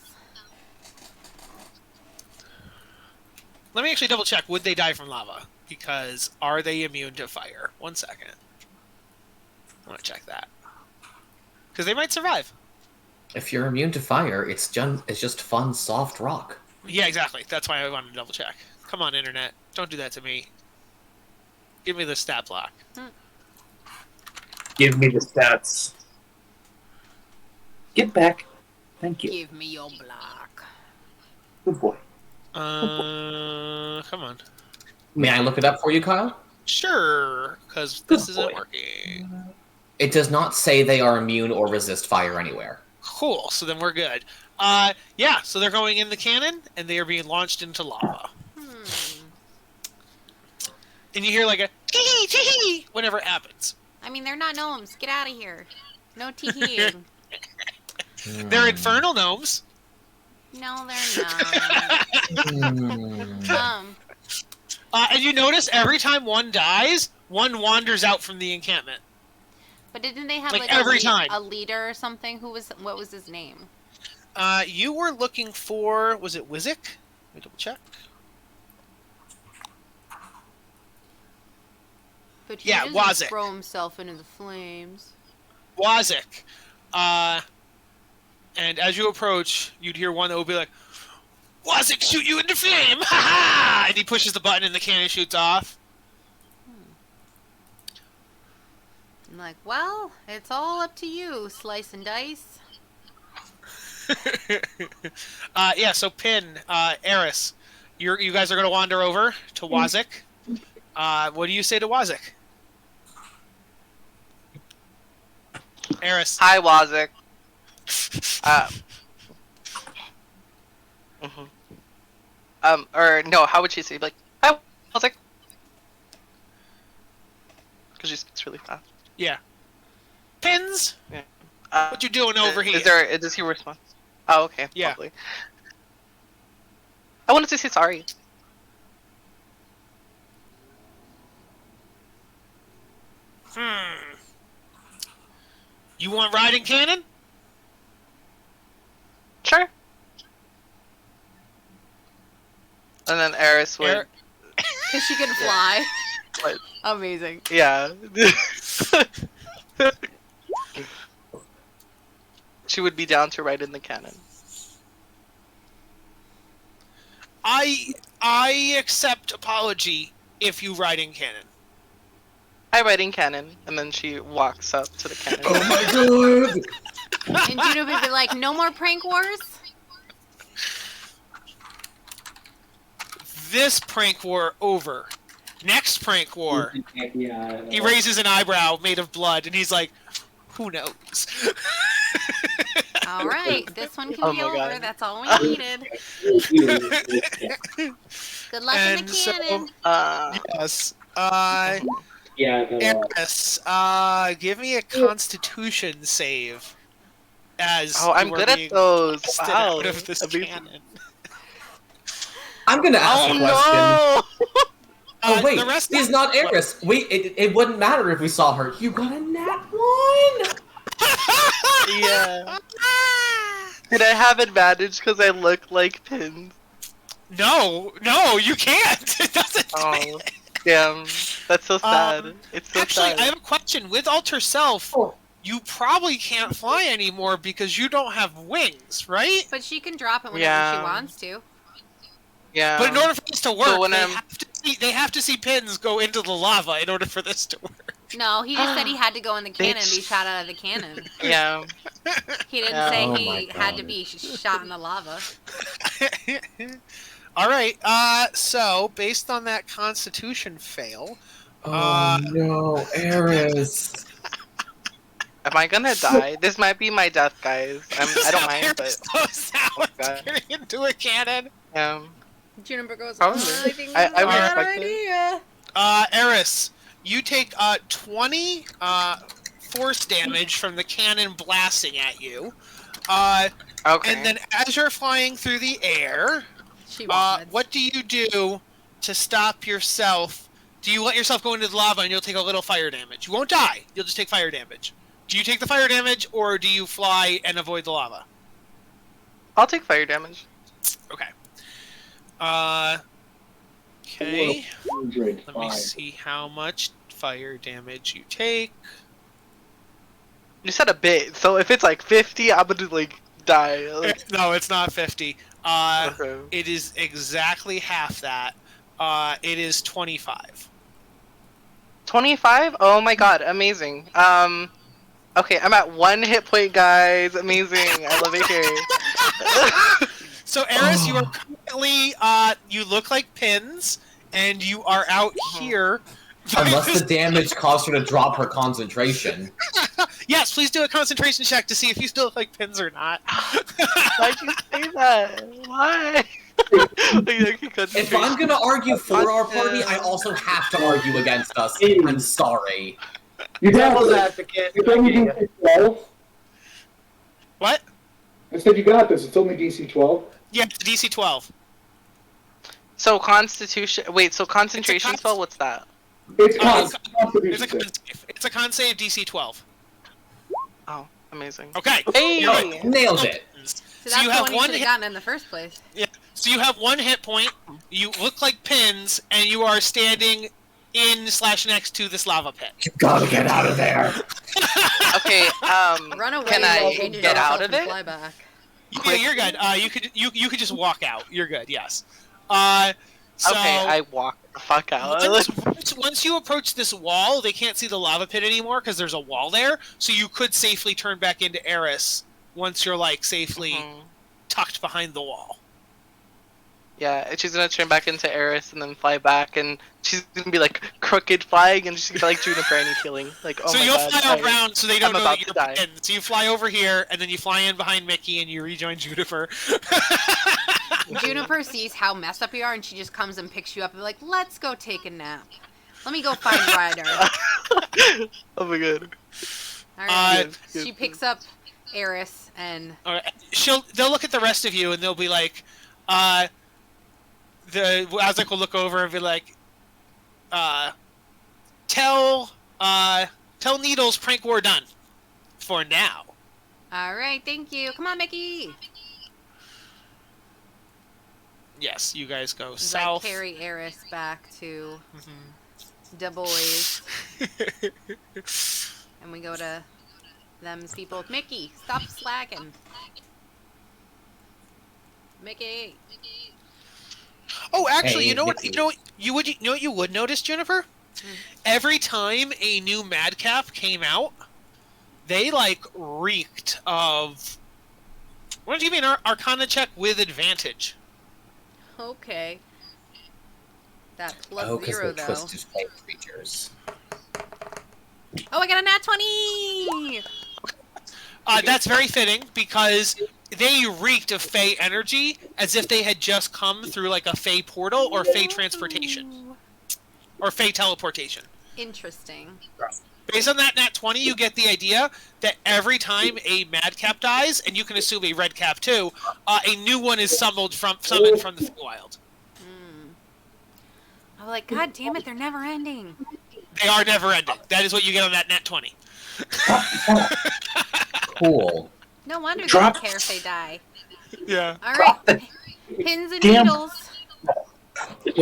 Let me actually double check. Would they die from lava? Because are they immune to fire? 1 second. I want to check that. Because they might survive. If you're immune to fire, it's just fun, soft rock. Yeah, exactly. That's why I wanted to double check. Come on, Internet. Don't do that to me. Give me the stat block. Give me the stats. Get back. Thank you. Give me your block. Good boy. Come on. May I look it up for you, Kyle? Sure, because this Good isn't boy. working. It does not say they are immune or resist fire anywhere. Cool, so then we're good. Yeah, so they're going in the cannon, and they are being launched into lava. And you hear like a tee tee whenever it happens. I mean, they're not gnomes. Get out of here. No teeing. They're infernal gnomes. No, they're not. And you notice every time one dies, one wanders out from the encampment. But didn't they have Like, like every time. a leader or something? What was his name? You were looking for, was it Wizik? Let me double check. But he Yeah, doesn't Wazik. throw himself into the flames. Wazik. And as you approach, you'd hear one that would be like, Wazik, shoot you into flame! Ha ha! And he pushes the button and the cannon shoots off. I'm like, well, it's all up to you, Slice and Dice. Yeah, so Pin, Eris, you guys are going to wander over to Wazik. What do you say to Wazik? Eris. Hi, Wazik. Or no, how would she say? Like, hi, Wazik. Because she speaks really fast. Yeah. Pins? Yeah. What you doing over here? Does he respond? Oh, okay. Yeah. Lovely. I wanted to say sorry. You want riding cannon? Sure. And then Eris would. Because she can fly. What? Amazing. Yeah. She would be down to ride in the cannon. I accept apology if you ride in cannon. I ride in cannon, and then she walks up to the cannon. Oh my god! And Juno would be like, no more prank wars? this prank war over. Next prank war. Yeah. He raises an eyebrow made of blood, and he's like, "Who knows?" All right, this one can Oh be my over. God. That's all we needed. Good luck in And the so- cannon. Yes. Yeah. Eris, give me a Constitution save. As Oh, I'm you are good at being those. blasted Wow. out of this Amazing. cannon. I'm gonna ask Oh a question. no! Oh wait, the rest she's not Eris. It wouldn't matter if we saw her. You got a nat 1. Yeah. Did I have advantage because I look like pins? No, you can't. It doesn't. Oh, damn. That's so sad. It's so Actually, sad. I have a question. With Alter Self, you probably can't fly anymore because you don't have wings, right? But she can drop it whenever Yeah. she wants to. Yeah. But in order for this to work, when they have to see pins go into the lava in order for this to work. No, he just said he had to go in the cannon and be Bitch. shot out of the cannon. Yeah. He didn't Yeah. say Oh he my had to God. be shot in the lava. All right. So based on that Constitution fail, Oh no, Eris. Am I gonna die? This might be my death, guys. I don't mind, but goes out God. getting into a cannon. Juniper goes, Probably. I think I that's a would bad expect it. idea. Eris, you take 20 force damage from the cannon blasting at you. Okay. And then as you're flying through the air, She wants. what do you do to stop yourself? Do you let yourself go into the lava and you'll take a little fire damage? You won't die. You'll just take fire damage. Do you take the fire damage or do you fly and avoid the lava? I'll take fire damage. Okay. Okay. Let me 105. see how much fire damage you take. You said a bit, so if it's like 50, I'm gonna like die. Like, No, it's not 50. okay. It is exactly half that. It is 25. 25? Oh my god, amazing. Okay, I'm at 1 hit point, guys. Amazing. I love it here. So, Eris, you are currently, you look like pins, and you are out here. Unless the damage caused her to drop her concentration. Yes, please do a concentration check to see if you still look like pins or not. Why'd you say that? Why? If I'm gonna argue for our party, I also have to argue against us. I'm sorry. You Devil's got advocate. It's only DC 12. What? I said you got this. It's only DC 12. Yeah, it's DC 12. So Constitution. Wait, so concentration It's a spell? What's that? It's It's a Constitution con save. save. It's a con save DC 12. Oh, amazing. Okay. Hey! You're right. Nailed it. So So that's you the have one you one should have hit. gotten in the first place. So you have 1 hit point. You look like pins, and you are standing in/next to this lava pit. You gotta get out of there. Okay, Run away can and I change get yourself out of and it? fly back. Yeah, you're good. You could just walk out. You're good. Yes. So Okay, I walk the fuck out. once you approach this wall, they can't see the lava pit anymore because there's a wall there. So you could safely turn back into Eris once you're like safely Mhm. tucked behind the wall. Yeah, and she's gonna turn back into Eris and then fly back, and she's gonna be like crooked flying, and she's gonna be like Juniper any killing. Like, oh So my you'll god. fly around so they don't I'm know about that to you're die. in. So you fly over here, and then you fly in behind Mickey, and you rejoin Juniper. Juniper sees how messed up you are, and she just comes and picks you up and be like, "Let's go take a nap. Let me go find Ryder." Oh my god. All right. Good. She picks up Eris and All right. They'll look at the rest of you, and they'll be like, the Azek will look over and be like, tell Needles prank war done for now. all right, thank you. Come on, Mickey. Yes, you guys go As I south. carry Eris back to Mhm. the boys, and we go to them's people. Mickey, stop slacking. Mickey. Oh, actually, Hey, you know what? Mickey. You know what you would notice, Jennifer? Every time a new Madcap came out, they like reeked of. Why don't you give me an Arcana check with advantage? Okay. That plus Oh, because 0 they're though. twisted flame creatures. Oh, I got a nat 20! That's very fitting because they reeked of Fey energy as if they had just come through like a Fey portal or Fey transportation. Or Fey teleportation. Interesting. Based on that nat 20, you get the idea that every time a madcap dies, and you can assume a redcap too, a new one is summoned from the Feywild. I'm like, God damn it, they're never ending. They are never ending. That is what you get on that nat 20. Cool. No wonder they don't care if they die. Yeah. Alright. Pins and Damn. needles. We're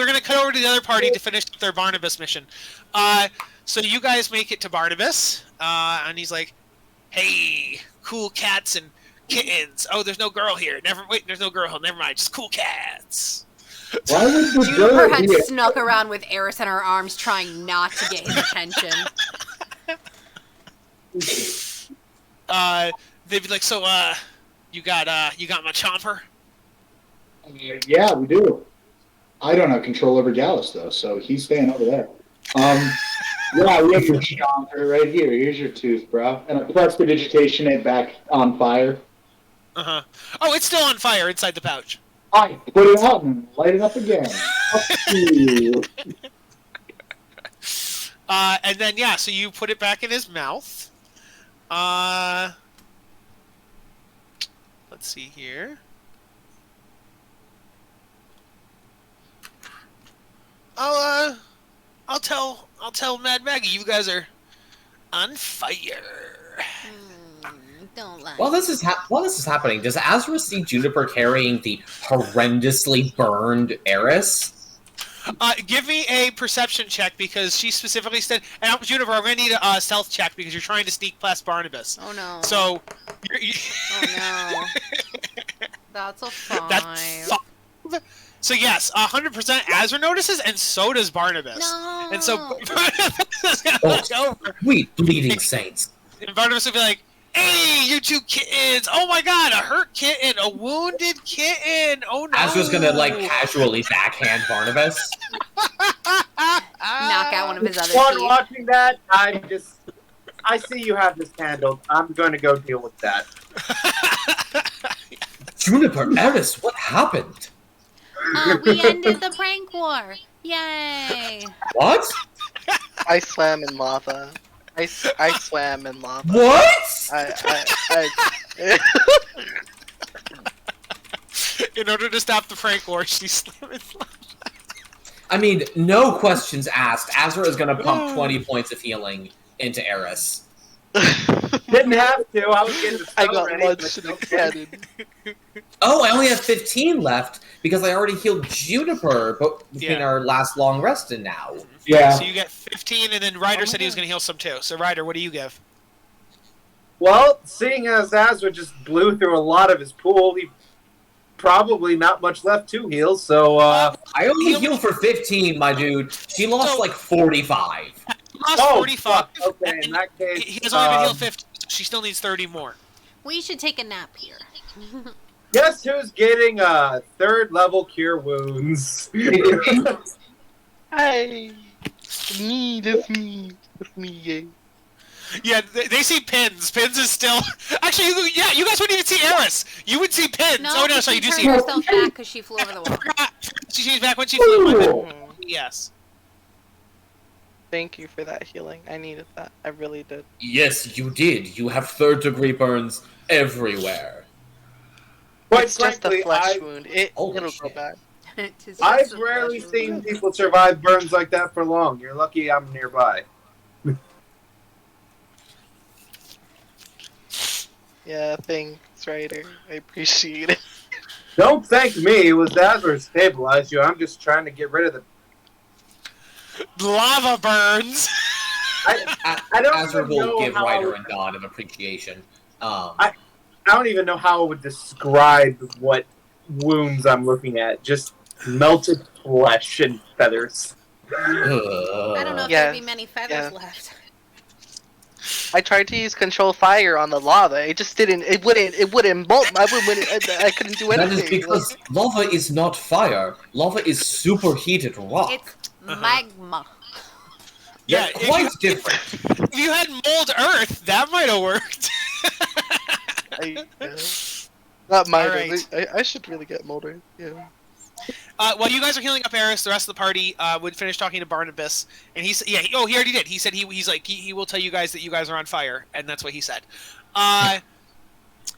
going to cut over to the other party to finish their Barnabas mission. So you guys make it to Barnabas, and he's like, hey, cool cats and kittens. Oh, there's no girl here. There's no girl here. Never mind. Just cool cats. Why would the Juniper girl had be a- snuck around with Eris in her arms trying not to get his attention. They'd be like, so, you got my chomper? Yeah, we do. I don't have control over Gallus though, so he's staying over there. Yeah, we have your chomper right here. Here's your tooth, bro. And I pressed the vegetation it back on fire. Uh-huh. Oh, it's still on fire inside the pouch. I put it out and light it up again. Fuck you. And then, yeah, so you put it back in his mouth. Let's see here. I'll tell Mad Maggie you guys are on fire. Don't lie. While this is happening, does Azra see Juniper carrying the horrendously burned Eris? Give me a perception check because she specifically said, and Juniper, I'm going to need a stealth check because you're trying to sneak past Barnabas. Oh no. So, Oh no. That's a 5. that's 5. So yes, 100% Azra notices, and so does Barnabas. No. And so Barnabas is going to Oh. look over, Sweet bleeding saints. and Barnabas will be like, hey, you two kittens! Oh my god, a hurt kitten, a wounded kitten! Oh no! Azra's gonna casually backhand Barnabas. Knock out one of his other While teeth. watching that, I see you have this handled. I'm going to go deal with that. Juniper, Eris, what happened? We ended the prank war. Yay! What? I swam in lava. I swam in lava. What? I In order to stop the prank war, she's slamming. I mean, no questions asked. Azra is gonna pump 20 points of healing into Eris. Didn't have to. I was getting the I spell got ready, launched in but a okay. cannon. Oh, I only have 15 left because I already healed Juniper between Yeah. our last long rest and now. Yeah. So you get 15, and then Ryder said he was going to heal some too. So Ryder, what do you give? Well, seeing as Azra just blew through a lot of his pool, he probably not much left to heal, so, I only healed for 15, my dude. She lost So- like 45. Lost 45. fuck. Okay, in that case, He has only been healed 50. So she still needs 30 more. We should take a nap here. guess who's getting 3rd level cure wounds? Hey, that's me. That's me. Yeah. Yeah, they see Pins. Pins is still... Actually, yeah, you guys wouldn't even see Eris. You would see Pins. No, Oh, no, she sorry, you do turned see her. herself back because she flew over the wall. She's back when she flew. My bad. Ooh. Yes. Thank you for that healing. I needed that. I really did. Yes, you did. You have 3rd-degree burns everywhere. Quite It's just a frankly, flesh wound. Holy It'll go shit. back. Tis just I've a rarely flesh seen wound. people survive burns like that for long. You're lucky I'm nearby. Yeah, thanks, Ryder. I appreciate it. Don't thank me. It was Azra who stabilized you. I'm just trying to get rid of the... Lava burns. I don't Azra even will know give how... Ryder a nod of appreciation. I don't even know how I would describe what wounds I'm looking at. Just melted flesh and feathers. I don't know if Yeah, there'd be many feathers yeah. left. I tried to use control fire on the lava. It just didn't. It wouldn't bolt. I couldn't do anything. That is because lava is not fire. Lava is superheated rock. It's magma. Yeah, They're quite different. If you had mold earth, that might have worked. That might. Alright. I should really get Mulder. Yeah. While you guys are healing up Eris, the rest of the party would finish talking to Barnabas, and he said, "Yeah, he already did. He said he will tell you guys that you guys are on fire, and that's what he said."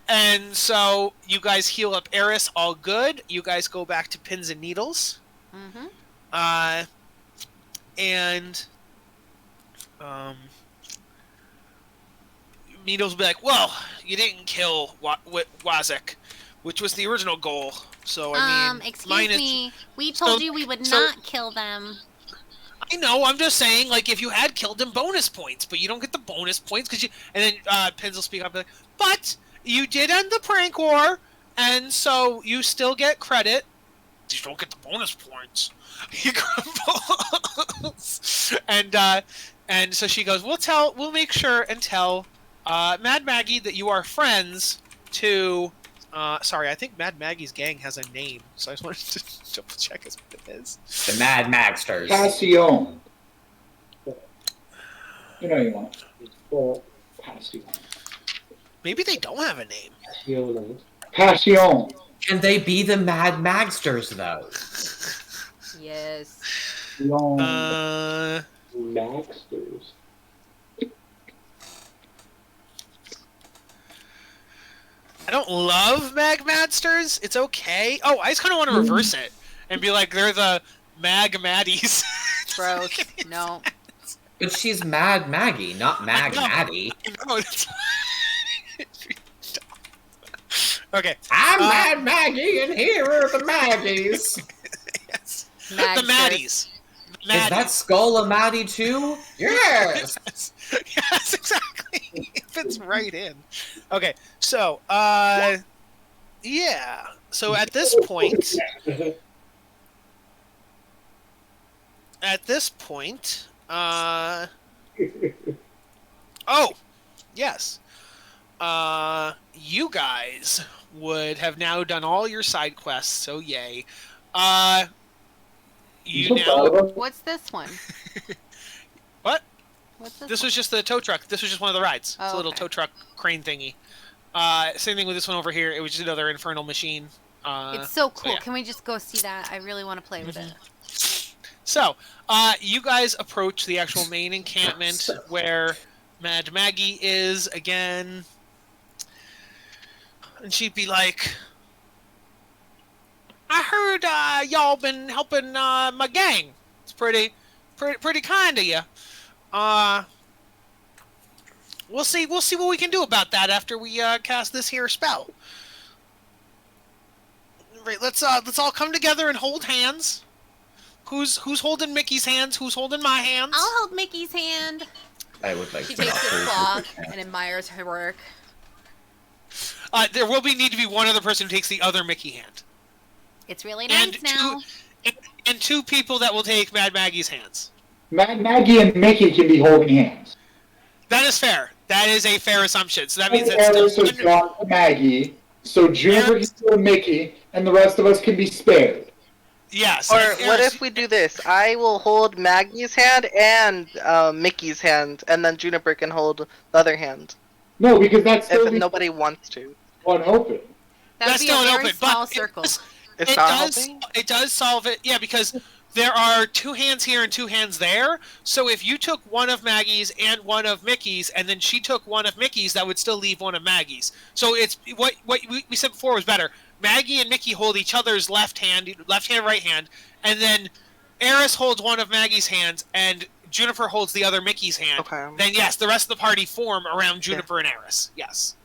And so you guys heal up Eris, all good. You guys go back to pins and needles. Mm-hmm. And Needles will be like, "Well, you didn't kill Wazek, which was the original goal. So I mean, excuse me. We told you we would not kill them." I know. I'm just saying, like, if you had killed him, bonus points, but you don't get the bonus points because you. And then Pins will speak up, like, "But you did end the prank war, and so you still get credit. You don't get the bonus points." He grumbles, and so she goes, "We'll make sure and tell Mad Maggie that you are friends to." Sorry, I think Mad Maggie's gang has a name, so I just wanted to double check as what it is. The Mad Magsters. Passion. You know you want it. Passion. Maybe they don't have a name. Passion. Can they be the Mad Magsters, though? Yes. Maxters. I don't love Magmadsters. It's okay. Oh, I just kind of want to reverse it and be like, they're the Mag Maddies. Gross. No. But she's Mad Maggie, not Mag Maddie. No, that's... Okay. I'm Mad Maggie, and here are the Maggies. Yes. The Magsters. Maddies. Is that Skull a Maddie too? Yes. Yes, exactly. It fits right in. Okay, so, yeah. So at this point, oh, yes. You guys would have now done all your side quests, so yay. You now... What's this one? What? What's this? This was just the tow truck. This was just one of the rides. It's a little okay. tow truck crane thingy. Same thing with this one over here. It was just another infernal machine. It's so cool. yeah. Can we just go see that? I really want to play with it. So, you guys approach the actual main encampment where Mad Maggie is again. And she'd be like, "I heard y'all been helping my gang. It's pretty kind of you. We'll see what we can do about that after we cast this here spell. Right, let's all come together and hold hands. Who's holding Mickey's hands? Who's holding my hands? I'll hold Mickey's hand. I would like She to takes offer his a claw super and admires her work. There will need to be one other person who takes the other Mickey hand. It's really nice now. And two people that will take Mad Maggie's hands. Mad Maggie and Mickey can be holding hands. That is fair. That is a fair assumption. So that means it's Eris still has got Maggie, so Juniper can hold Mickey, and the rest of us can be spared. Yes. Or and what Eris- if we do this? I will hold Maggie's hand and Mickey's hand, and then Juniper can hold the other hand. No, because that's still If nobody wants to. unopened. That would That's be still a an very open, small but circle. It's not helping? It does solve it. Yeah, because there are two hands here and two hands there. So if you took one of Maggie's and one of Mickey's, and then she took one of Mickey's, that would still leave one of Maggie's. So it's what we said before was better. Maggie and Mickey hold each other's left hand, right hand, and then Eris holds one of Maggie's hands, and Juniper holds the other Mickey's hand. Okay. Then yes, the rest of the party form around Juniper and Eris. Yes.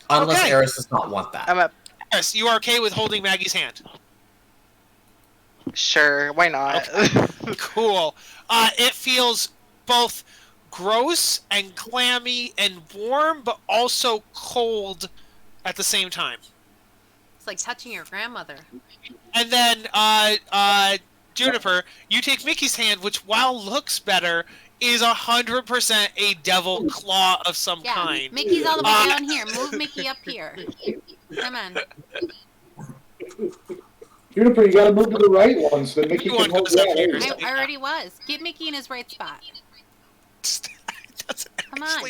Unless Okay. Eris does not want that. I'm up. Eris, you are okay with holding Maggie's hand? Sure, why not? Cool. It feels both gross and clammy and warm, but also cold at the same time. It's like touching your grandmother. And then, Juniper, you take Mickey's hand, which while looks better, is 100% a devil claw of some Yeah, kind. Mickey's all the way down here. Move Mickey up here. Come on. Juniper, you gotta move to the right one so that Mickey You want can hold goes up here. that. I already was. Get Mickey in his right spot. Come on.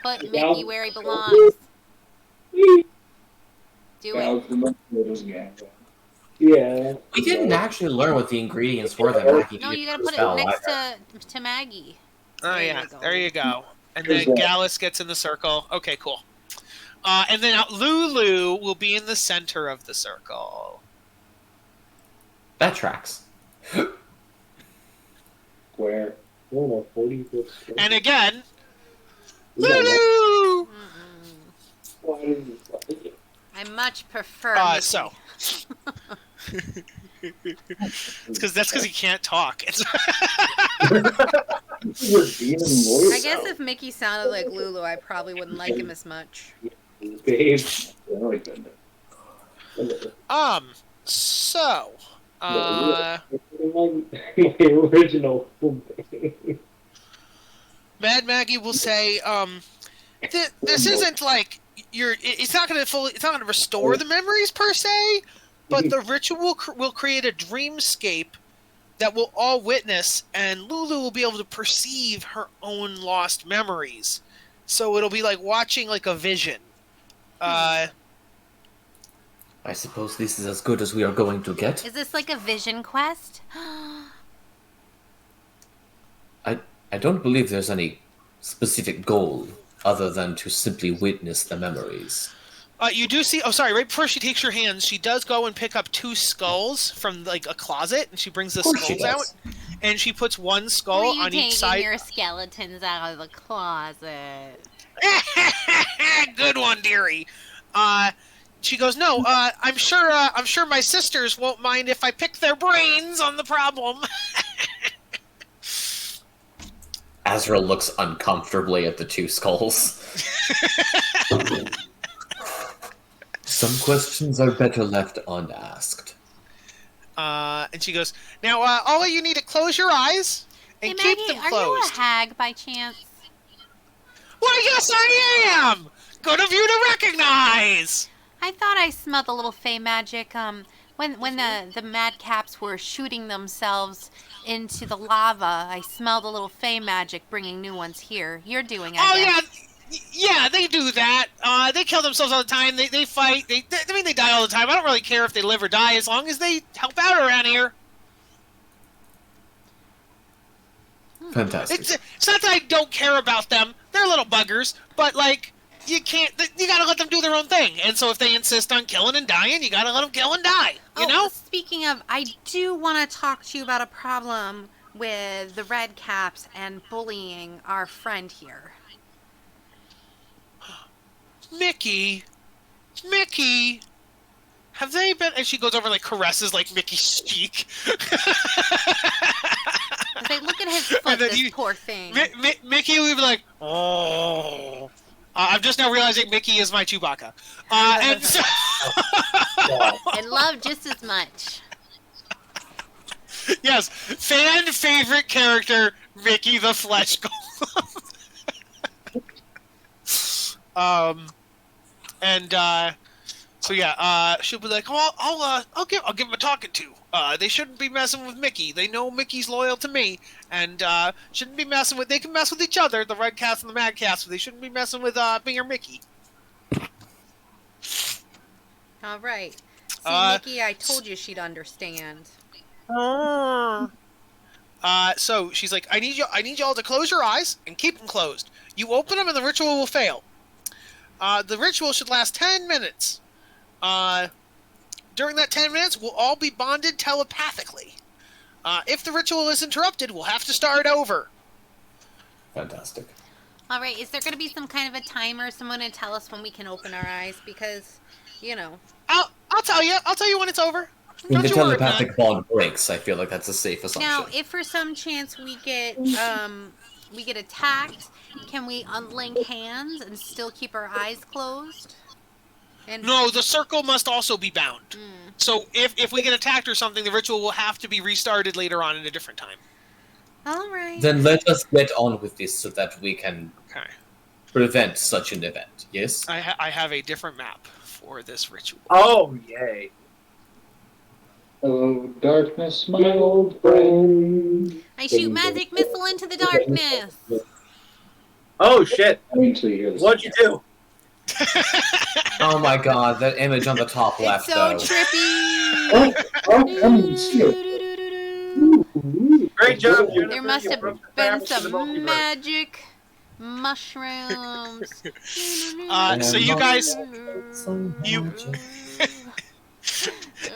Put Mickey where he belongs. Do it. Yeah. We didn't actually learn what the ingredients were that Maggie No, needed you gotta for put the it spell next either. to Maggie. Oh, There yeah. you go. There you go. And then Gallus gets in the circle. Okay, cool. And then Lulu will be in the center of the circle. That tracks. Square. Oh, 40 foot square. And again, We got Lulu! Why didn't you like it? I much prefer Mickey. So. That's because he can't talk. We're demon lawyers. I guess if Mickey sounded like Lulu, I probably wouldn't like him as much. Babe. So. The original. Mad Maggie will say, this isn't like it's not going to restore the memories per se, but the ritual will create a dreamscape that we'll all witness, and Lulu will be able to perceive her own lost memories. So it'll be like watching like a vision. I suppose this is as good as we are going to get. Is this like a vision quest? I don't believe there's any specific goal other than to simply witness the memories. You do see. Oh, sorry. Right before she takes your hands, she does go and pick up 2 skulls from like a closet, and she brings the skulls out, and she puts one skull on each side. Taking your skeletons out of the closet. Good one, dearie. She goes, no. I'm sure my sisters won't mind if I pick their brains on the problem. Azra looks uncomfortably at the 2 skulls. Some questions are better left unasked. And she goes, now, all of you need to close your eyes and Hey, keep Maggie, them are closed. you a hag by chance? Why, yes, I am! Good of you to recognize! I thought I smelled a little fey magic, when the madcaps were shooting themselves into the lava. I smelled a little fey magic bringing new ones here. You're doing, I guess. Yeah, they do that. They kill themselves all the time. They fight. They die all the time. I don't really care if they live or die as long as they help out around here. Fantastic. It's not that I don't care about them. They're little buggers, but like you gotta let them do their own thing. And so if they insist on killing and dying, you gotta let them kill and die. You know? Speaking of, I do want to talk to you about a problem with the red caps and bullying our friend here. Mickey, have they been? And she goes over and like caresses like Mickey's cheek. As I look at his foot, this poor thing. Mickey will be like, oh. I'm just now realizing Mickey is my Chewbacca. And so... And love just as much. Yes, fan favorite character, Mickey the Flesh Golem. So yeah, she'll be like, "Oh, I'll give him a talking to. They shouldn't be messing with Mickey. They know Mickey's loyal to me, and shouldn't be messing with. They can mess with each other, the Red Cats and the Mad Cats, but they shouldn't be messing with me or Mickey." All right. See, Mickey, I told you she'd understand. So she's like, I need y'all to close your eyes and keep them closed. You open them and the ritual will fail. The ritual should last 10 minutes. During that 10 minutes, we'll all be bonded telepathically. If the ritual is interrupted, we'll have to start over. Fantastic. All right, is there going to be some kind of a timer, someone to tell us when we can open our eyes? Because, you know... I'll tell you. I'll tell you when it's over. When the telepathic bond breaks, I feel like that's a safe assumption. Now, if for some chance we get attacked, can we unlink hands and still keep our eyes closed? And no, the circle must also be bound. So if we get attacked or something, the ritual will have to be restarted later on at a different time. All right. Then let us get on with this so that we can Okay. prevent such an event. Yes? I have a different map for this ritual. Oh, yay. Hello, darkness, my old friend. I shoot magic missile into the darkness. Oh, shit. Wait till you hear this. What'd you do? Oh my god, that image on the top It's left, so though. trippy. Great job, Jennifer. There must You have broke the been fabric of the some multiverse. magic mushrooms. So you guys, you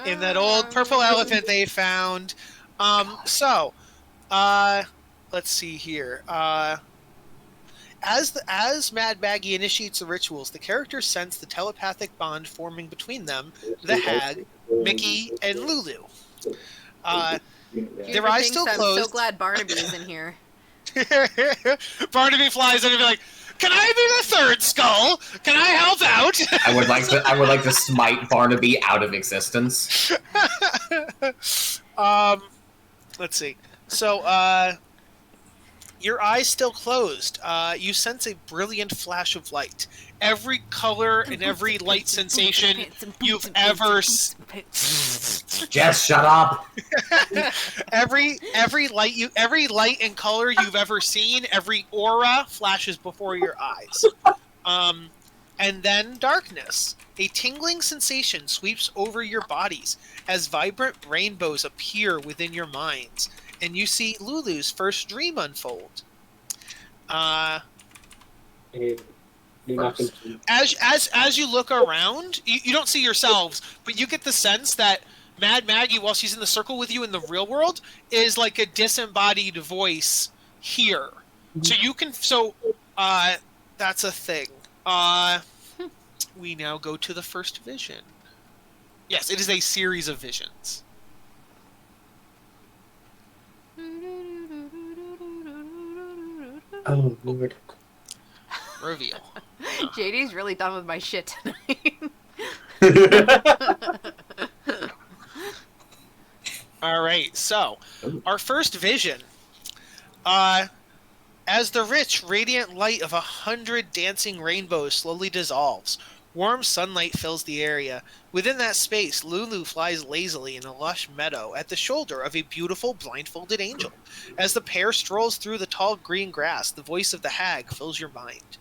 in that old purple elephant they found. Let's see here. As Mad Maggie initiates the rituals, the characters sense the telepathic bond forming between them, the hag, Mickey, and Lulu. Their eyes still I'm closed. so glad Barnabas is in here. Barnaby flies in and be like, "Can I be the third skull? Can I help out?" I would like to smite Barnaby out of existence. Let's see. So, your eyes still closed. You sense a brilliant flash of light. Every color and every light sensation you've ever Jess, shut up! every light and color you've ever seen, every aura flashes before your eyes. And then darkness. A tingling sensation sweeps over your bodies as vibrant rainbows appear within your minds, and you see Lulu's first dream unfold. As you look around, you don't see yourselves, but you get the sense that Mad Maggie, while she's in the circle with you in the real world, is like a disembodied voice here. So you can. So that's a thing. We now go to the first vision. Yes, it is a series of visions. Oh, Lord. Reveal. JD's really done with my shit tonight. All right, so our first vision. As the rich, radiant light of 100 dancing rainbows slowly dissolves, warm sunlight fills the area. Within that space, Lulu flies lazily in a lush meadow at the shoulder of a beautiful blindfolded angel. As the pair strolls through the tall green grass, the voice of the hag fills your mind.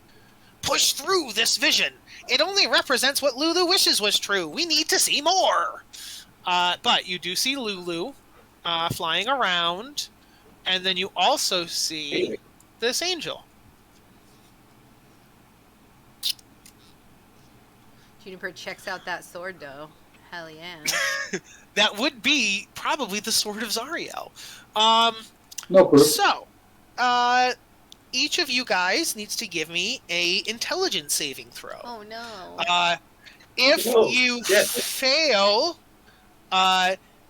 Push through this vision. It only represents what Lulu wishes was true. We need to see more. But you do see Lulu flying around, and then you also see this angel. Juniper checks out that sword, though. Hell yeah. That would be probably the Sword of Zario. No proof. So, each of you guys needs to give me a intelligence saving throw. Oh no. If you fail,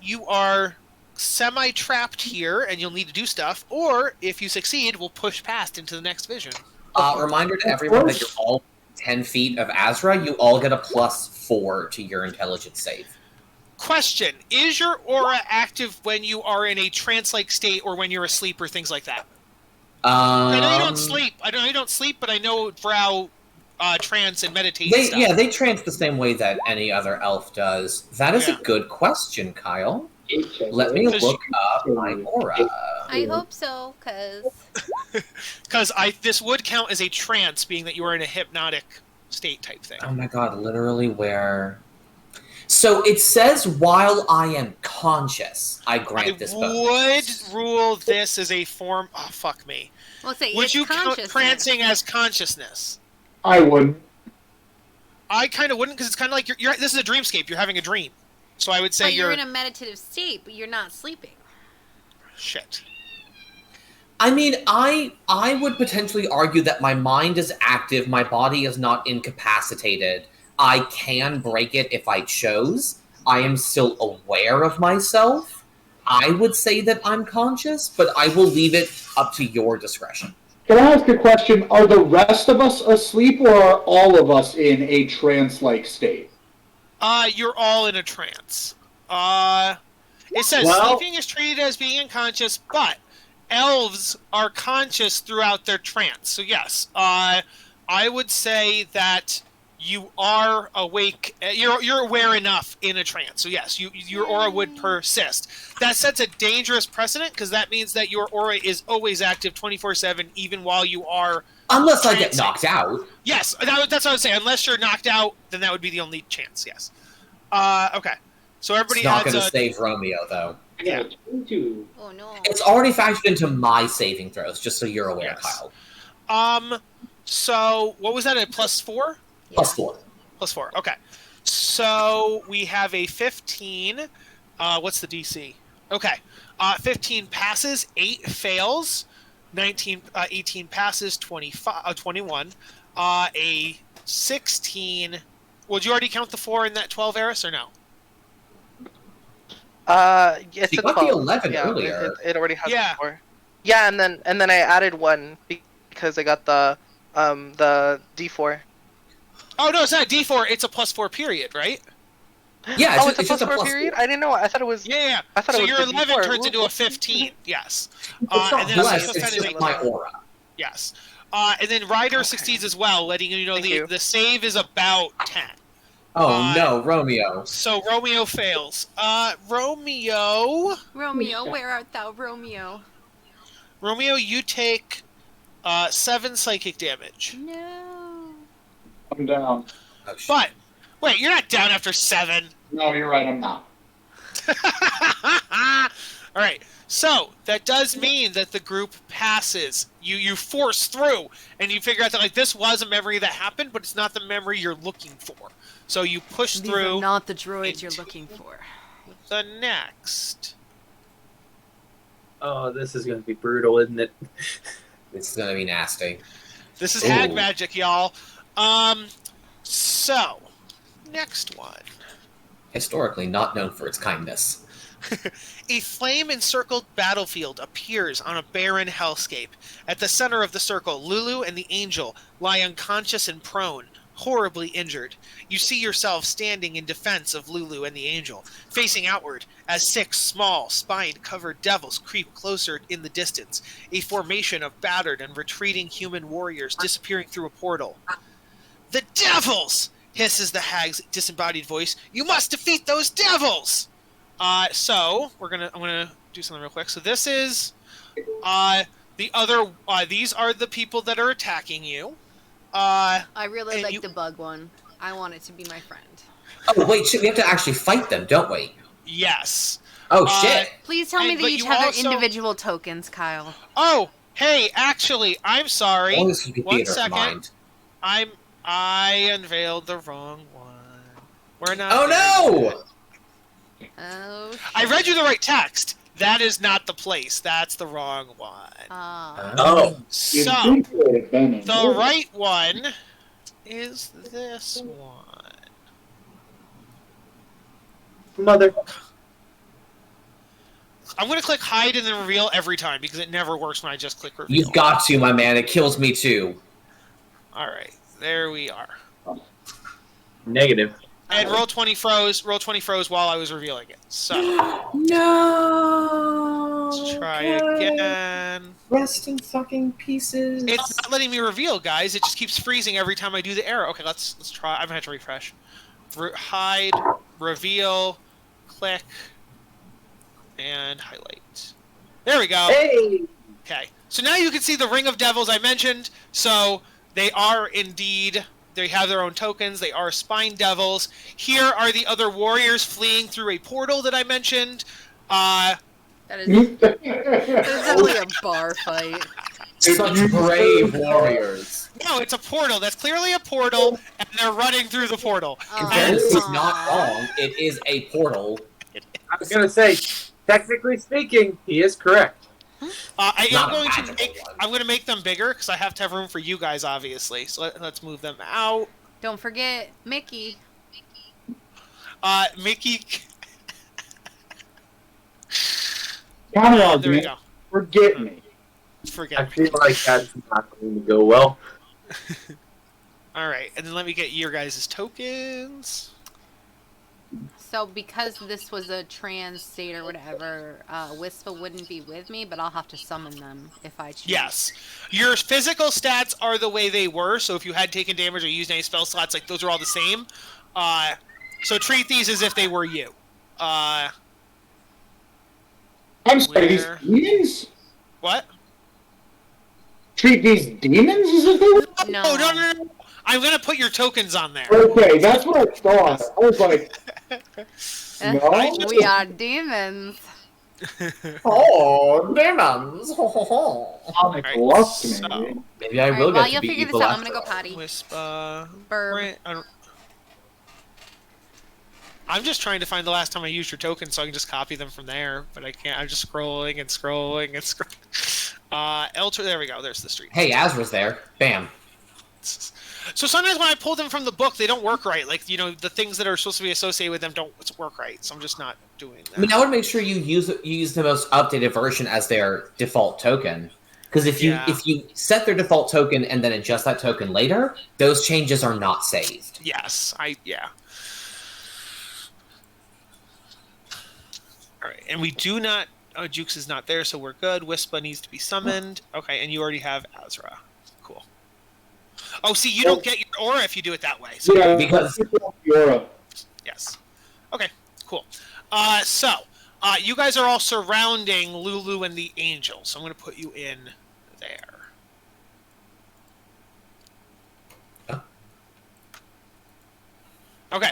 you are semi-trapped here and you'll need to do stuff, or if you succeed, we'll push past into the next vision. Reminder to everyone that you're all 10 feet of Azra, you all get a +4 to your intelligence save. Question: is your aura active when you are in a trance-like state or when you're asleep or things like that? I know you don't sleep. But I know Drow trance and meditate and stuff. Yeah, they trance the same way that any other elf does. That is a good question, Kyle. Let me look up my aura. I hope so, because this would count as a trance, being that you are in a hypnotic state type thing. Oh my god, literally where... So it says, while I am conscious, I grant this bonus. Would rule this as a form... Oh, fuck me. Well, say Would it's you count consciousness. prancing as consciousness? I wouldn't. I kind of wouldn't, because it's kind of like you're. This is a dreamscape. You're having a dream. So I would say But you're in a meditative state, but you're not sleeping. Shit. I mean, I would potentially argue that my mind is active, my body is not incapacitated. I can break it if I chose. I am still aware of myself. I would say that I'm conscious, but I will leave it up to your discretion. Can I ask a question? Are the rest of us asleep, or are all of us in a trance-like state? You're all in a trance. It says sleeping is treated as being unconscious, but elves elves are conscious throughout their trance. So yes, I would say that you are awake. You're aware enough in a trance. So yes, your aura would persist. That sets a dangerous precedent because that means that your aura is always active 24/7, even while you are. Unless I get knocked out. Yes, that's what I would say. Unless you're knocked out, then that would be the only chance. Yes. Okay. So everybody It's not adds going to save Romeo, though. Yeah. 22. Oh no. It's already factored into my saving throws, just so you're aware, Yes. Kyle. So what was that? A +4? Yeah. +4. +4. Okay. So we have a 15. What's the DC? Okay. 15 passes, 8 fails, 18 passes, 21. A 16. Well, did you already count the 4 in that 12, Eris, or no? It's You a got 12. the 11 yeah, earlier. It already has Yeah. 4. Yeah, and then I added 1 because I got the D4. Oh no, it's not a D4. It's a +4 period, right? Yeah, Oh, it's a just +4 period. I didn't know. I thought it was. Yeah. I thought So it was your the 11 D4. turns into a 15. Yes. It's not and then blessed, Suicide it's is just a- my aura. Yes. And then Ryder Okay. succeeds as well, letting you know Thank you. the save is about 10. Oh no, Romeo. So Romeo fails. Romeo, Where art thou, Romeo? you take 7 psychic damage. No. I'm down. Oh, shit. But wait, you're not down after 7. No, you're right. I'm not. All right. So that does mean that the group passes. You force through, and you figure out that like this was a memory that happened, but it's not the memory you're looking for. So you push These through are not the droids you're into- looking for. the next. Oh, this is going to be brutal, isn't it? This is gonna be nasty. This is Ooh. hag magic, y'all. So next one. Historically not known for its kindness. A flame-encircled battlefield appears on a barren hellscape. At the center of the circle, Lulu and the Angel lie unconscious and prone, horribly injured. You see yourself standing in defense of Lulu and the Angel, facing outward as 6 small, spine-covered devils creep closer in the distance, a formation of battered and retreating human warriors disappearing through a portal. The devils! Hisses the hag's disembodied voice. You must defeat those devils! So I'm gonna do something real quick. So this is the other. These are the people that are attacking you. I really And like you- the bug one. I want it to be my friend. Oh wait, shit, we have to actually fight them, don't we? Yes. Oh shit. Please tell me And- they but each you have also- their individual tokens, Kyle. Oh, hey, actually, I'm sorry. All this could be One theater of second. mind. I unveiled the wrong one. We're not. Oh there no! yet. Oh. I read you the right text. That is not the place. That's the wrong one. Oh. So You'd think it would have been in the order. right one is this one. Mother. I'm gonna click hide and then reveal every time because it never works when I just click reveal. You've got to, my man. It kills me too. All right, there we are. Negative. And roll 20 froze. Roll 20 froze while I was revealing it. So No. let's try again. Rest in fucking pieces. It's not letting me reveal, guys. It just keeps freezing every time I do the arrow. Okay, let's try. I'm gonna have to refresh. Hide, reveal, click, and highlight. There we go. Hey! Okay, so now you can see the Ring of Devils I mentioned. So they are indeed, they have their own tokens. They are spine devils. Here are the other warriors fleeing through a portal that I mentioned. That is definitely a bar fight. Such brave warriors. No, it's a portal. That's clearly a portal, and they're running through the portal. In fairness, he's Aw. not wrong. It is a portal. I was going to say, technically speaking, he is correct. I am Not a going to magical make. one. I'm going to make them bigger because I have to have room for you guys, obviously. So let's move them out. Don't forget Mickey. Mickey. Counter There we argument. go. Forget me. Forget. I feel like that's not going to go well. All right, and then let me get your guys' tokens. So because this was a trans state or whatever, Wispa wouldn't be with me, but I'll have to summon them if I choose. Yes. Your physical stats are the way they were, so if you had taken damage or used any spell slots, like those are all the same. So treat these as if they were you. I'm sorry, these demons? What? Treat these demons as if they were? No. I'm gonna put your tokens on there. Okay, that's what I thought. I was like, no? We are demons. Oh, demons! Comic Alright, luck, so- maybe. Maybe I will While get you'll to be figure this evil out, I'm after gonna go all. potty. Wispa. Burb. I'm just trying to find the last time I used your tokens so I can just copy them from there, but I can't. I'm just scrolling and scrolling and scrolling. There we go. There's the street. Hey, Azra's there. Bam. So sometimes when I pull them from the book, they don't work right. Like, you know, the things that are supposed to be associated with them don't work right. So I'm just not doing that. I mean, I would make sure you use the most updated version as their default token. Because if you set their default token and then adjust that token later, those changes are not saved. Yes, yeah. All right, and we do not. Oh, Jukes is not there, so we're good. Wispa needs to be summoned. Okay, and you already have Azra. Cool. Oh, see, you don't get your aura if you do it that way. So Yeah, because- aura. yes. Okay, cool. So you guys are all surrounding Lulu and the angel. So I'm going to put you in there. Okay.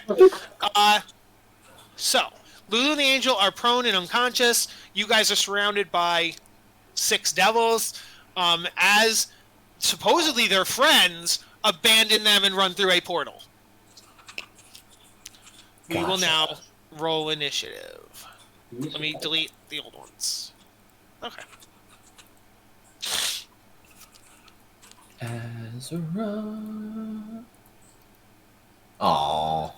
So Lulu and the angel are prone and unconscious. You guys are surrounded by 6 devils. As supposedly their friends abandon them and run through a portal. We will now roll initiative. Let me delete the old ones. Okay. Azra. Aww.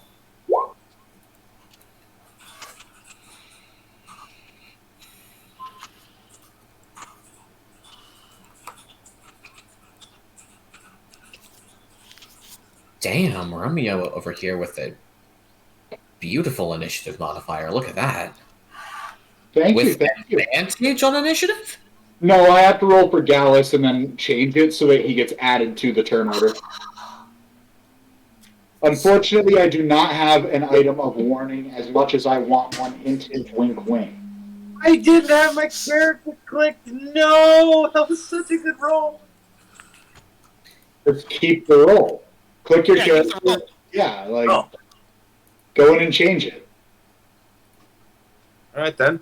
Damn, Romeo over here with a beautiful initiative modifier. Look at that. Thank With you. advantage on initiative? No, I have to roll for Gallus and then change it so that he gets added to the turn order. Unfortunately, I do not have an item of warning as much as I want one. Hint, hint, wink, wink. I didn't have my character clicked. No, that was such a good roll. Just keep the roll. Click your Yeah, keep the character. roll. Yeah, like go in and change it. All right then.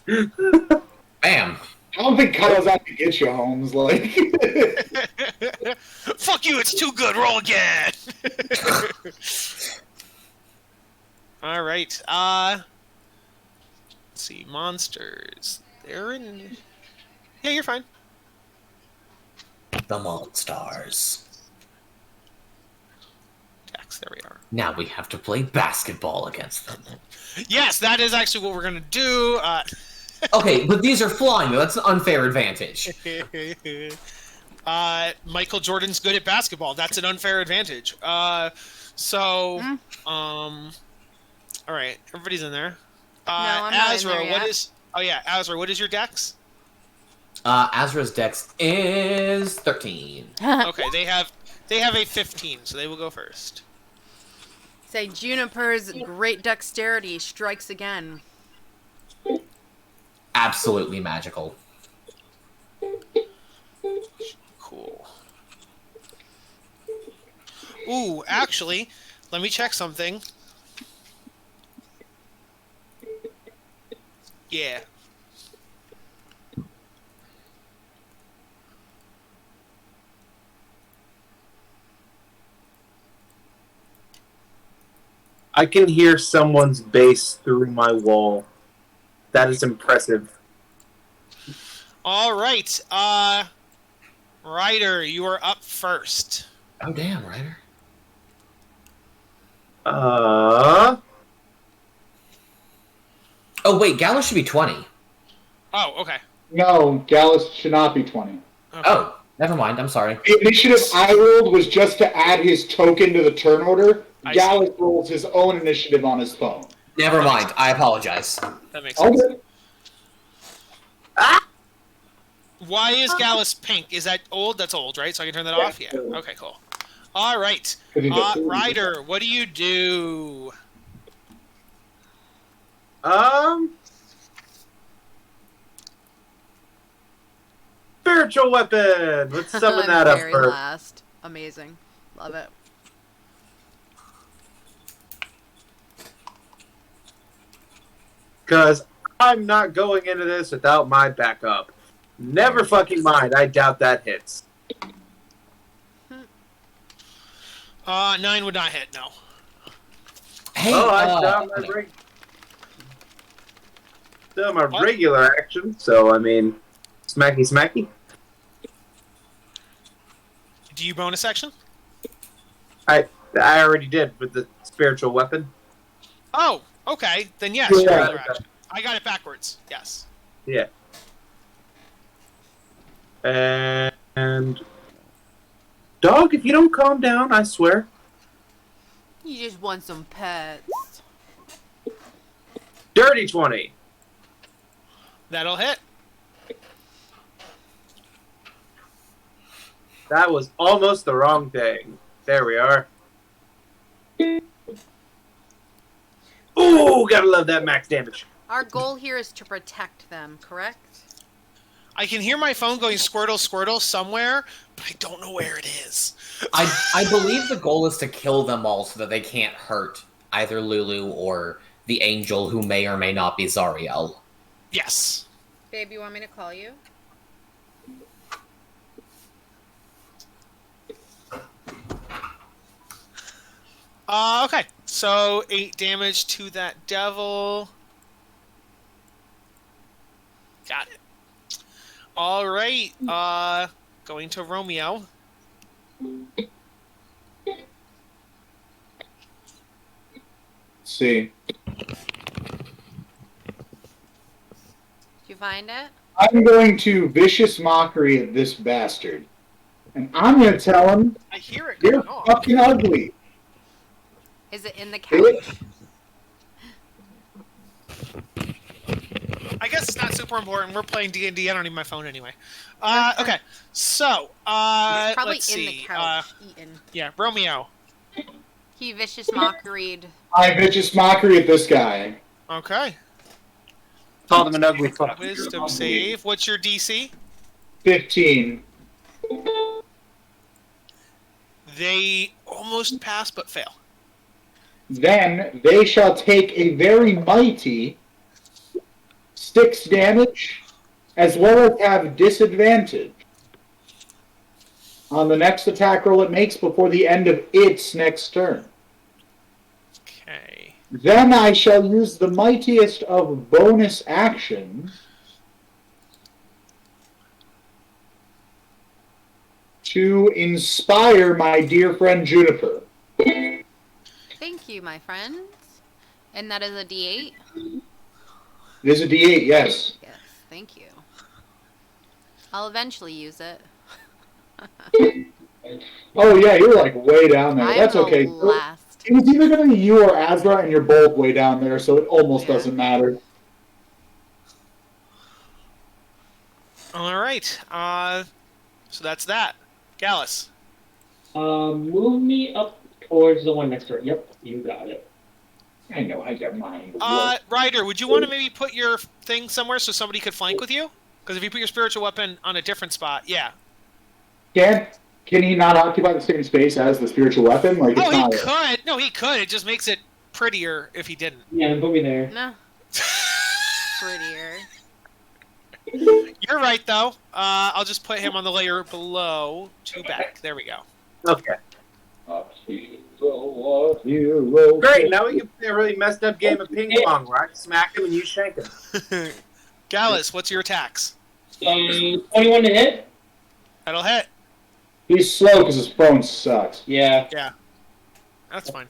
Bam. I don't think Kyle's out to get you, Holmes. Like, Fuck you, it's too good. Roll again. All right. Let's see. Monsters. They're in. Yeah, you're fine. The Monstars. Dex, there we are. Now we have to play basketball against them. Yes, that is actually what we're gonna do. Okay, but these are flying, though. That's an unfair advantage. Michael Jordan's good at basketball. That's an unfair advantage. All right, everybody's in there. I'm not in Azra, there what yet. is? Oh yeah, Azra, what is your dex? Azra's dex is 13. Okay, they have a 15, so they will go first. Say Juniper's great dexterity strikes again. Absolutely magical. Cool. Ooh, actually, let me check something. Yeah. I can hear someone's bass through my wall. That is impressive. All right. Ryder, you are up first. Oh, damn, Ryder. Oh, wait, Gallus should be 20. Oh, okay. no, Gallus should not be 20. Okay. Oh, never mind. I'm sorry. The initiative I rolled was just to add his token to the turn order, Gallus rolls his own initiative on his phone. Never mind. I apologize. That makes sense. Okay. Why is Gallus pink? Is that old? That's old, right? So I can turn that off? Yeah. Okay, cool. All right. Ryder, what do you do? Spiritual weapon! Let's summon that up Very first. last. Amazing. Love it. Because I'm not going into this without my backup. Never fucking mind. I doubt that hits. 9 would not hit, no. Hey, I done my regular action, so I mean, smacky smacky. Do you bonus action? I already did with the spiritual weapon. Oh, okay. Then yes, Yeah, regular okay. action. I got it backwards. Yes. Yeah. And dog, if you don't calm down, I swear. You just want some pets. Dirty 20. That'll hit. That was almost the wrong thing. There we are. Ooh, gotta love that max damage. Our goal here is to protect them, correct? I can hear my phone going squirtle, squirtle somewhere, but I don't know where it is. I believe the goal is to kill them all so that they can't hurt either Lulu or the angel who may or may not be Zario. Yes. Babe, you want me to call you? Okay. So 8 damage to that devil. Got it. All right. Going to Romeo. Let's see. Did you find it? I'm going to vicious mockery at this bastard. And I'm going to tell him, I hear it you're going on. fucking ugly. Is it in the couch? I guess it's not super important. We're playing D&D. I don't need my phone anyway. Okay. So, It's probably let's in see. the couch, eaten. Yeah, Romeo. He vicious mockeried. I vicious mockery at this guy. Okay. Called him an ugly fuck. Wisdom save. What's your DC? 15. They almost pass but fail. Then they shall take a very mighty 6 damage, as well as have disadvantage on the next attack roll it makes before the end of its next turn. Okay. Then I shall use the mightiest of bonus actions to inspire my dear friend Juniper. Thank you, my friends. And that is a D8? It is a D8, yes. Yes, thank you. I'll eventually use it. Oh yeah, you're like way down there. That's I'm okay. the last. It was either going to be you or Azra, and you're both way down there, so it almost Yeah. doesn't matter. All right. So that's that. Gallus. Move me up towards the one next to it. Yep, you got it. I know, I got mine. Ryder, would you want to maybe put your thing somewhere so somebody could flank with you? Because if you put your spiritual weapon on a different spot, yeah. Can he not occupy the same space as the spiritual weapon? Like, Oh, it's he not could. No, he could. It just makes it prettier if he didn't. Yeah, put me there. No. Prettier. You're right, though. I'll just put him on the layer below. 2 back. There we go. Okay. Hero. Great, now we can play a really messed up game of ping pong where I smack him and you shank him. Gallus, what's your attacks? 21 to hit? That'll hit. He's slow because his phone sucks. Yeah. Yeah. That's fine.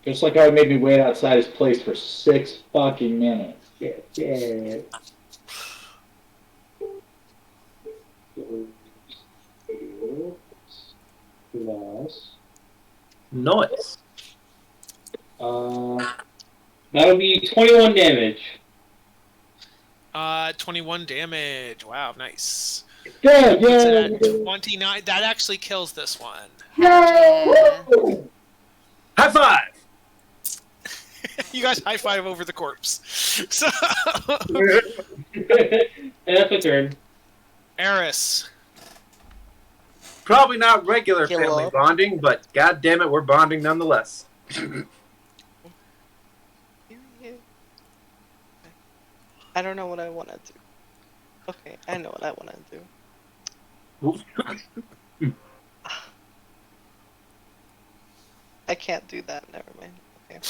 Just like how he made me wait outside his place for 6 fucking minutes. Yeah. Nice. That'll be 21 damage. 21 damage. Wow, nice. Yeah, Puts yeah. it at 29. That actually kills this one. Hell yeah. High five! You guys high five over the corpse. So, And that's a turn. Eris. Probably not regular Kill family off. bonding, but god damn it, we're bonding nonetheless. I don't know what I want to do. Okay, I know what I want to do. I can't do that. Never mind. Okay.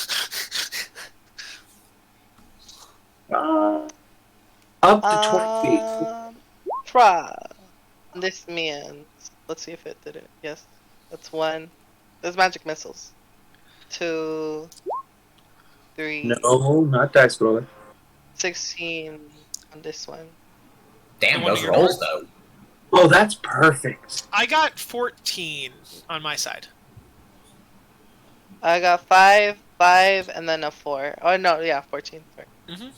Up to 20 feet. Try. This means. Let's see if it did it. Yes. That's 1. There's magic missiles. 2, 3. No, not dice roller. 16 on this one. Damn, The one those to your rolls, north? though. Oh, that's perfect. I got 14 on my side. I got 5, 5, and then a 4. Oh no, yeah, 14. Sorry. Mm-hmm.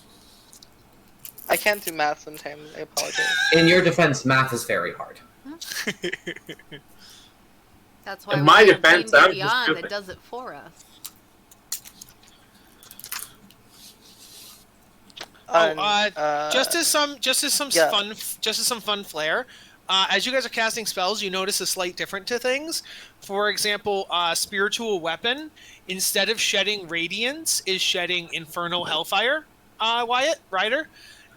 I can't do math sometimes. I apologize. In your defense, math is very hard. That's why In we my have defense, D&D I'm just Beyond stupid. that does it for us. Just as some yeah. fun flair. As you guys are casting spells, you notice a slight difference to things. For example, spiritual weapon, instead of shedding radiance, is shedding infernal hellfire. Wyatt, Ryder,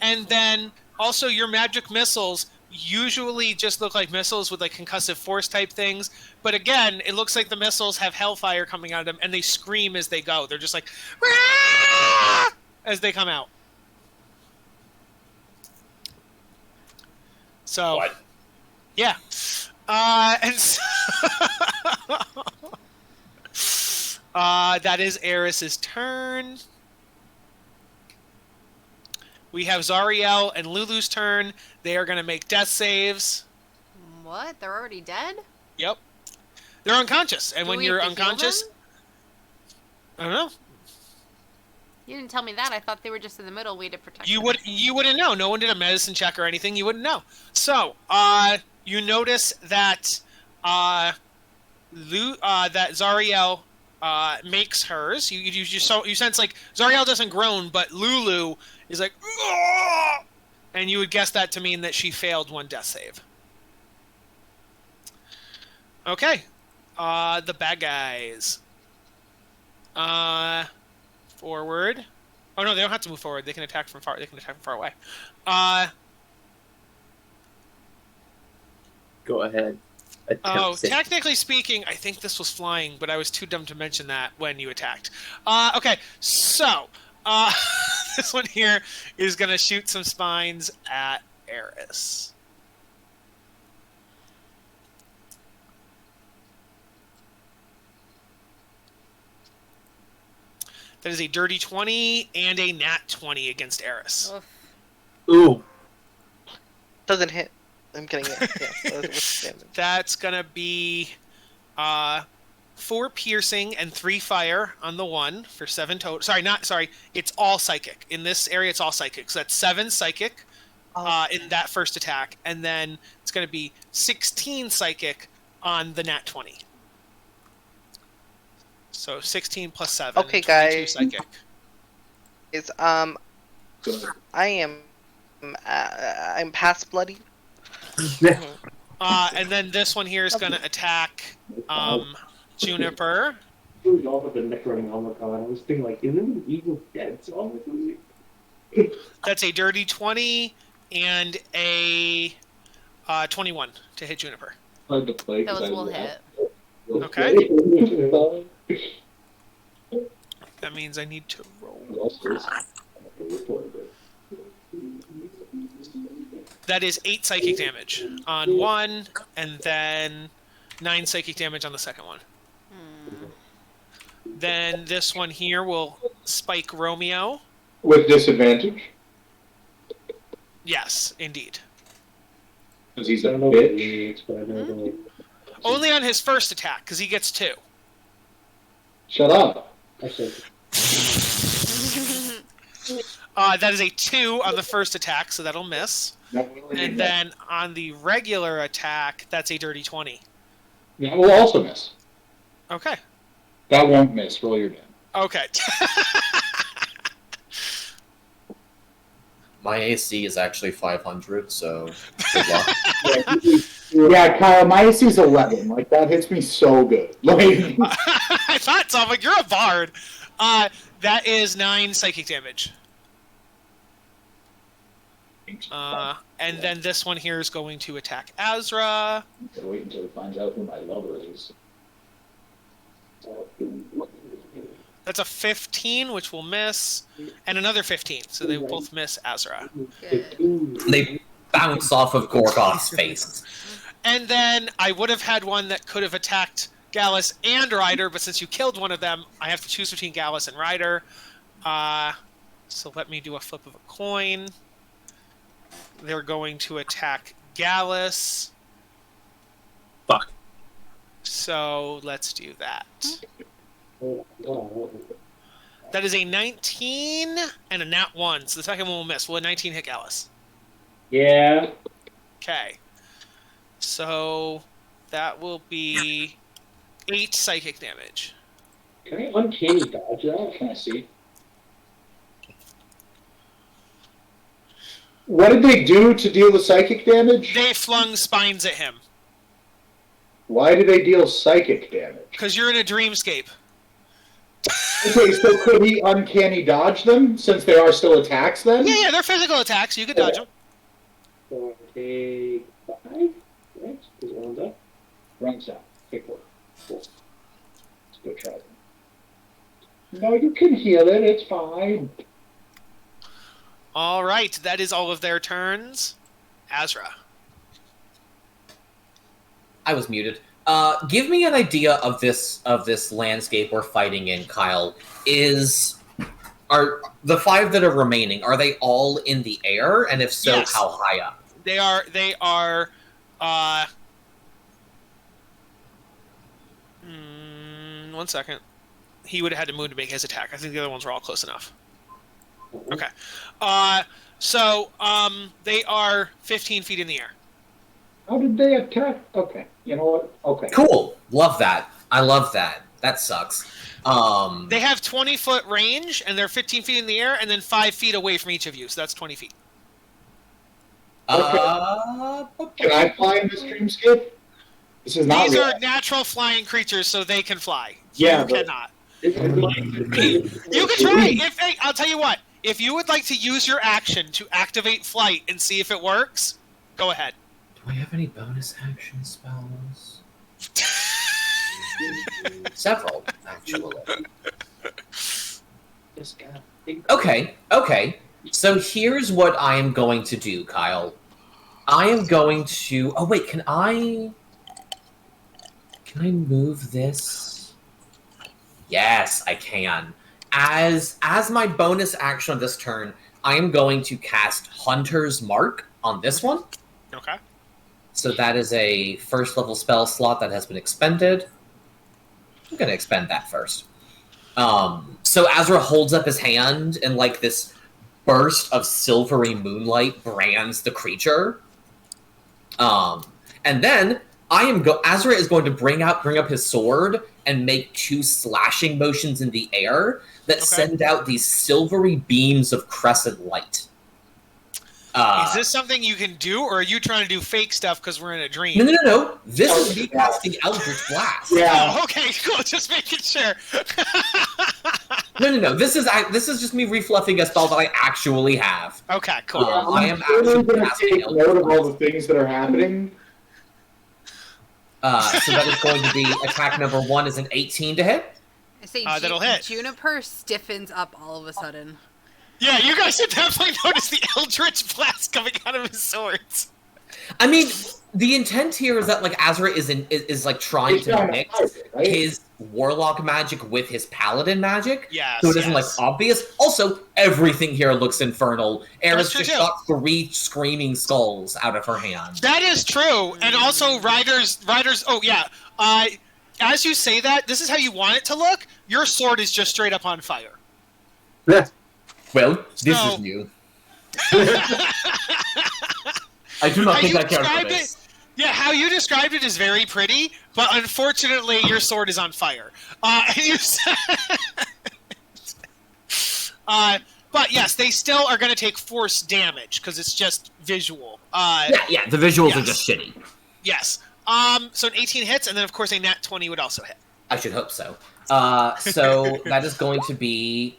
and then also your magic missiles usually just look like missiles with like concussive force type things. But again, it looks like the missiles have hellfire coming out of them, and they scream as they go. They're just like "Rah!" as they come out. So, What? yeah, and so, that is Eris's turn. We have Zariel and Lulu's turn. They are going to make death saves. What? They're already dead? Yep, they're unconscious, and Do when we you're have to heal unconscious, them? I don't know. You didn't tell me that. I thought they were just in the middle. We had to protect You them. wouldn't know. No one did a medicine check or anything. You wouldn't know. So, you notice that that Zariel makes hers. You sense like Zariel doesn't groan, but Lulu is like, "Ugh!" And you would guess that to mean that she failed one death save. Okay, the bad guys. Forward. Oh no, they don't have to move forward. They can attack from far. They can attack from far away. Go ahead. Oh, Attempt it. technically speaking, I think this was flying, but I was too dumb to mention that when you attacked. Okay, so this one here is gonna shoot some spines at Eris. That is a dirty 20 and a nat 20 against Eris. Oof. Ooh. Doesn't hit. I'm getting it. Yeah. What's the damage? That's gonna be 4 piercing and 3 fire on the one for 7 total. Sorry. It's all psychic. In this area, it's all psychic. So that's 7 psychic in that first attack, and then it's gonna be 16 psychic on the nat 20. So 16 plus 7. Okay, 22 guys. psychic. Is I am I'm past bloody. And then this one here is gonna attack Juniper. Really off of the Necronomicon. I was thinking, like, isn't the eagle dead? So I'm like, That's a dirty 20 and a 21 to hit Juniper. hard to play. Those will hit. Okay. Okay. That means I need to roll. That is 8 psychic damage on one, and then 9 psychic damage on the second one. Then this one here will spike Romeo. With disadvantage, Yes, indeed. because he's I a don't know what it bitch. means, but I know like, Only on his first attack, because he gets 2. Shut up. actually, That is a 2 on the first attack, so that'll miss. And then on the regular attack, that's a dirty 20. That will also miss. Okay. That won't miss. Roll your damage. Okay. My AC is actually 500, so good luck. Yeah, Kyle, my AC is 11. Like, that hits me so good. Like, I thought so. I'm like, you're a bard. That is 9 psychic damage. And then this one here is going to attack Azra. wait until he finds out who my lover is. That's a 15, which will miss, and another 15. So they both miss Azra. Good. They bounce off of Gorgoth's face. And then I would have had one that could have attacked Gallus and Ryder, but since you killed one of them, I have to choose between Gallus and Ryder. So let me do a flip of a coin. They're going to attack Gallus. Fuck. So let's do that. That is a 19 and a nat 1, so the second one will miss. Will a 19 hit Gallus? Yeah. Okay. So that will be 8 psychic damage. Can I uncanny dodge that? Can I see? What did they do to deal the psychic damage? They flung spines at him. Why do they deal psychic damage? Because you're in a dreamscape. Okay, so could he uncanny dodge them, since they are still attacks then? Yeah, they're physical attacks. You can dodge them. So take 5, right? Because one's up. Runs out. Take 4. Cool. Let's go try them. No, you can heal it. It's fine. All right, that is all of their turns. Azra. I was muted. Give me an idea of this landscape we're fighting in, Kyle. Are the 5 that are remaining, are they all in the air? And if so, Yes. how high up? They are. One second. He would have had to move to make his attack. I think the other ones were all close enough. Okay. So they are 15 feet in the air. How did they attack? Okay. You know what? Okay. Cool. Love that. I love that. That sucks. They have 20-foot range, and they're 15 feet in the air, and then 5 feet away from each of you. So that's 20 feet. Can I fly in this dreamscape? This is not These real. are natural flying creatures, so they can fly. Yeah, You but- cannot. You can try. Hey, I'll tell you what. If you would like to use your action to activate flight and see if it works, go ahead. Do I have any bonus action spells? Several, actually. Okay. So here's what I am going to do, Kyle. I am going to... Oh, wait, can I move this? Yes, I can. As my bonus action on this turn, I am going to cast Hunter's Mark on this one. Okay. So that is a first level spell slot that has been expended. I'm going to expend that first. So Azra holds up his hand, and like this burst of silvery moonlight brands the creature. And then Azra is going to bring up his sword and make 2 slashing motions in the air that send out these silvery beams of crescent light. Is this something you can do, or are you trying to do fake stuff because we're in a dream? No. This is me casting Eldritch Blast. Yeah. Oh, okay, cool. Just making sure. No. This is just me refluffing a spell that I actually have. Okay, cool. I am I'm actually going to casting take Eldritch note of all Blast. the things that are happening. So that is going to be attack number 1 is an 18 to hit. I say That'll hit. Juniper stiffens up all of a sudden. Yeah, you guys should definitely notice the Eldritch Blast coming out of his swords. I mean, the intent here is that like Azra is like trying He's to trying to mix hide it, right? his warlock magic with his paladin magic. Yes, So it isn't yes. like obvious. Also, everything here looks infernal. Eris true, just too. shot 3 screaming skulls out of her hand. That is true, and also Ryder's. Oh yeah. As you say that, this is how you want it to look. Your sword is just straight up on fire. Yeah. Well, this So- is new. I do not How think you I care for described this. Yeah, how you described it is very pretty, but unfortunately, your sword is on fire. And you but yes, they still are going to take force damage because it's just visual. Yeah, the visuals are yes. just shitty. Yes. So an 18 hits, and then of course a nat 20 would also hit. I should hope so. So that is going to be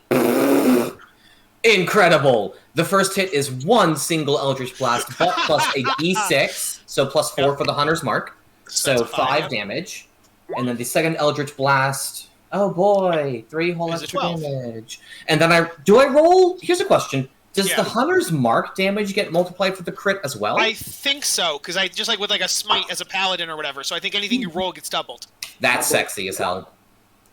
incredible. The first hit is one single Eldritch Blast, but plus a d6, so plus 4 for the Hunter's Mark. So that's a 5 5. damage. And then the second Eldritch Blast, oh boy, 3 whole Is it extra 12? damage. And then do I roll? Here's a question. Does Yeah. the Hunter's Mark damage get multiplied for the crit as well? I think so, because I just like with like a smite as a paladin or whatever. So I think anything you roll gets doubled. That's sexy as hell.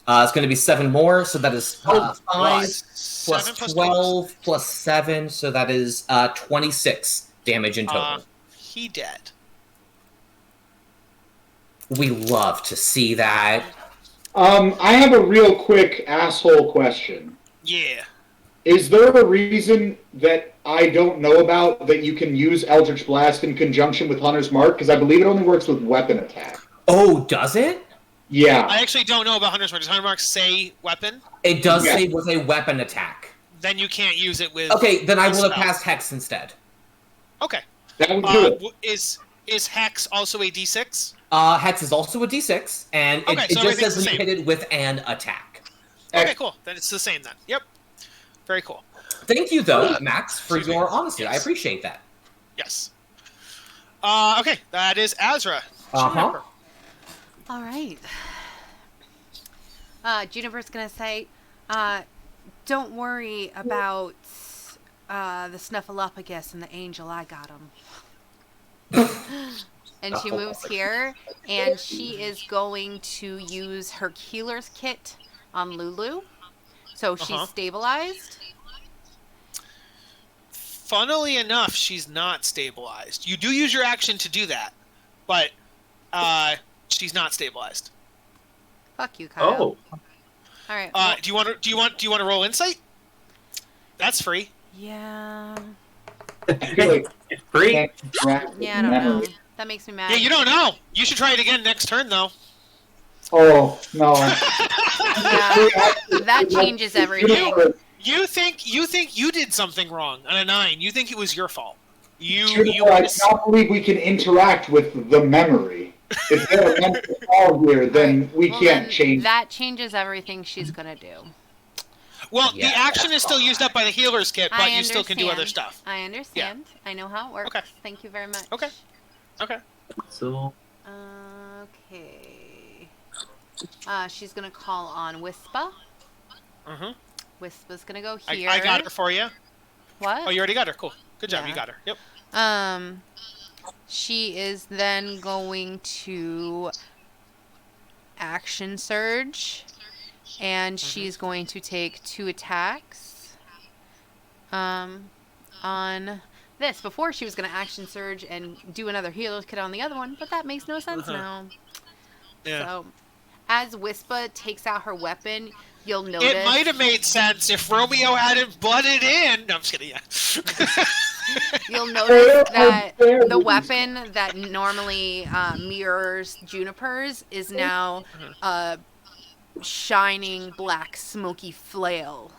It's going to be 7 more, so that is 5 plus 7 plus 12 plus 7, so that is 26 damage in total. He dead. We love to see that. I have a real quick asshole question. Yeah. Is there a reason that I don't know about that you can use Eldritch Blast in conjunction with Hunter's Mark? Because I believe it only works with weapon attack. Oh, does it? Yeah. I actually don't know about Hunter's Mark. Does Hunter's Mark say weapon? It does Yeah. say with a weapon attack. Then you can't use it with. Okay, then I will have spell. passed Hex instead. Okay. That would do it. Is Hex also a D6? Hex is also a d6, and Okay, it so just everything's says the when you hit it with an attack. Okay, cool. Then it's the same then. Yep. Very cool. Thank you, though, Max, for Excuse me. your honesty. I Yes. appreciate that. Yes. Okay, that is Azra. Uh-huh. All right. Juniper's gonna say, don't worry about the Snuffleupagus and the angel. I got him. And she moves here, and she is going to use her healer's kit on Lulu. So she's stabilized. Funnily enough, she's not stabilized. You do use your action to do that, but she's not stabilized. Fuck you, Kyle. Oh, All right. Do you want to roll insight? That's free. Yeah. it's free. Yeah, I don't know. That makes me mad. Yeah, you don't know. You should try it again next turn, though. Oh, no. Yeah, that changes everything. You think you did something wrong on a 9. You think it was your fault. You I cannot believe we can interact with the memory. If there are memories all here, then we Well, can't then change. That changes everything she's gonna do. Well, Yeah, the action is still used up by the healer's kit, but I you still can do other understand. stuff. I understand. I know how it works. Okay. Thank you very much. Okay. Okay. So Okay. She's gonna call on Wispa. Mm-hmm. Wispa's gonna go here. I got her for you. What? Oh, you already got her. Cool. Good job. Yeah. You got her. Yep. She is then going to action surge, and she's going to take 2 attacks. On this. Before she was going to action surge and do another healer's kit on the other one, but that makes no sense now. Yeah. So, as Wispa takes out her weapon, you'll notice. It might have made sense if Romeo hadn't butted in. No, I'm just kidding. Yeah. You'll notice that the weapon that normally mirrors Juniper's is now a shining black smoky flail.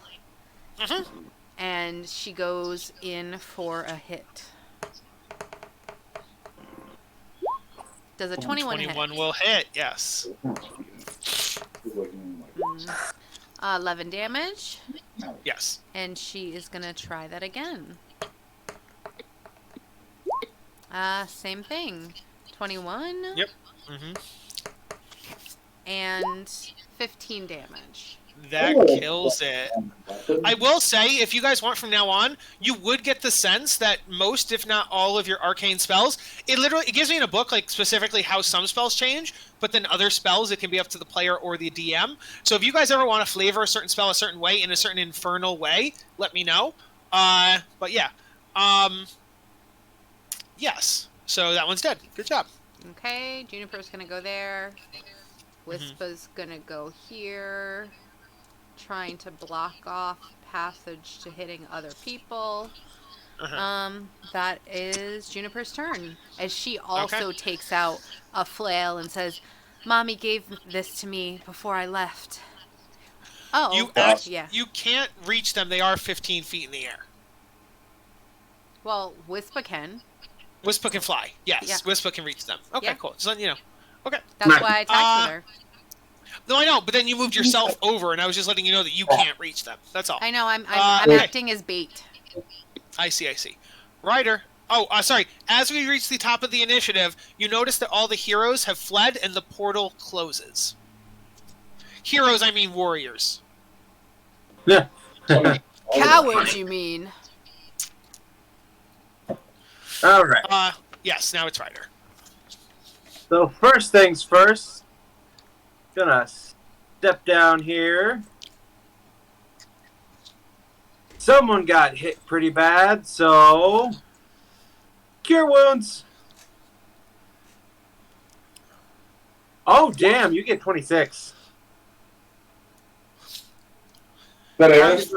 Mhm. And she goes in for a hit. Does a 21 hit? 21 will hit. Yes. 11 damage. Yes. And she is going to try that again. Same thing. 21. Yep. Mm-hmm. And 15 damage. That kills it. I will say, if you guys want from now on, you would get the sense that most, if not all, of your arcane spells, it gives me in a book like specifically how some spells change, but then other spells it can be up to the player or the DM. So if you guys ever want to flavor a certain spell a certain way in a certain infernal way, let me know. But yeah, yes. So that one's dead. Good job. Okay, Juniper's gonna go there. Wispa's gonna go here, trying to block off passage to hitting other people. Uh-huh. That is Juniper's turn, as she also takes out a flail and says, "Mommy gave this to me before I left." Oh, yeah. You can't reach them. They are 15 feet in the air. Well, Wispa can. Wispa can fly. Yes, Yeah. Wispa can reach them. Okay, Yeah. cool. Just letting you know. Okay. That's why I attacked with her. No, I know, but then you moved yourself over, and I was just letting you know that you can't reach them. That's all. I know. I'm acting as bait. I see. Ryder. Oh, sorry. As we reach the top of the initiative, you notice that all the heroes have fled, and the portal closes. Heroes, I mean warriors. Yeah. Cowards, you mean? All right. Yes. Now it's Ryder. So first things first, gonna step down here. Someone got hit pretty bad, so cure wounds. Oh damn! You get 26. But Eris,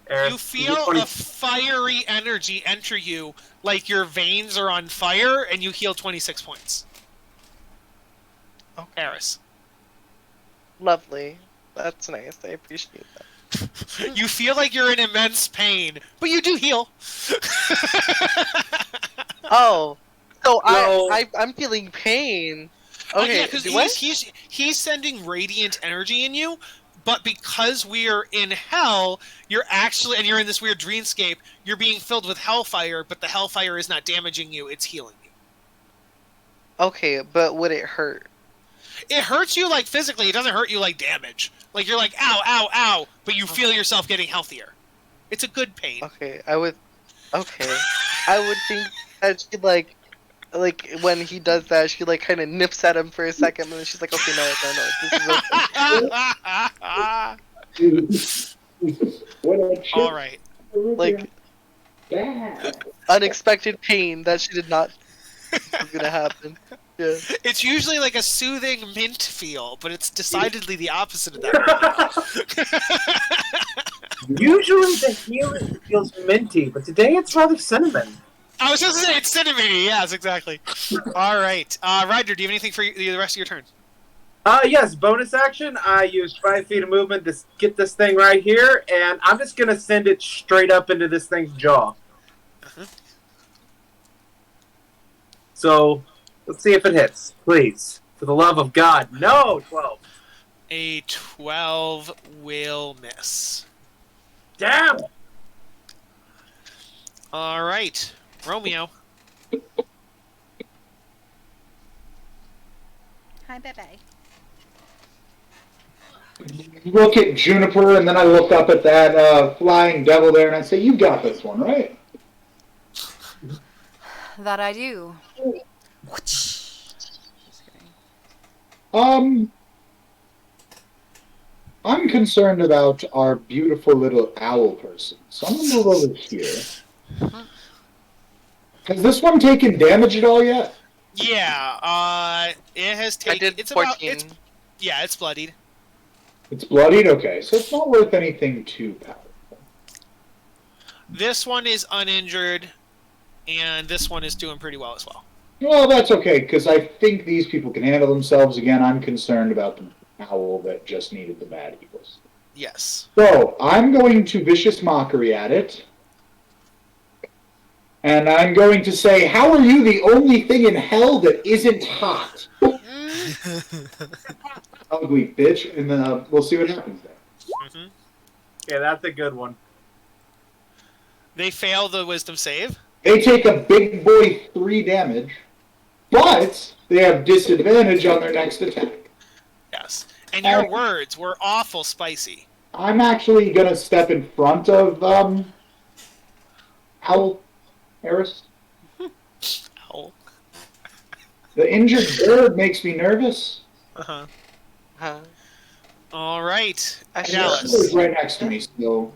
You feel a fiery energy enter you, like your veins are on fire, and you heal 26 points. Oh, Eris. Lovely. That's nice. I appreciate that. You feel like you're in immense pain, but you do heal. Oh, so No. I'm feeling pain. Oh, Okay, yeah, because he's sending radiant energy in you, but because we are in hell, you're actually, and you're in this weird dreamscape, you're being filled with hellfire, but the hellfire is not damaging you, it's healing you. Okay, but would it hurt? It hurts you, like, physically, it doesn't hurt you, like, damage. Like, you're like, ow, ow, ow, but you feel yourself getting healthier. It's a good pain. Okay, I would think that she, like, when he does that, she, like, kind of nips at him for a second, and then she's like, okay, no, this is okay. All right. Like, unexpected pain that she did not think was gonna happen. Yeah. It's usually like a soothing mint feel, but it's decidedly the opposite of that. Usually the healing feels minty, but today it's rather cinnamon. I was just gonna say it's cinnamony. Yes, exactly. All right, Ryder, do you have anything for the rest of your turn? Yes, bonus action. I used 5 feet of movement to get this thing right here, and I'm just gonna send it straight up into this thing's jaw. So, let's see if it hits, please. For the love of God, no! 12. A 12 will miss. Damn! All right, Romeo. Hi, bye-bye. look at Juniper, and then I look up at that flying devil there, and I say, "You got this one, right?" That I do. I'm concerned about our beautiful little owl person, so I'm gonna move over here. Has this one taken damage at all yet? Yeah, it has taken. I did it's 14. About, it's bloodied. It's bloodied? Okay, so it's not worth anything too powerful. This one is uninjured, and this one is doing pretty well as well. Well, that's okay, because I think these people can handle themselves. Again, I'm concerned about the owl that just needed the bad eagles. Yes. So, I'm going to Vicious Mockery at it. And I'm going to say, how are you the only thing in hell that isn't hot? Ugly bitch. And then we'll see what happens there. Mm-hmm. Yeah, that's a good one. They fail the wisdom save. They take a big boy 3 damage, but they have disadvantage on their next attack. Yes. And your words were awful spicy. I'm actually going to step in front of Owl Harris. Owl. The injured bird makes me nervous. Uh-huh. Huh. All right. I And should- the Dallas. sword is right next to me, so...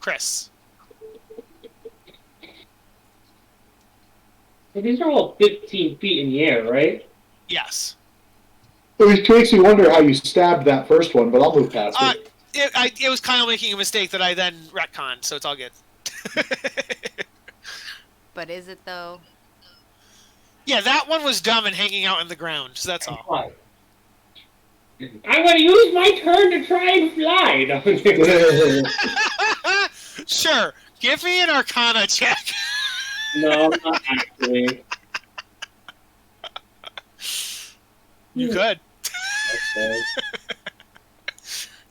Chris. So these are all 15 feet in the air, right? Yes. It makes me wonder how you stabbed that first one, but I'll move past it. It was Kyle making a mistake that I then retconned, so it's all good. But is it though? Yeah, that one was dumb and hanging out on the ground, so that's all. Fly. I'm gonna use my turn to try and fly. No, Sure, give me an Arcana check. no, not actually. You could. Okay.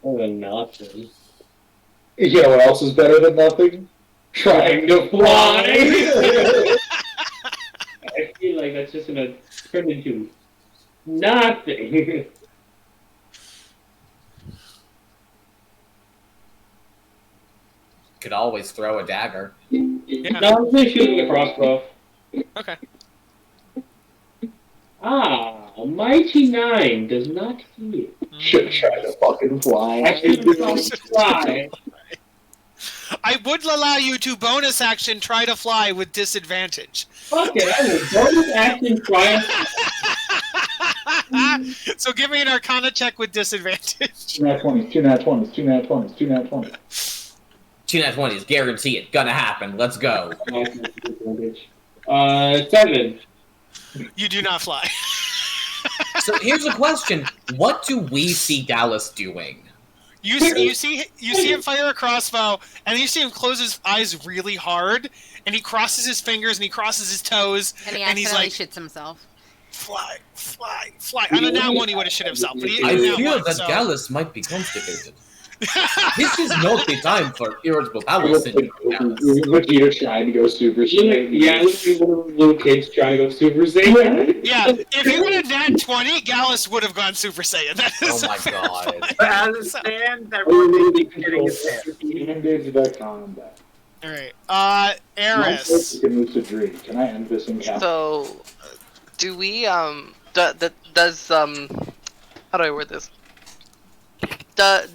Better than nothing. You know what else is better than nothing? Trying to fly! I feel like that's just gonna turn into nothing. Could always throw a dagger. Yeah. No, I'm gonna shoot with a crossbow. Okay. Ah, a mighty 9 does not hit. Should try to fucking fly. I should fly. I would allow you to bonus action try to fly with disadvantage. Fuck it, I will bonus action try and So give me an Arcana check with disadvantage. 2 nat 20s, 2 nat 20s, 2 nat 20s, 2 nat 20s. 2 nat 20s, guarantee it. Gonna happen. Let's go. 7. You do not fly. So here's a question: what do we see Gallus doing? You see him fire a crossbow, and then you see him close his eyes really hard, and he crosses his fingers and he crosses his toes, And he and he's accidentally like, shits himself. fly, fly, fly. On a nat one, he would have shit himself, but he I didn't fear one, that so. Gallus might be constipated. This is not the time for irritable bowel syndrome, Gallus. Vegeta trying to go Super Saiyan. Yeah, look at one of those little kids trying to go Super Saiyan. Yeah, if he would have nat 20, Gallus would have gone Super Saiyan. That is Oh my a fair god. point. But as it stands, that Really really getting his ended the combat. Alright, My Eris. focus can move to Dream. Can I end this encounter? So, do we does how do I word this?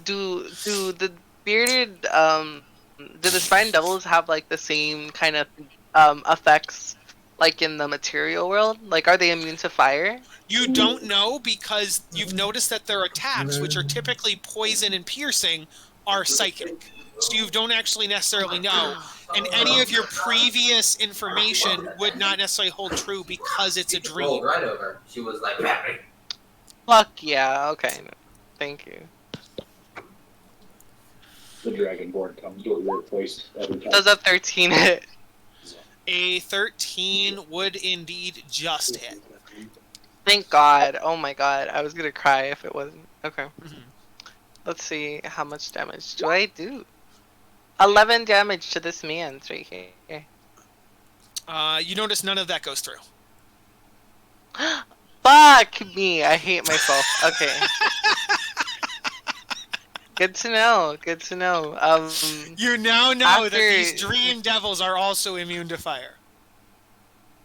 Do the bearded do the spine devils have like the same kind of effects like in the material world? Like, are they immune to fire? You don't know because you've noticed that their attacks, which are typically poison and piercing, are psychic. So you don't actually necessarily know. And any of your previous information would not necessarily hold true because it's a dream. Right over. She was like, Fuck yeah, okay. Thank you. The Dragonborn comes to your place every time. Does a 13 hit? A 13 would indeed just hit. Thank God. Oh my God. I was gonna cry if it wasn't. Okay. Mhm. Let's see how much damage do I do. 11 damage to this man's right here. You notice none of that goes through. Fuck me. I hate myself. Okay. Good to know. Good to know. You now know that After- these dream devils are also immune to fire.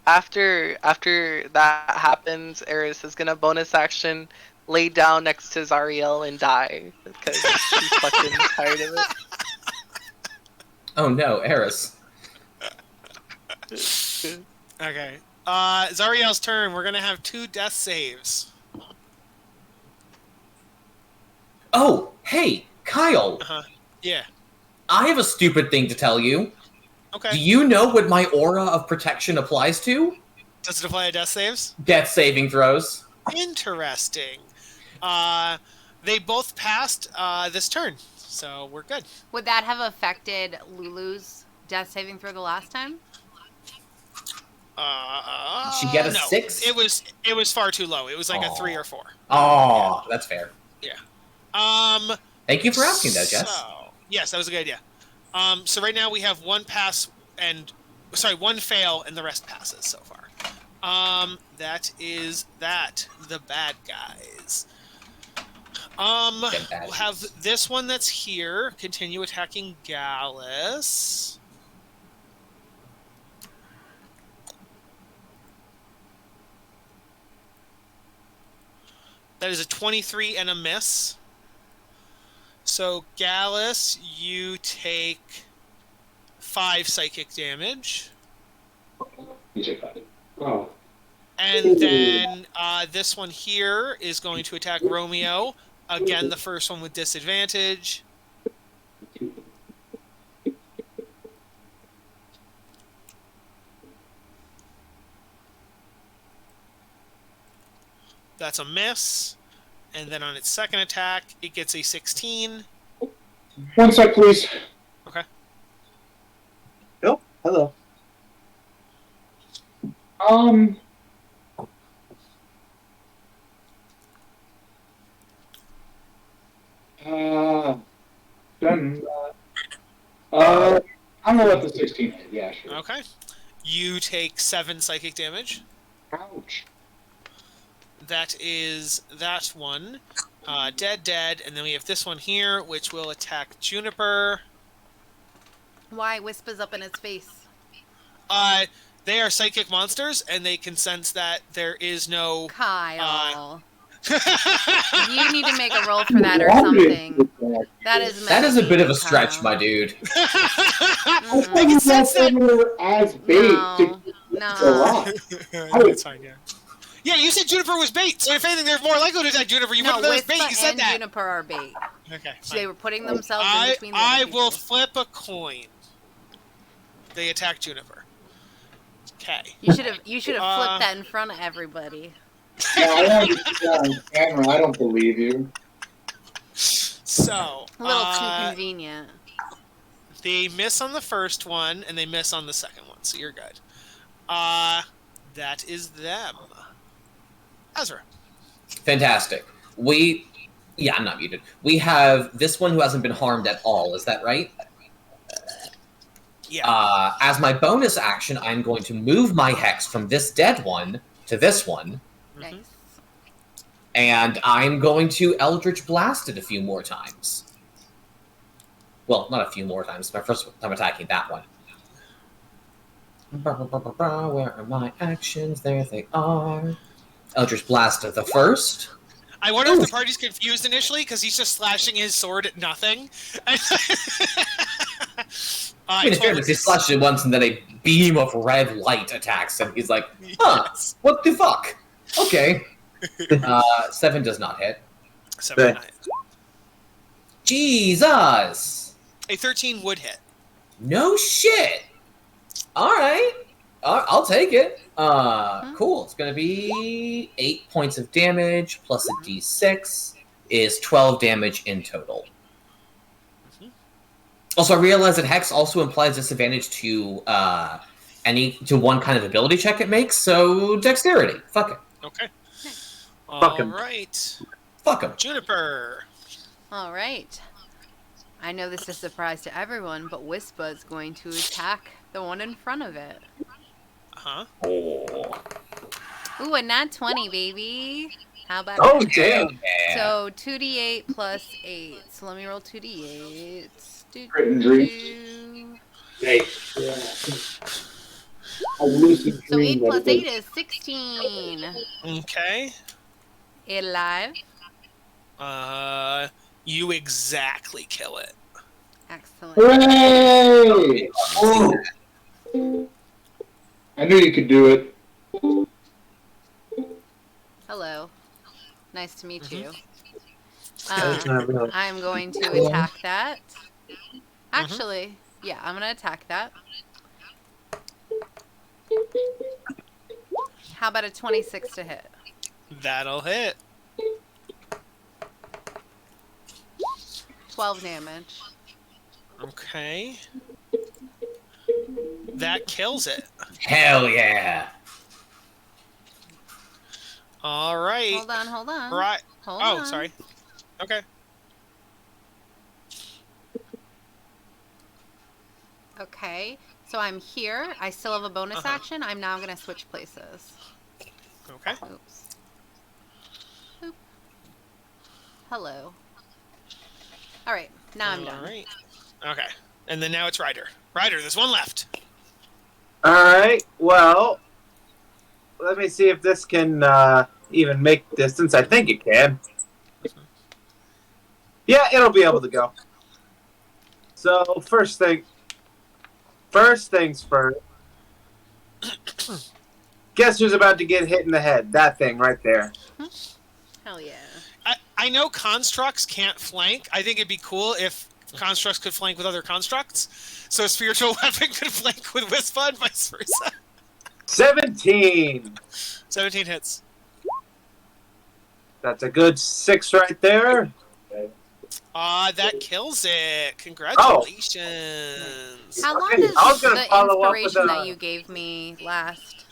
After that happens, Eris is gonna bonus action lay down next to Zario and die because she's fucking tired of it. oh no, Eris. Okay. Zariel's turn. We're gonna have 2 death saves. Oh, hey, Kyle. Yeah. I have a stupid thing to tell you. Do Okay. you know what my aura of protection applies to? Does it apply to death saves? Death saving throws. Interesting. They both passed this turn, so we're good. Would that have affected Lulu's death saving throw the last time? Did she get a no. 6? It was far too low. It was like a Aw. 3 or 4. Oh, that's fair. Thank you for asking that, Jess. Yes, that was a good idea. So right now we have 1 pass and 1 fail and the rest passes so far. That is that. The bad guys. We'll have this one that's here continue attacking Gallus. That is a 23 and a miss. So, Gallus, you take 5 psychic damage. You take 5. Oh. And then this one here is going to attack Romeo. Again, the first one with disadvantage. That's a miss. And then on its second attack, it gets a 16. 1 sec, please. Okay. Oh, hello. Then, I'm gonna let the 16 hit. Yeah, sure. Okay. You take 7 psychic damage. Ouch. That is that one. Dead. And then we have this one here, which will attack Juniper. Why? Whisper's up in its face. They are psychic monsters, and they can sense that there is no... Kyle. You need to make a roll for that or something. That is a bit of a stretch, Kyle. my dude. I can sense that as bait. No. That's fine, yeah. Yeah, you said Juniper was bait, so if anything, they're more likely to attack Juniper. You put them as bait, you said and that. Juniper are bait. Okay, So they were putting themselves in between the I other will people. flip a coin. They attack Juniper. Okay. You should have flipped that in front of everybody. No, I understand on camera. I don't believe you. So A little too convenient. they miss on the first one, and they miss on the second one, so you're good. That is them. Ezra. Fantastic. Yeah, I'm not muted. We have this one who hasn't been harmed at all. Is that right? Yeah. As my bonus action, I'm going to move my hex from this dead one to this one. Nice. And I'm going to Eldritch Blast it a few more times. Well, not a few more times. My first time attacking that one. Where are my actions? There they are. Eldritch Blast of the first. I wonder if the party's confused initially, because he's just slashing his sword at nothing. I mean, in fairness, he slashed it once, and then a beam of red light attacks, and he's like, huh, what the fuck? Okay. 7 does not hit. 7 9. Jesus! A 13 would hit. No shit! Alright. I'll take it. Cool. It's gonna be 8 points of damage, plus a d6, is 12 damage in total. Also, I realize that Hex also implies disadvantage to one kind of ability check it makes, so dexterity. Fuck it. Okay. Fuck him. All right. Fuck him. Juniper. All right. I know this is a surprise to everyone, but Whisper is going to attack the one in front of it. Uh-huh. Oh. Ooh, a nat 20, baby. How about Oh, that? damn. So 2d8 plus 8. So let me roll 2d8. Crit injury. Hey. Yeah. A lucid So dream 8 plus that 8 is 16. Okay. Alive. You exactly kill it. Excellent. Hooray! Oh. I knew you could do it. Hello. Nice to meet you. Really. I'm going to attack that. Actually, yeah, I'm going to attack that. How about a 26 to hit? That'll hit. 12 damage. Okay. That kills it. Hell yeah. All right. Hold on. Right. Hold Oh, on. sorry. Okay. Okay, so I'm here. I still have a bonus action. I'm now going to switch places. Okay. Oops. Boop. Hello. All right, now I'm done. All right. Okay. And then now it's Ryder. Ryder, there's one left. Alright, well, let me see if this can even make distance. I think it can. Yeah, it'll be able to go. So, first things first. Guess who's about to get hit in the head? That thing right there. Hell yeah. I know constructs can't flank. I think it'd be cool if constructs could flank with other constructs. So a spiritual weapon could flank with Wispa and vice versa. 17. 17 hits. That's a good 6 right there. That kills it. Congratulations. How long Okay, does I was gonna the follow up with inspiration a- that you gave me last?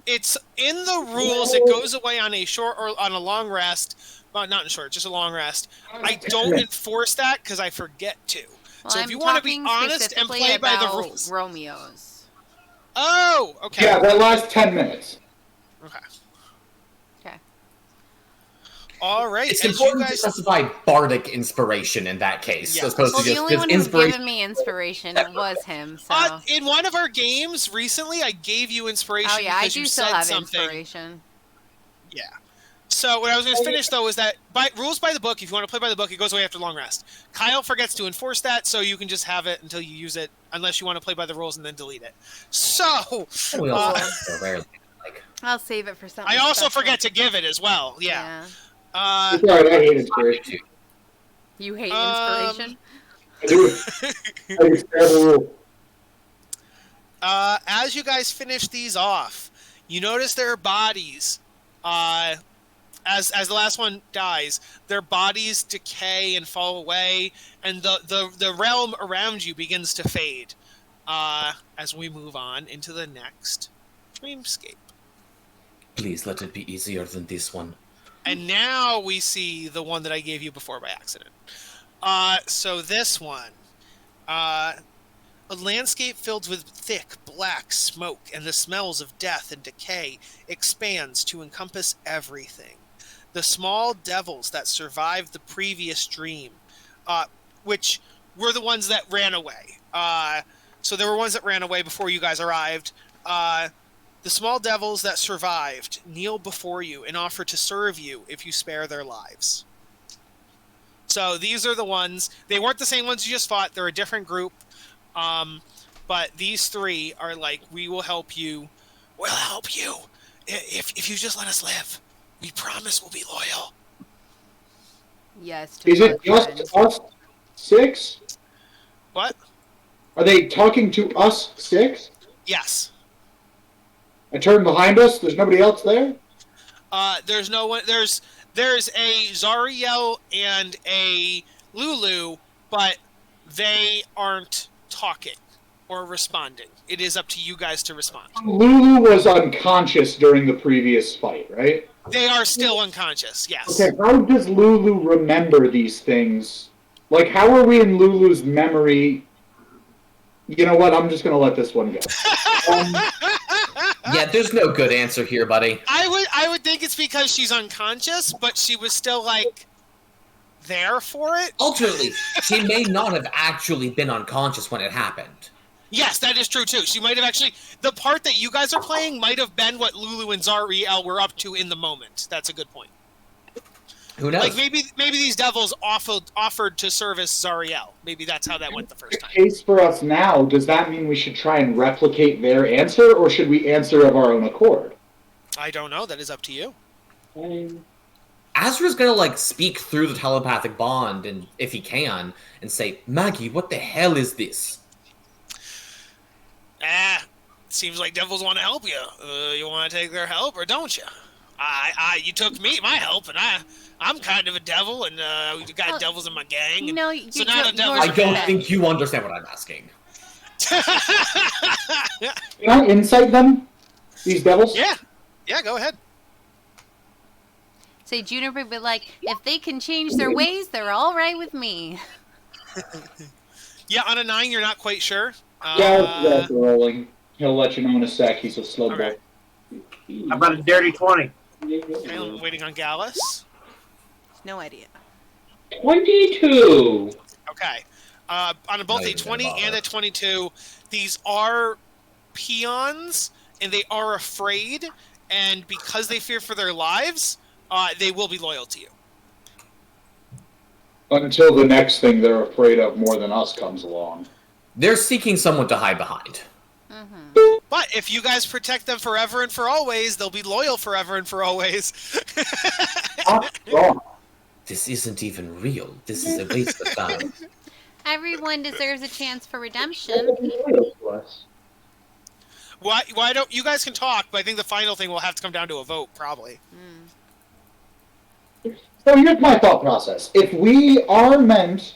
It's in the rules. It goes away on a short or on a long rest. Well, not in short, just a long rest. I don't enforce that because I forget to. Well, so if I'm you want to be talking honest and specifically play by the about rules. Romeo's. Oh, okay. Yeah, that lasts 10 minutes. Okay. Okay. All right. It's as important you to guys... specify bardic inspiration in that case, Yeah. as opposed Well, to the just only one who's inspiration. given me inspiration was him, so... in one of our games recently, I gave you inspiration Oh yeah, I because do you still said have something. inspiration. Yeah. So what I was going to finish, though, is that rules by the book, if you want to play by the book, it goes away after long rest. Kyle forgets to enforce that, so you can just have it until you use it, unless you want to play by the rules and then delete it. So... We also so rarely, like, I'll save it for something I also special. forget to give it as well, yeah. It's alright, I hate inspiration. You hate inspiration? I do. I think it's a terrible rule. As you guys finish these off, you notice their bodies, as the last one dies, their bodies decay and fall away, and the realm around you begins to fade. As we move on into the next dreamscape. please let it be easier than this one. And now we see the one that I gave you before by accident. So this one, a landscape filled with thick black smoke and the smells of death and decay expands to encompass everything. The small devils that survived the previous dream, which were the ones that ran away. So there were ones that ran away before you guys arrived. The small devils that survived kneel before you and offer to serve you if you spare their lives. So these are the ones. They weren't the same ones you just fought. They're a different group. But these three are like, we will help you. We'll help you. If you just let us live. We promise we'll be loyal. Yes. To Is it blood just friends. us 6? What? Are they talking to us 6? Yes. I turn behind us, there's nobody else there? There's no one. There's a Zario and a Lulu, but they aren't talking or responding. It is up to you guys to respond. Lulu was unconscious during the previous fight, right? They are still unconscious, yes. Okay, how does Lulu remember these things? Like, how are we in Lulu's memory? You know what, I'm just gonna let this one go. Yeah, there's no good answer here, buddy. I would think it's because she's unconscious, but she was still, like, there for it. Alternately, she may not have actually been unconscious when it happened. Yes, that is true, too. She might have actually... The part that you guys are playing might have been what Lulu and Zariel were up to in the moment. That's a good point. Who knows? Like, maybe these devils offered to service Zariel. Maybe that's how that went the first time. Case for us now, does that mean we should try and replicate their answer, or should we answer of our own accord? I don't know. That is up to you. Azra's gonna, like, speak through the telepathic bond, and if he can, and say, Maggie, what the hell is this? Seems like devils want to help you. You want to take their help, or don't you? You took my help, and I'm kind of a devil, and we got devils in my gang. No, so now the devils I are don't bad. think you understand what I'm asking. Can I insight them? These devils? Yeah, go ahead. Say Juniper would be like, if they can change their ways, they're all right with me. Yeah, on a 9, you're not quite sure. Yeah, rolling. He'll let you know in a sec. He's a slow Okay. boy. How about a dirty 20? Okay, I'm waiting on Gallus. No idea. 22! Okay. On both Not a even 20 gonna and bother. a 22, these are peons, and they are afraid, and because they fear for their lives, they will be loyal to you. Until the next thing they're afraid of more than us comes along. They're seeking someone to hide behind. Mm-hmm. But if you guys protect them forever and for always, they'll be loyal forever and for always. This isn't even real. This is a waste of time. Everyone deserves a chance for redemption. Why don't you guys can talk, but I think the final thing will have to come down to a vote, probably. So here's my thought process. If we are meant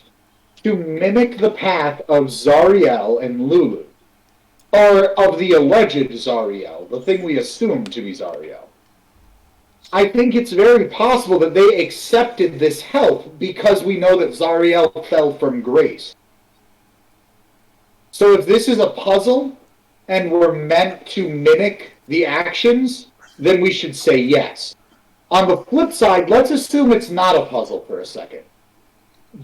to mimic the path of Zariel and Lulu, or of the alleged Zariel, the thing we assume to be Zariel, I think it's very possible that they accepted this help because we know that Zariel fell from grace. So if this is a puzzle, and we're meant to mimic the actions, then we should say yes. On the flip side, let's assume it's not a puzzle for a second.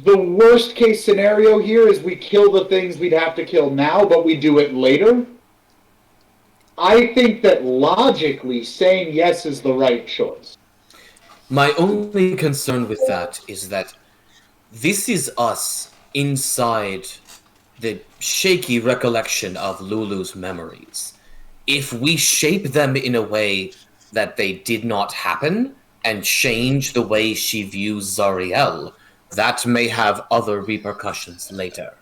The worst case scenario here is we kill the things we'd have to kill now, but we do it later. I think that logically saying yes is the right choice. My only concern with that is that this is us inside the shaky recollection of Lulu's memories. If we shape them in a way that they did not happen and change the way she views Zariel, that may have other repercussions later.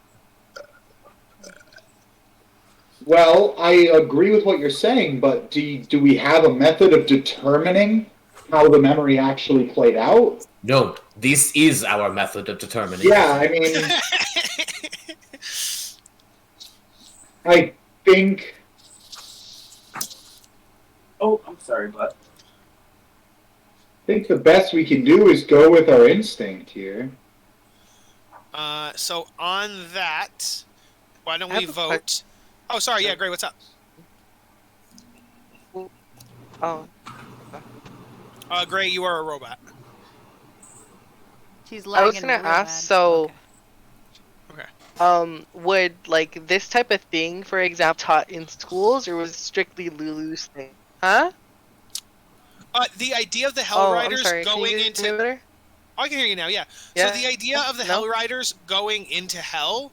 Well, I agree with what you're saying, but do we have a method of determining how the memory actually played out? No, this is our method of determining. Yeah, I mean, I think... Oh, I'm sorry, but... I think the best we can do is go with our instinct here. So on that, why don't we vote? Oh, sorry. Yeah, great. What's up? Oh. Gray, you are a robot. She's I was lagging gonna real ask, bad. so... Okay. Would, like, this type of thing, for example, taught in schools, or was it strictly Lulu's thing? Huh? The idea of the Hell Riders I'm sorry. going Can you into... hear me better? Oh, I can hear you now, yeah. Yeah. So the idea of the Hell Riders going into Hell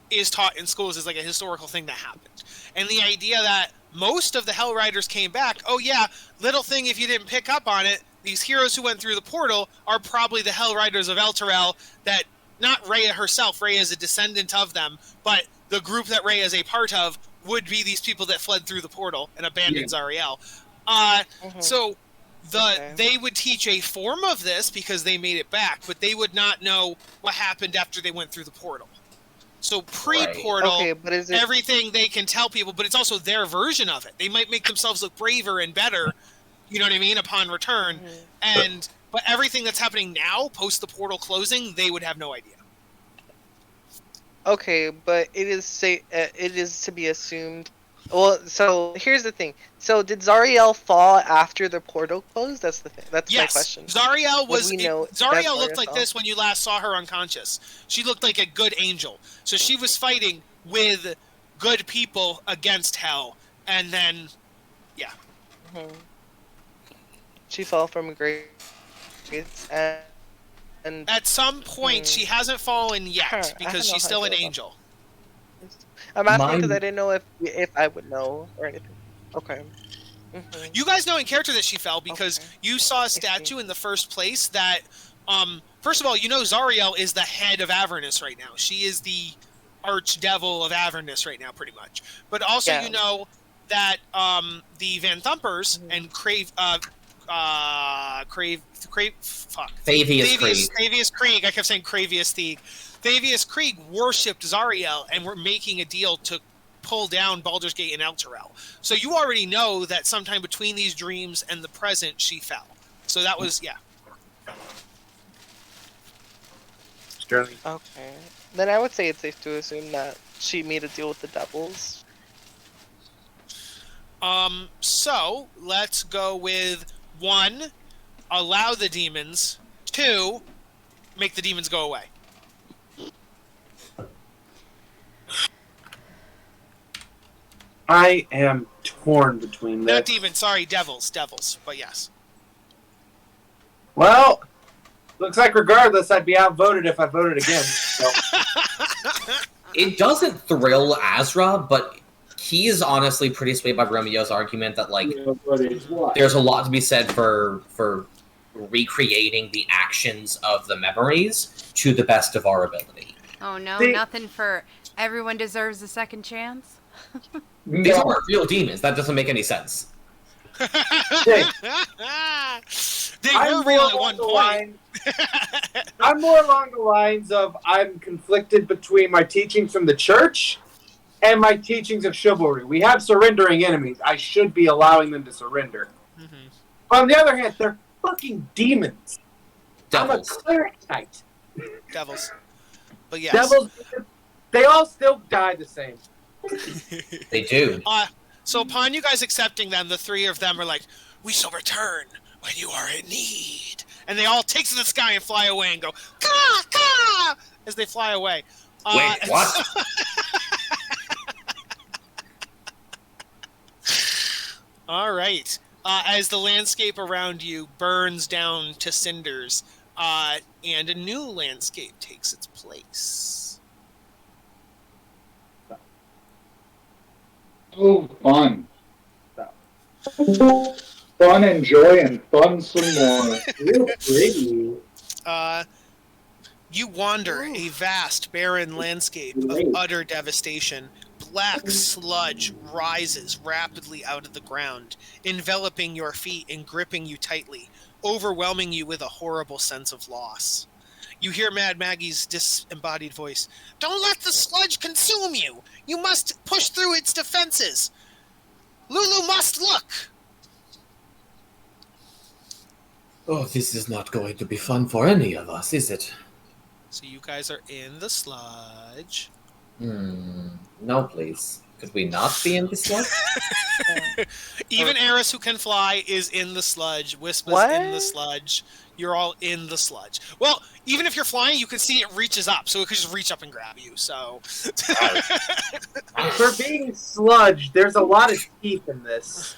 is taught in schools as like a historical thing that happened. And the idea that most of the Hell Riders came back, oh yeah, little thing if you didn't pick up on it, these heroes who went through the portal are probably the Hell Riders of Elturel that, not Rhea herself, Rhea is a descendant of them, but the group that Rhea is a part of would be these people that fled through the portal and abandoned Zariel. So they would teach a form of this because they made it back, but they would not know what happened after they went through the portal. So pre-portal, but is it... everything they can tell people, but it's also their version of it. They might make themselves look braver and better, you know what I mean, upon return. But everything that's happening now, post the portal closing, they would have no idea. Okay, but it is to be assumed. Well, so here's the thing. So did Zariel fall after the portal closed? That's the thing. That's my question. Zariel was. Zariel looked like fell? this when you last saw her unconscious. She looked like a good angel. So she was fighting with good people against Hell, and then, yeah. She fell from grace, and at some point she hasn't fallen yet because she's still an angel. I'm asking because I didn't know if I would know or anything. Okay. You guys know in character that she fell because you saw a statue in the first place that, first of all, you know Zariel is the head of Avernus right now. She is the archdevil of Avernus right now, pretty much. But also you know that the Van Thumpers and Thavius Krieg. I kept saying Cravius Thieg. Thavius Krieg worshipped Zariel and were making a deal to pull down Baldur's Gate and Elturel. So you already know that sometime between these dreams and the present, she fell. So that was, Sterling. Okay. Then I would say it's safe to assume that she made a deal with the devils. So let's go with 1, allow the demons. 2, make the demons go away. I am torn between this. Not demons, sorry, devils, but yes. Well, looks like regardless, I'd be outvoted if I voted again. So. It doesn't thrill Azra, but he is honestly pretty swayed by Romeo's argument that like Yeah, but it's what? there's a lot to be said for recreating the actions of the memories to the best of our ability. Oh no, See- nothing for everyone deserves a second chance. These No, aren't real demons. That doesn't make any sense. They I'm were real more at along one the point. line- I'm more along the lines of I'm conflicted between my teachings from the church and my teachings of chivalry. We have surrendering enemies. I should be allowing them to surrender. Mhm. On the other hand, they're fucking demons. Devils. I'm a cleric knight. Devils. But yes. Devils, they all still die the same. They do. So upon you guys accepting them, the three of them are like, "We shall return when you are in need." And they all take to the sky and fly away and go, "Caw, caw!" as they fly away. Wait, what? All right. As the landscape around you burns down to cinders, and a new landscape takes its place. oh, fun. Fun and joy and fun some more. Real pretty. You wander a vast, barren landscape of Great. utter devastation. Black sludge rises rapidly out of the ground, enveloping your feet and gripping you tightly, overwhelming you with a horrible sense of loss. You hear Mad Maggie's disembodied voice. "Don't let the sludge consume you! You must push through its defenses! Lulu must look!" Oh, this is not going to be fun for any of us, is it? So you guys are in the sludge. No, please. Could we not be in this one? Even Eris, who can fly, is in the sludge. Wisp is What? in the sludge. You're all in the sludge. Well, even if you're flying, you can see it reaches up, so it could just reach up and grab you. So, For being sludge, there's a lot of teeth in this.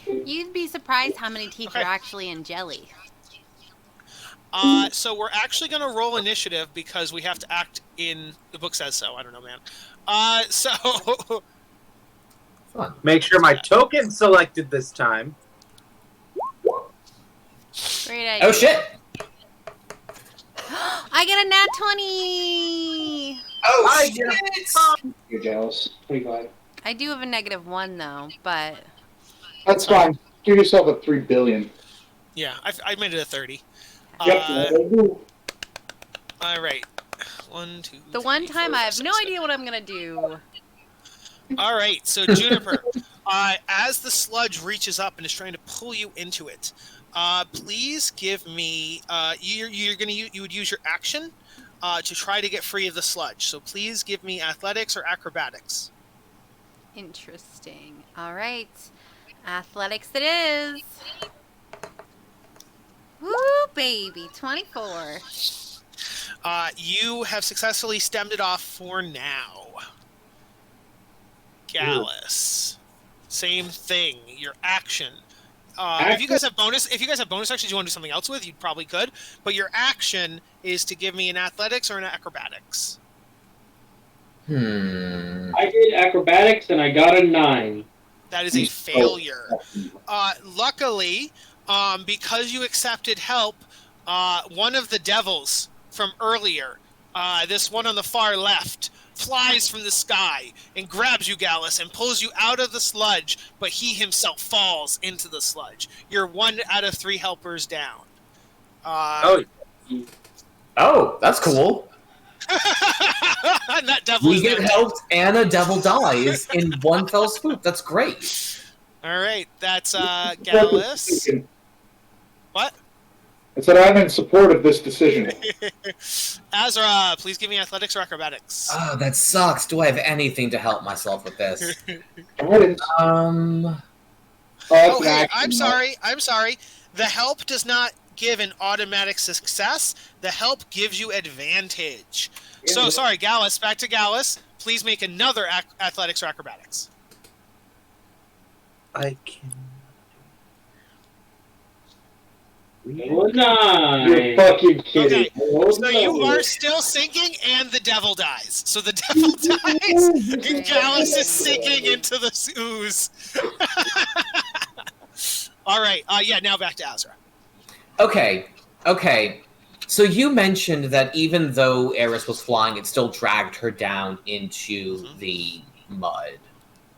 You'd be surprised how many teeth Okay. are actually in jelly. so we're actually going to roll initiative because we have to act in the book says so. I don't know, man. So Fun. Make sure my token's selected this time. Great idea. Oh shit! I get a nat 20! Oh I shit! get You're jealous. 25. I do have a -1 though, but That's fine. Give yourself a 3 billion. yeah, I made it a 30. Yep. All right. 1, 2. the 3, one time 4, I have 5, no 6, idea what I'm gonna do. All right, so Juniper, as the sludge reaches up and is trying to pull you into it, please give me. You would use your action to try to get free of the sludge. So please give me athletics or acrobatics. Interesting. All right, athletics it is. Woo, baby, 24. You have successfully stemmed it off for now. Gallus, same thing. Your action. If you guys have bonus actions you want to do something else with, you probably could. But your action is to give me an athletics or an acrobatics. I did acrobatics and I got a 9. That is a failure. Luckily, because you accepted help, one of the devils from earlier, this one on the far left, flies from the sky and grabs you, Gallus, and pulls you out of the sludge, but he himself falls into the sludge. You're 1 out of 3 helpers down. Oh, that's cool. That devil We is get there. helped and a devil dies in one fell swoop. That's great. All right, that's Gallus. What? I said I'm in support of this decision. Azra, please give me athletics or acrobatics. Oh, that sucks. Do I have anything to help myself with this? Guidance. Oh, That's an hey, action. I'm sorry. The help does not give an automatic success. The help gives you advantage. So, sorry, Gallus, back to Gallus. Please make another athletics or acrobatics. I can. Oh, nine. You're fucking kidding. Okay, Oh, so you no. are still sinking, and the devil dies. So the devil dies, and Gallus is sinking into the ooze. All right, yeah, now back to Azra. Okay. So you mentioned that even though Eris was flying, it still dragged her down into the mud.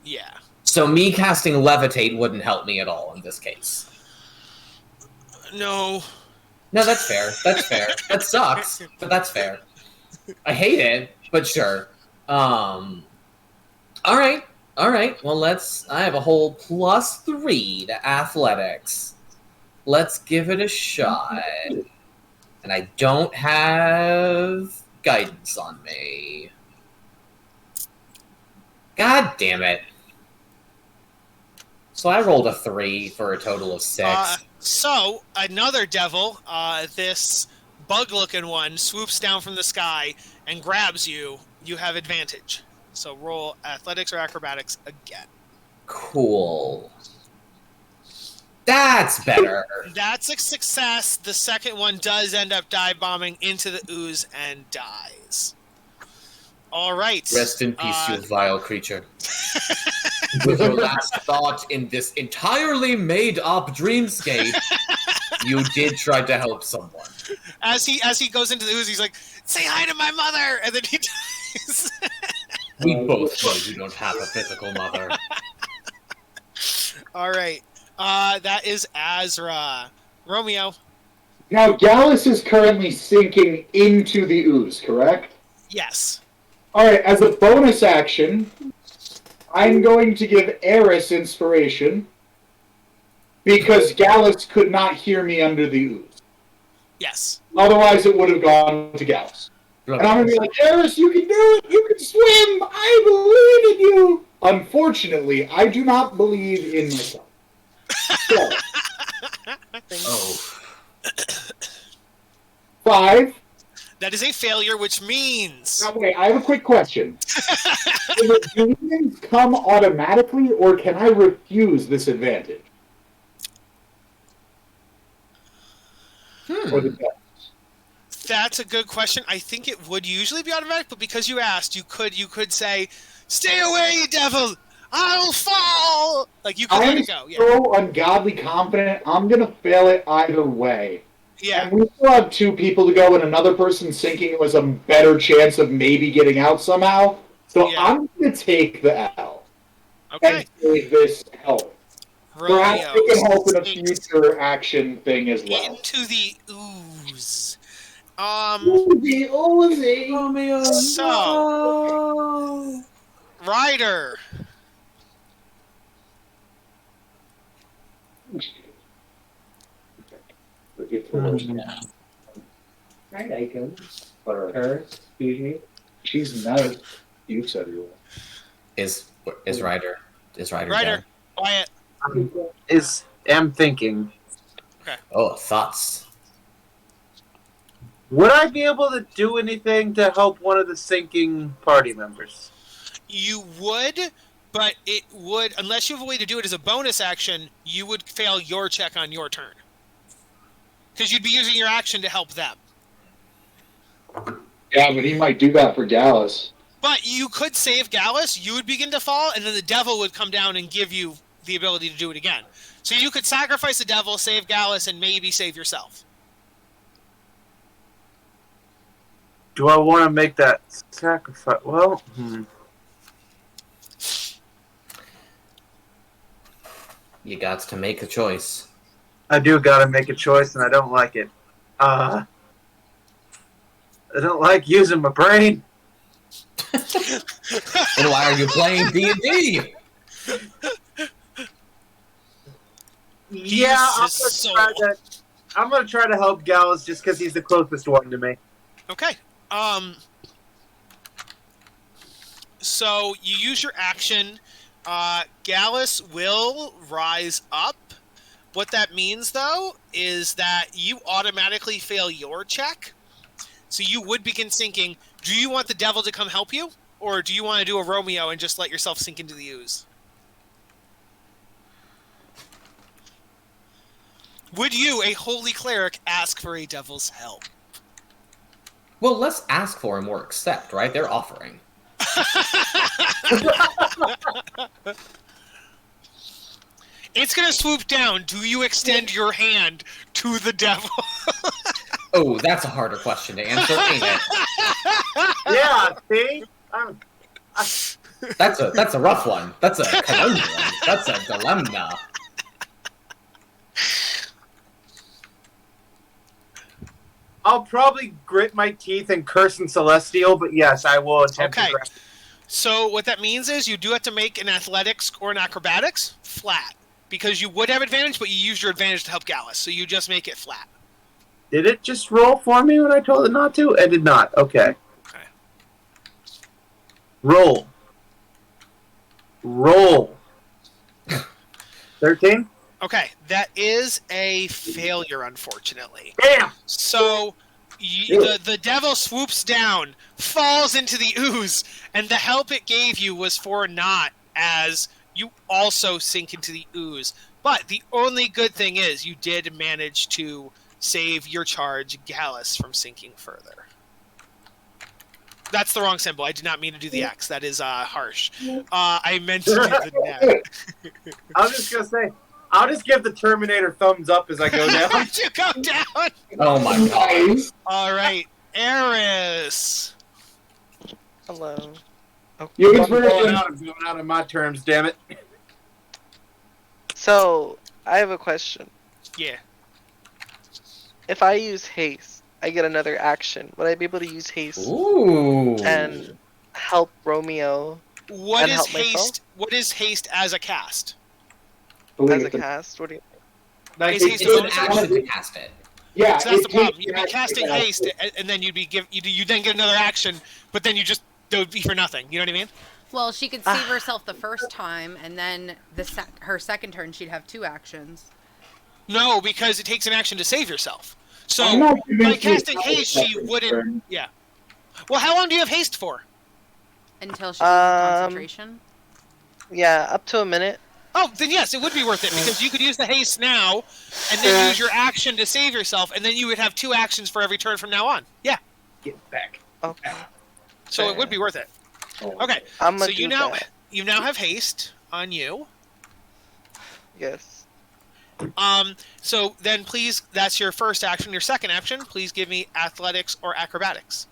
Yeah. So me casting Levitate wouldn't help me at all in this case. No. No, that's fair. That's fair. That sucks, but that's fair. I hate it, but sure. All right. Well, I have a whole +3 to athletics. Let's give it a shot. And I don't have guidance on me. God damn it. So I rolled a 3 for a total of 6. So another devil, this bug-looking one, swoops down from the sky and grabs you. You have advantage. So roll athletics or acrobatics again. Cool. That's better. That's a success. The second one does end up dive bombing into the ooze and dies. All right. Rest in peace, you vile creature. With your last thought in this entirely made-up dreamscape, you did try to help someone. As he goes into the ooze, he's like, "Say hi to my mother," and then he dies. We both know you don't have a physical mother. All right. That is Azra. Romeo. Now, Gallus is currently sinking into the ooze, correct? Yes. Alright, as a bonus action, I'm going to give Eris inspiration because Gallus could not hear me under the ooze. Yes. Otherwise, it would have gone to Gallus. And I'm going to be like, Eris, you can do it! You can swim! I believe in you! Unfortunately, I do not believe in myself. So, Oh. 5. That is a failure, which means... Now, wait, I have a quick question. Do the demons come automatically, or can I refuse this advantage? Or the devils? That's a good question. I think it would usually be automatic, but because you asked, you could say, "Stay away, you devil! I'll fall!" Like, you could let it go. Yeah. So ungodly confident, I'm going to fail it either way. Yeah. And we still have 2 people to go, and another person sinking was a better chance of maybe getting out somehow. So Yeah. I'm going to take the L. Okay. And save this help. Perhaps Romeo it can help in a sinks future action thing as well. into the ooze. Oozy, oozy. Romeo, So, no. Ryder. Right, Icon. Her, species. She's nice. You said you were. Is Ryder Ryder. Quiet. Am thinking. dead? Oh, thoughts. Would I be able to do anything to help one of the sinking party members? You would, but it would, unless you have a way to do it as a bonus action, you would fail your check on your turn. Because you'd be using your action to help them. Yeah, but he might do that for Gallus. But you could save Gallus, you would begin to fall, and then the devil would come down and give you the ability to do it again. So you could sacrifice the devil, save Gallus, and maybe save yourself. Do I want to make that sacrifice? Well, You got to make a choice. I do gotta make a choice, and I don't like it. I don't like using my brain. And why are you playing D&D? Yeah, I'm gonna try to help Gallus just because he's the closest one to me. Okay. So you use your action. Gallus will rise up. What that means, though, is that you automatically fail your check. So you would begin sinking. Do you want the devil to come help you? Or do you want to do a Romeo and just let yourself sink into the ooze? Would you, a holy cleric, ask for a devil's help? Well, less ask for and more accept, right? They're offering. It's gonna swoop down. Do you extend your hand to the devil? Oh, that's a harder question to answer, ain't it? Yeah, see? That's a rough one. That's a conundrum. That's a dilemma. I'll probably grit my teeth and curse in Celestial, but yes, I will attempt to Okay. grab. So what that means is you do have to make an athletics or an acrobatics flat. Because you would have advantage, but you use your advantage to help Gallus. So you just make it flat. Did it just roll for me when I told it not to? It did not. Okay. Okay. Roll. 13? Okay, that is a failure, unfortunately. Damn! So the devil swoops down, falls into the ooze, and the help it gave you was for naught, as you also sink into the ooze. But the only good thing is you did manage to save your charge, Gallus, from sinking further. That's the wrong symbol. I did not mean to do the X. That is harsh. I meant to do the net. I was just going to say, I'll just give the Terminator thumbs up as I go down. You go down. Oh my god. All right, Eris. Hello. You I'm going version. out on my terms, damn it. So, I have a question. Yeah. If I use haste, I get another action. Would I be able to use haste Ooh. and help Romeo What And is help myself? haste? What is haste as a cast? as a cast? What do you? Is haste It's a an bonus action action? to cast it. Yeah, So that's it the problem. takes You'd be action casting to cast haste, it. and then you then get another action, but then it would be for nothing. You know what I mean? Well, she could save herself the first time, and then her second turn, she'd have 2 actions. No, because it takes an action to save yourself. So I'm not by convinced casting it's haste, not she a wouldn't. turn. Yeah. Well, how long do you have haste for? Until she loses concentration. Yeah, up to a minute. Oh, then yes, it would be worth it because you could use the haste now, and then use your action to save yourself, and then you would have 2 actions for every turn from now on. Yeah. Get back. Okay. So it would be worth it. Okay. I'm So gonna you do now that. have haste on you. Yes. So then please, that's your first action. Your second action, please give me athletics or acrobatics.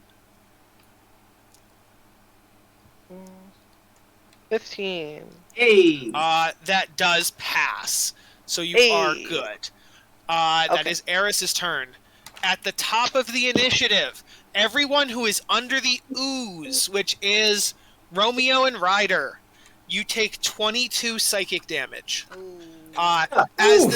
15. Hey! That does pass. So you Hey. are good. That Okay. is Eris's turn. At the top of the initiative, everyone who is under the ooze, which is Romeo and Ryder, you take 22 psychic damage. Ooh. As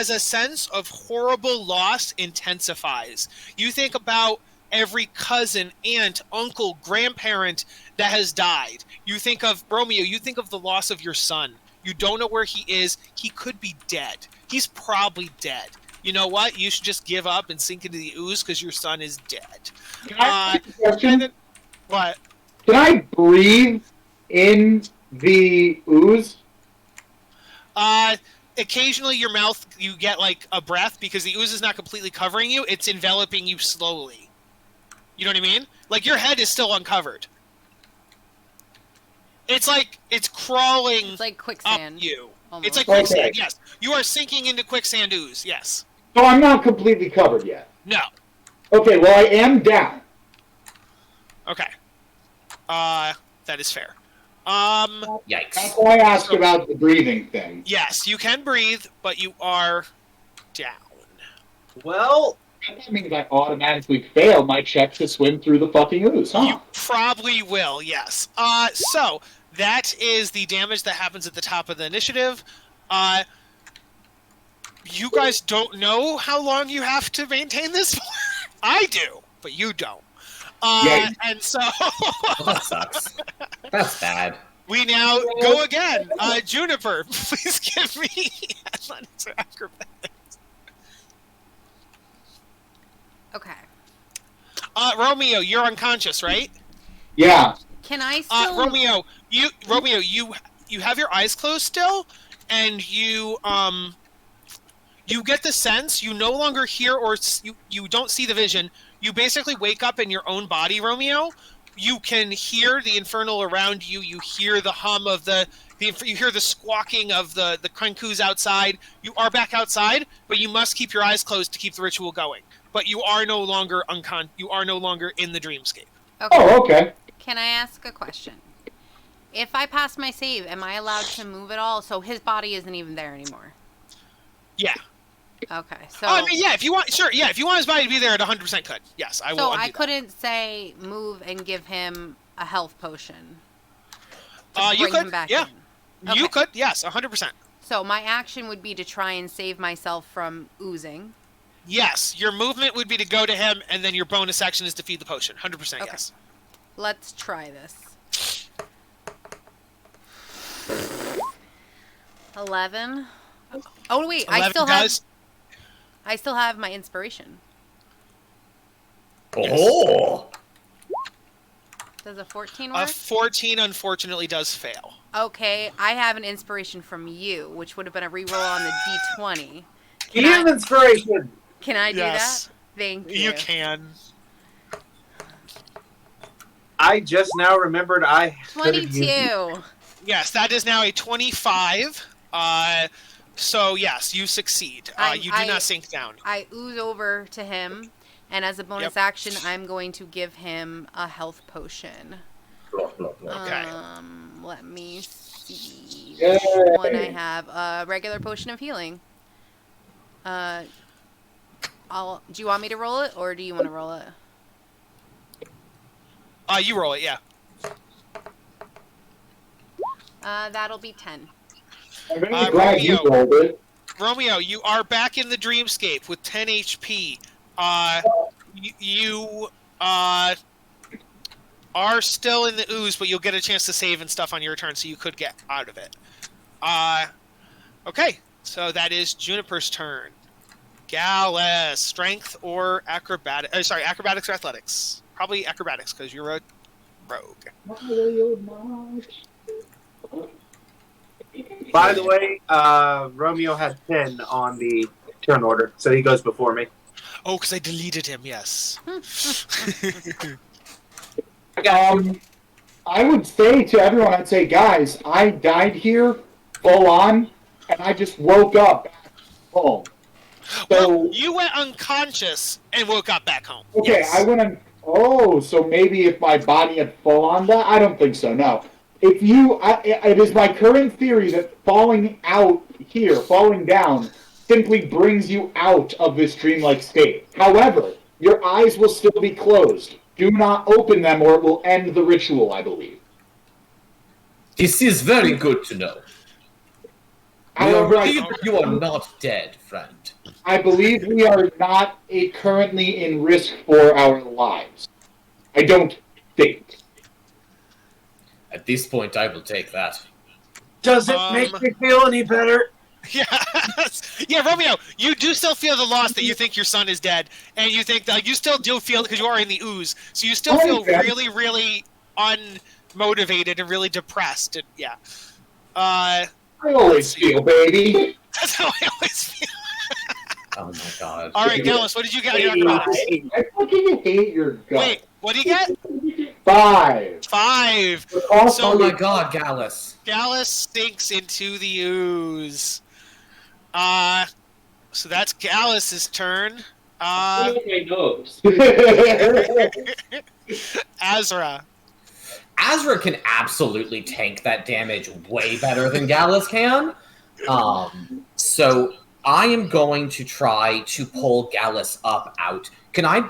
a sense of horrible loss intensifies. You think about every cousin, aunt, uncle, grandparent that has died. You think of Romeo, you think of the loss of your son. You don't know where he is. He could be dead. He's probably dead. You know what? You should just give up and sink into the ooze because your son is dead. Can I ask a And question? then, what? Can I breathe in the ooze? Occasionally your mouth, you get like a breath because the ooze is not completely covering you. It's enveloping you slowly. You know what I mean? Like your head is still uncovered. It's like it's crawling It's like up quicksand. you. Almost. It's like quicksand, Okay. yes. You are sinking into quicksand ooze, yes. So I'm not completely covered yet. No. Okay, well I am down. Okay. That is fair. Um, Yikes. That's why I asked about the breathing thing. yes, you can breathe, but you are down. Well, That means I automatically fail my check to swim through the fucking ooze, huh? You probably will, yes. So that is the damage that happens at the top of the initiative. You guys don't know how long you have to maintain this for. I do, but you don't. Yeah. And so Well, that sucks. That's bad. we now go again. Juniper, please give me athletics or acrobatics. Okay. Romeo, you're unconscious, right? Yeah. Can I still? Romeo, you have your eyes closed still, and you you get the sense you no longer hear or you don't see the vision. You basically wake up in your own body, Romeo. You can hear the infernal around you. You hear the hum of you hear the squawking of the Krenkus outside. You are back outside, but you must keep your eyes closed to keep the ritual going. But you are no longer you are no longer in the dreamscape. Okay. Oh, okay. Can I ask a question? If I pass my save, am I allowed to move at all? So his body isn't even there anymore. Yeah. Okay. So I mean, yeah. If you want, sure. Yeah. If you want his body to be there, it 100% could. Yes, I will. So undo I that. couldn't say move and give him a health potion. You bring could. him back Yeah. in. Okay. You could. Yes, 100%. So my action would be to try and save myself from oozing. Yes, your movement would be to go to him, and then your bonus action is to feed the potion. 100%. Okay. Yes. Let's try this. 11. Oh wait, 11 I still have my inspiration. Oh! Does a 14 A work? 14 unfortunately does fail. Okay, I have an inspiration from you, which would have been a reroll on the d20. He has inspiration. Can I do Yes. that? Thank you. You can. I just now remembered I could have used it. 22. Yes, that is now a 25. So yes, you succeed. You do not sink down. I ooze over to him, and as a bonus action, I'm going to give him a health potion. Okay. Let me see. Yay. Which one I have? A regular potion of healing. Do you want me to roll it, or do you want to roll it? You roll it, yeah. That'll be 10. I'm very glad you rolled it. Romeo, you are back in the dreamscape with 10 HP. You are still in the ooze, but you'll get a chance to save and stuff on your turn, so you could get out of it. Okay, so that is Juniper's turn. Gallus, strength or acrobatics? Sorry, acrobatics or athletics? Probably acrobatics, because you're a rogue. By the way, Romeo had 10 on the turn order, so he goes before me. Oh, because I deleted him, yes. I would say to everyone, I'd say, guys, I died here full on, and I just woke up back home. So, Well, you went unconscious and woke up back home. okay, Yes. I went on. Oh, so maybe if my body had full on that? I don't think so, no. If you, it is my current theory that falling out here, falling down, simply brings you out of this dreamlike state. However, your eyes will still be closed. Do not open them or it will end the ritual, I believe. This is very good to know. We However, believe you are not dead, friend. I believe we are not currently in risk for our lives. I don't think. At this point, I will take that. Does it make me feel any better? Yes. Yeah, Romeo, you do still feel the loss that you think your son is dead, and you think that you still do feel, because you are in the ooze, so you still feel really, really unmotivated and really depressed. And yeah. I always feel, baby. That's how I always feel. Oh my god. All right, Gallus, what did you get on your acrobatics? I fucking hate your gut. Wait, what do you get? 5. 5. Oh my god, Gallus. Gallus sinks into the ooze. So that's Gallus's turn. My nose. Azra. Azra can absolutely tank that damage way better than Gallus can. So I am going to try to pull Gallus up out. Can I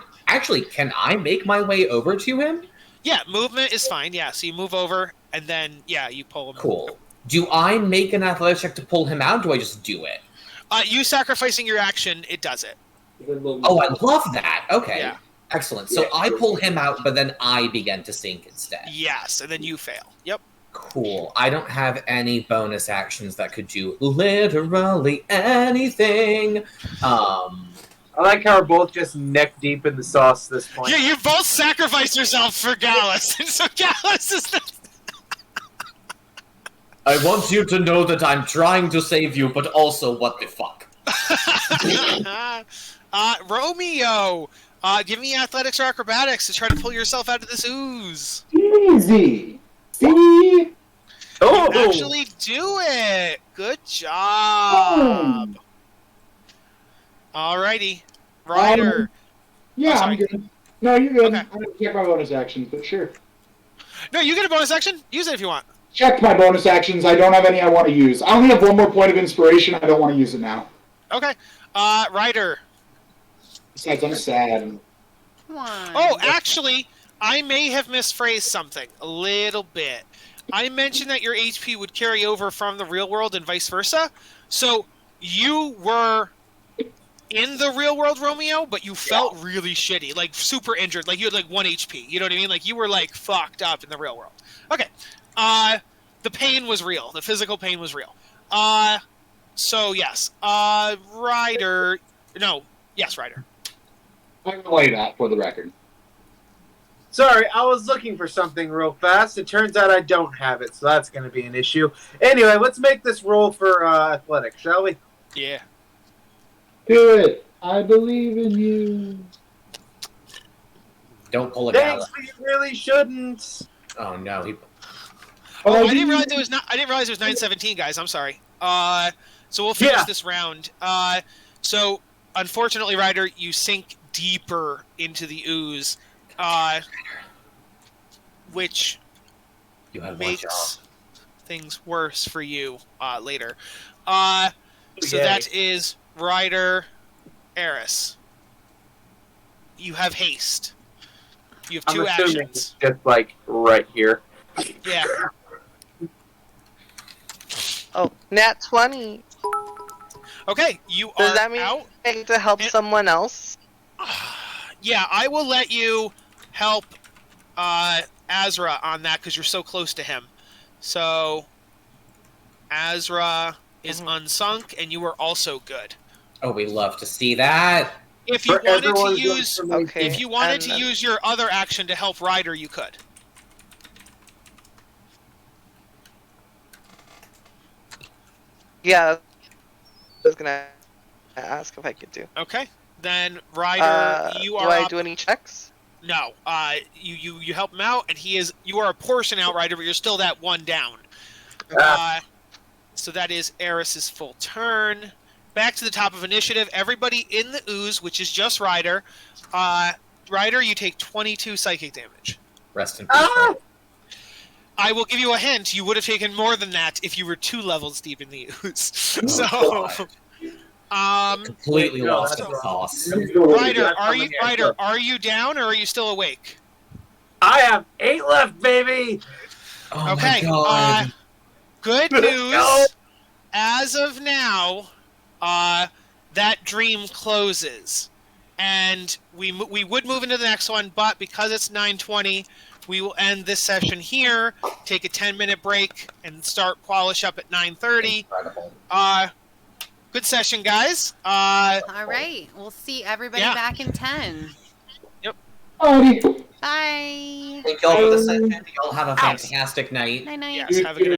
make my way over to him? Yeah, movement is fine. Yeah, so you move over, and then, yeah, you pull him. Cool. Do I make an athletics check to pull him out, or do I just do it? You sacrificing your action, it does it. Oh, I love that. Okay. Yeah. Excellent. So I pull him out, but then I begin to sink instead. Yes, and then you fail. Yep. Cool. I don't have any bonus actions that could do literally anything. I like how we're both just neck deep in the sauce at this point. Yeah, you both sacrificed yourself for Gallus, and so Gallus is the... I want you to know that I'm trying to save you, but also what the fuck. Romeo, give me athletics or acrobatics to try to pull yourself out of this ooze. Easy. See? Oh, You actually do it. Good job. Alrighty, Ryder. Yeah, sorry. I'm good. No, you're good. Okay. I didn't check my bonus actions, but sure. No, you get a bonus action. Use it if you want. Check my bonus actions. I don't have any I want to use. I only have one more point of inspiration. I don't want to use it now. Okay. Ryder. Besides, I'm sad. Come on. Oh, actually, I may have misphrased something a little bit. I mentioned that your HP would carry over from the real world and vice versa. So you were in the real world, Romeo, but you felt really shitty, like super injured, like you had like 1 HP. You know what I mean? Like you were like fucked up in the real world. Okay. The pain was real. The physical pain was real. So yes. Ryder. No. Yes, Ryder. I relay that for the record. sorry, I was looking for something real fast. It turns out I don't have it, so that's going to be an issue. Anyway, let's make this roll for athletics, shall we? Yeah. Do it. I believe in you. Don't pull it out. Thanks, but you really shouldn't. Oh no, he. Oh, I didn't realize it was not. I didn't realize it was 9:17, guys. I'm sorry. So we'll finish this round. So unfortunately, Ryder, you sink deeper into the ooze, which You had one job. makes things worse for you later. So Yay. that is Ryder, Eris. You have haste. You have I'm 2 assuming actions. it's just like right here. Yeah. Oh, nat 20. Okay, you Does are that mean out. I get to help someone else? Yeah, I will let you help Azra on that because you're so close to him. So Azra is unsunk, and you are also good. Oh, we love to see that. If you For wanted to everyone's use, information. Okay. if you wanted and to then- use your other action to help Ryder, you could. Yeah, I was gonna ask if I could do. Okay, then Ryder, you are do I up. do any checks? No, you help him out, and you are a portion out, Ryder, but you're still that 1 down. So that is Eris's full turn. Back to the top of initiative. Everybody in the ooze, which is just Ryder. Ryder, you take 22 psychic damage. Rest in peace. Ah! I will give you a hint. You would have taken more than that if you were 2 levels deep in the ooze. Oh, So, Completely no, lost that's in sauce. Ryder, Ryder, are you down or are you still awake? I have 8 left, baby. Oh Okay, my god. Good Let's news. go. As of now, that dream closes, and we would move into the next one, but because it's 9:20, we will end this session here. Take a 10-minute break and start polish up at 9:30. Incredible. Good session, guys. All right. We'll see everybody Yeah. back in 10. Alrighty. Bye. Thank y'all for the session. Y'all have a fantastic night. Night night. Yes, have a good night.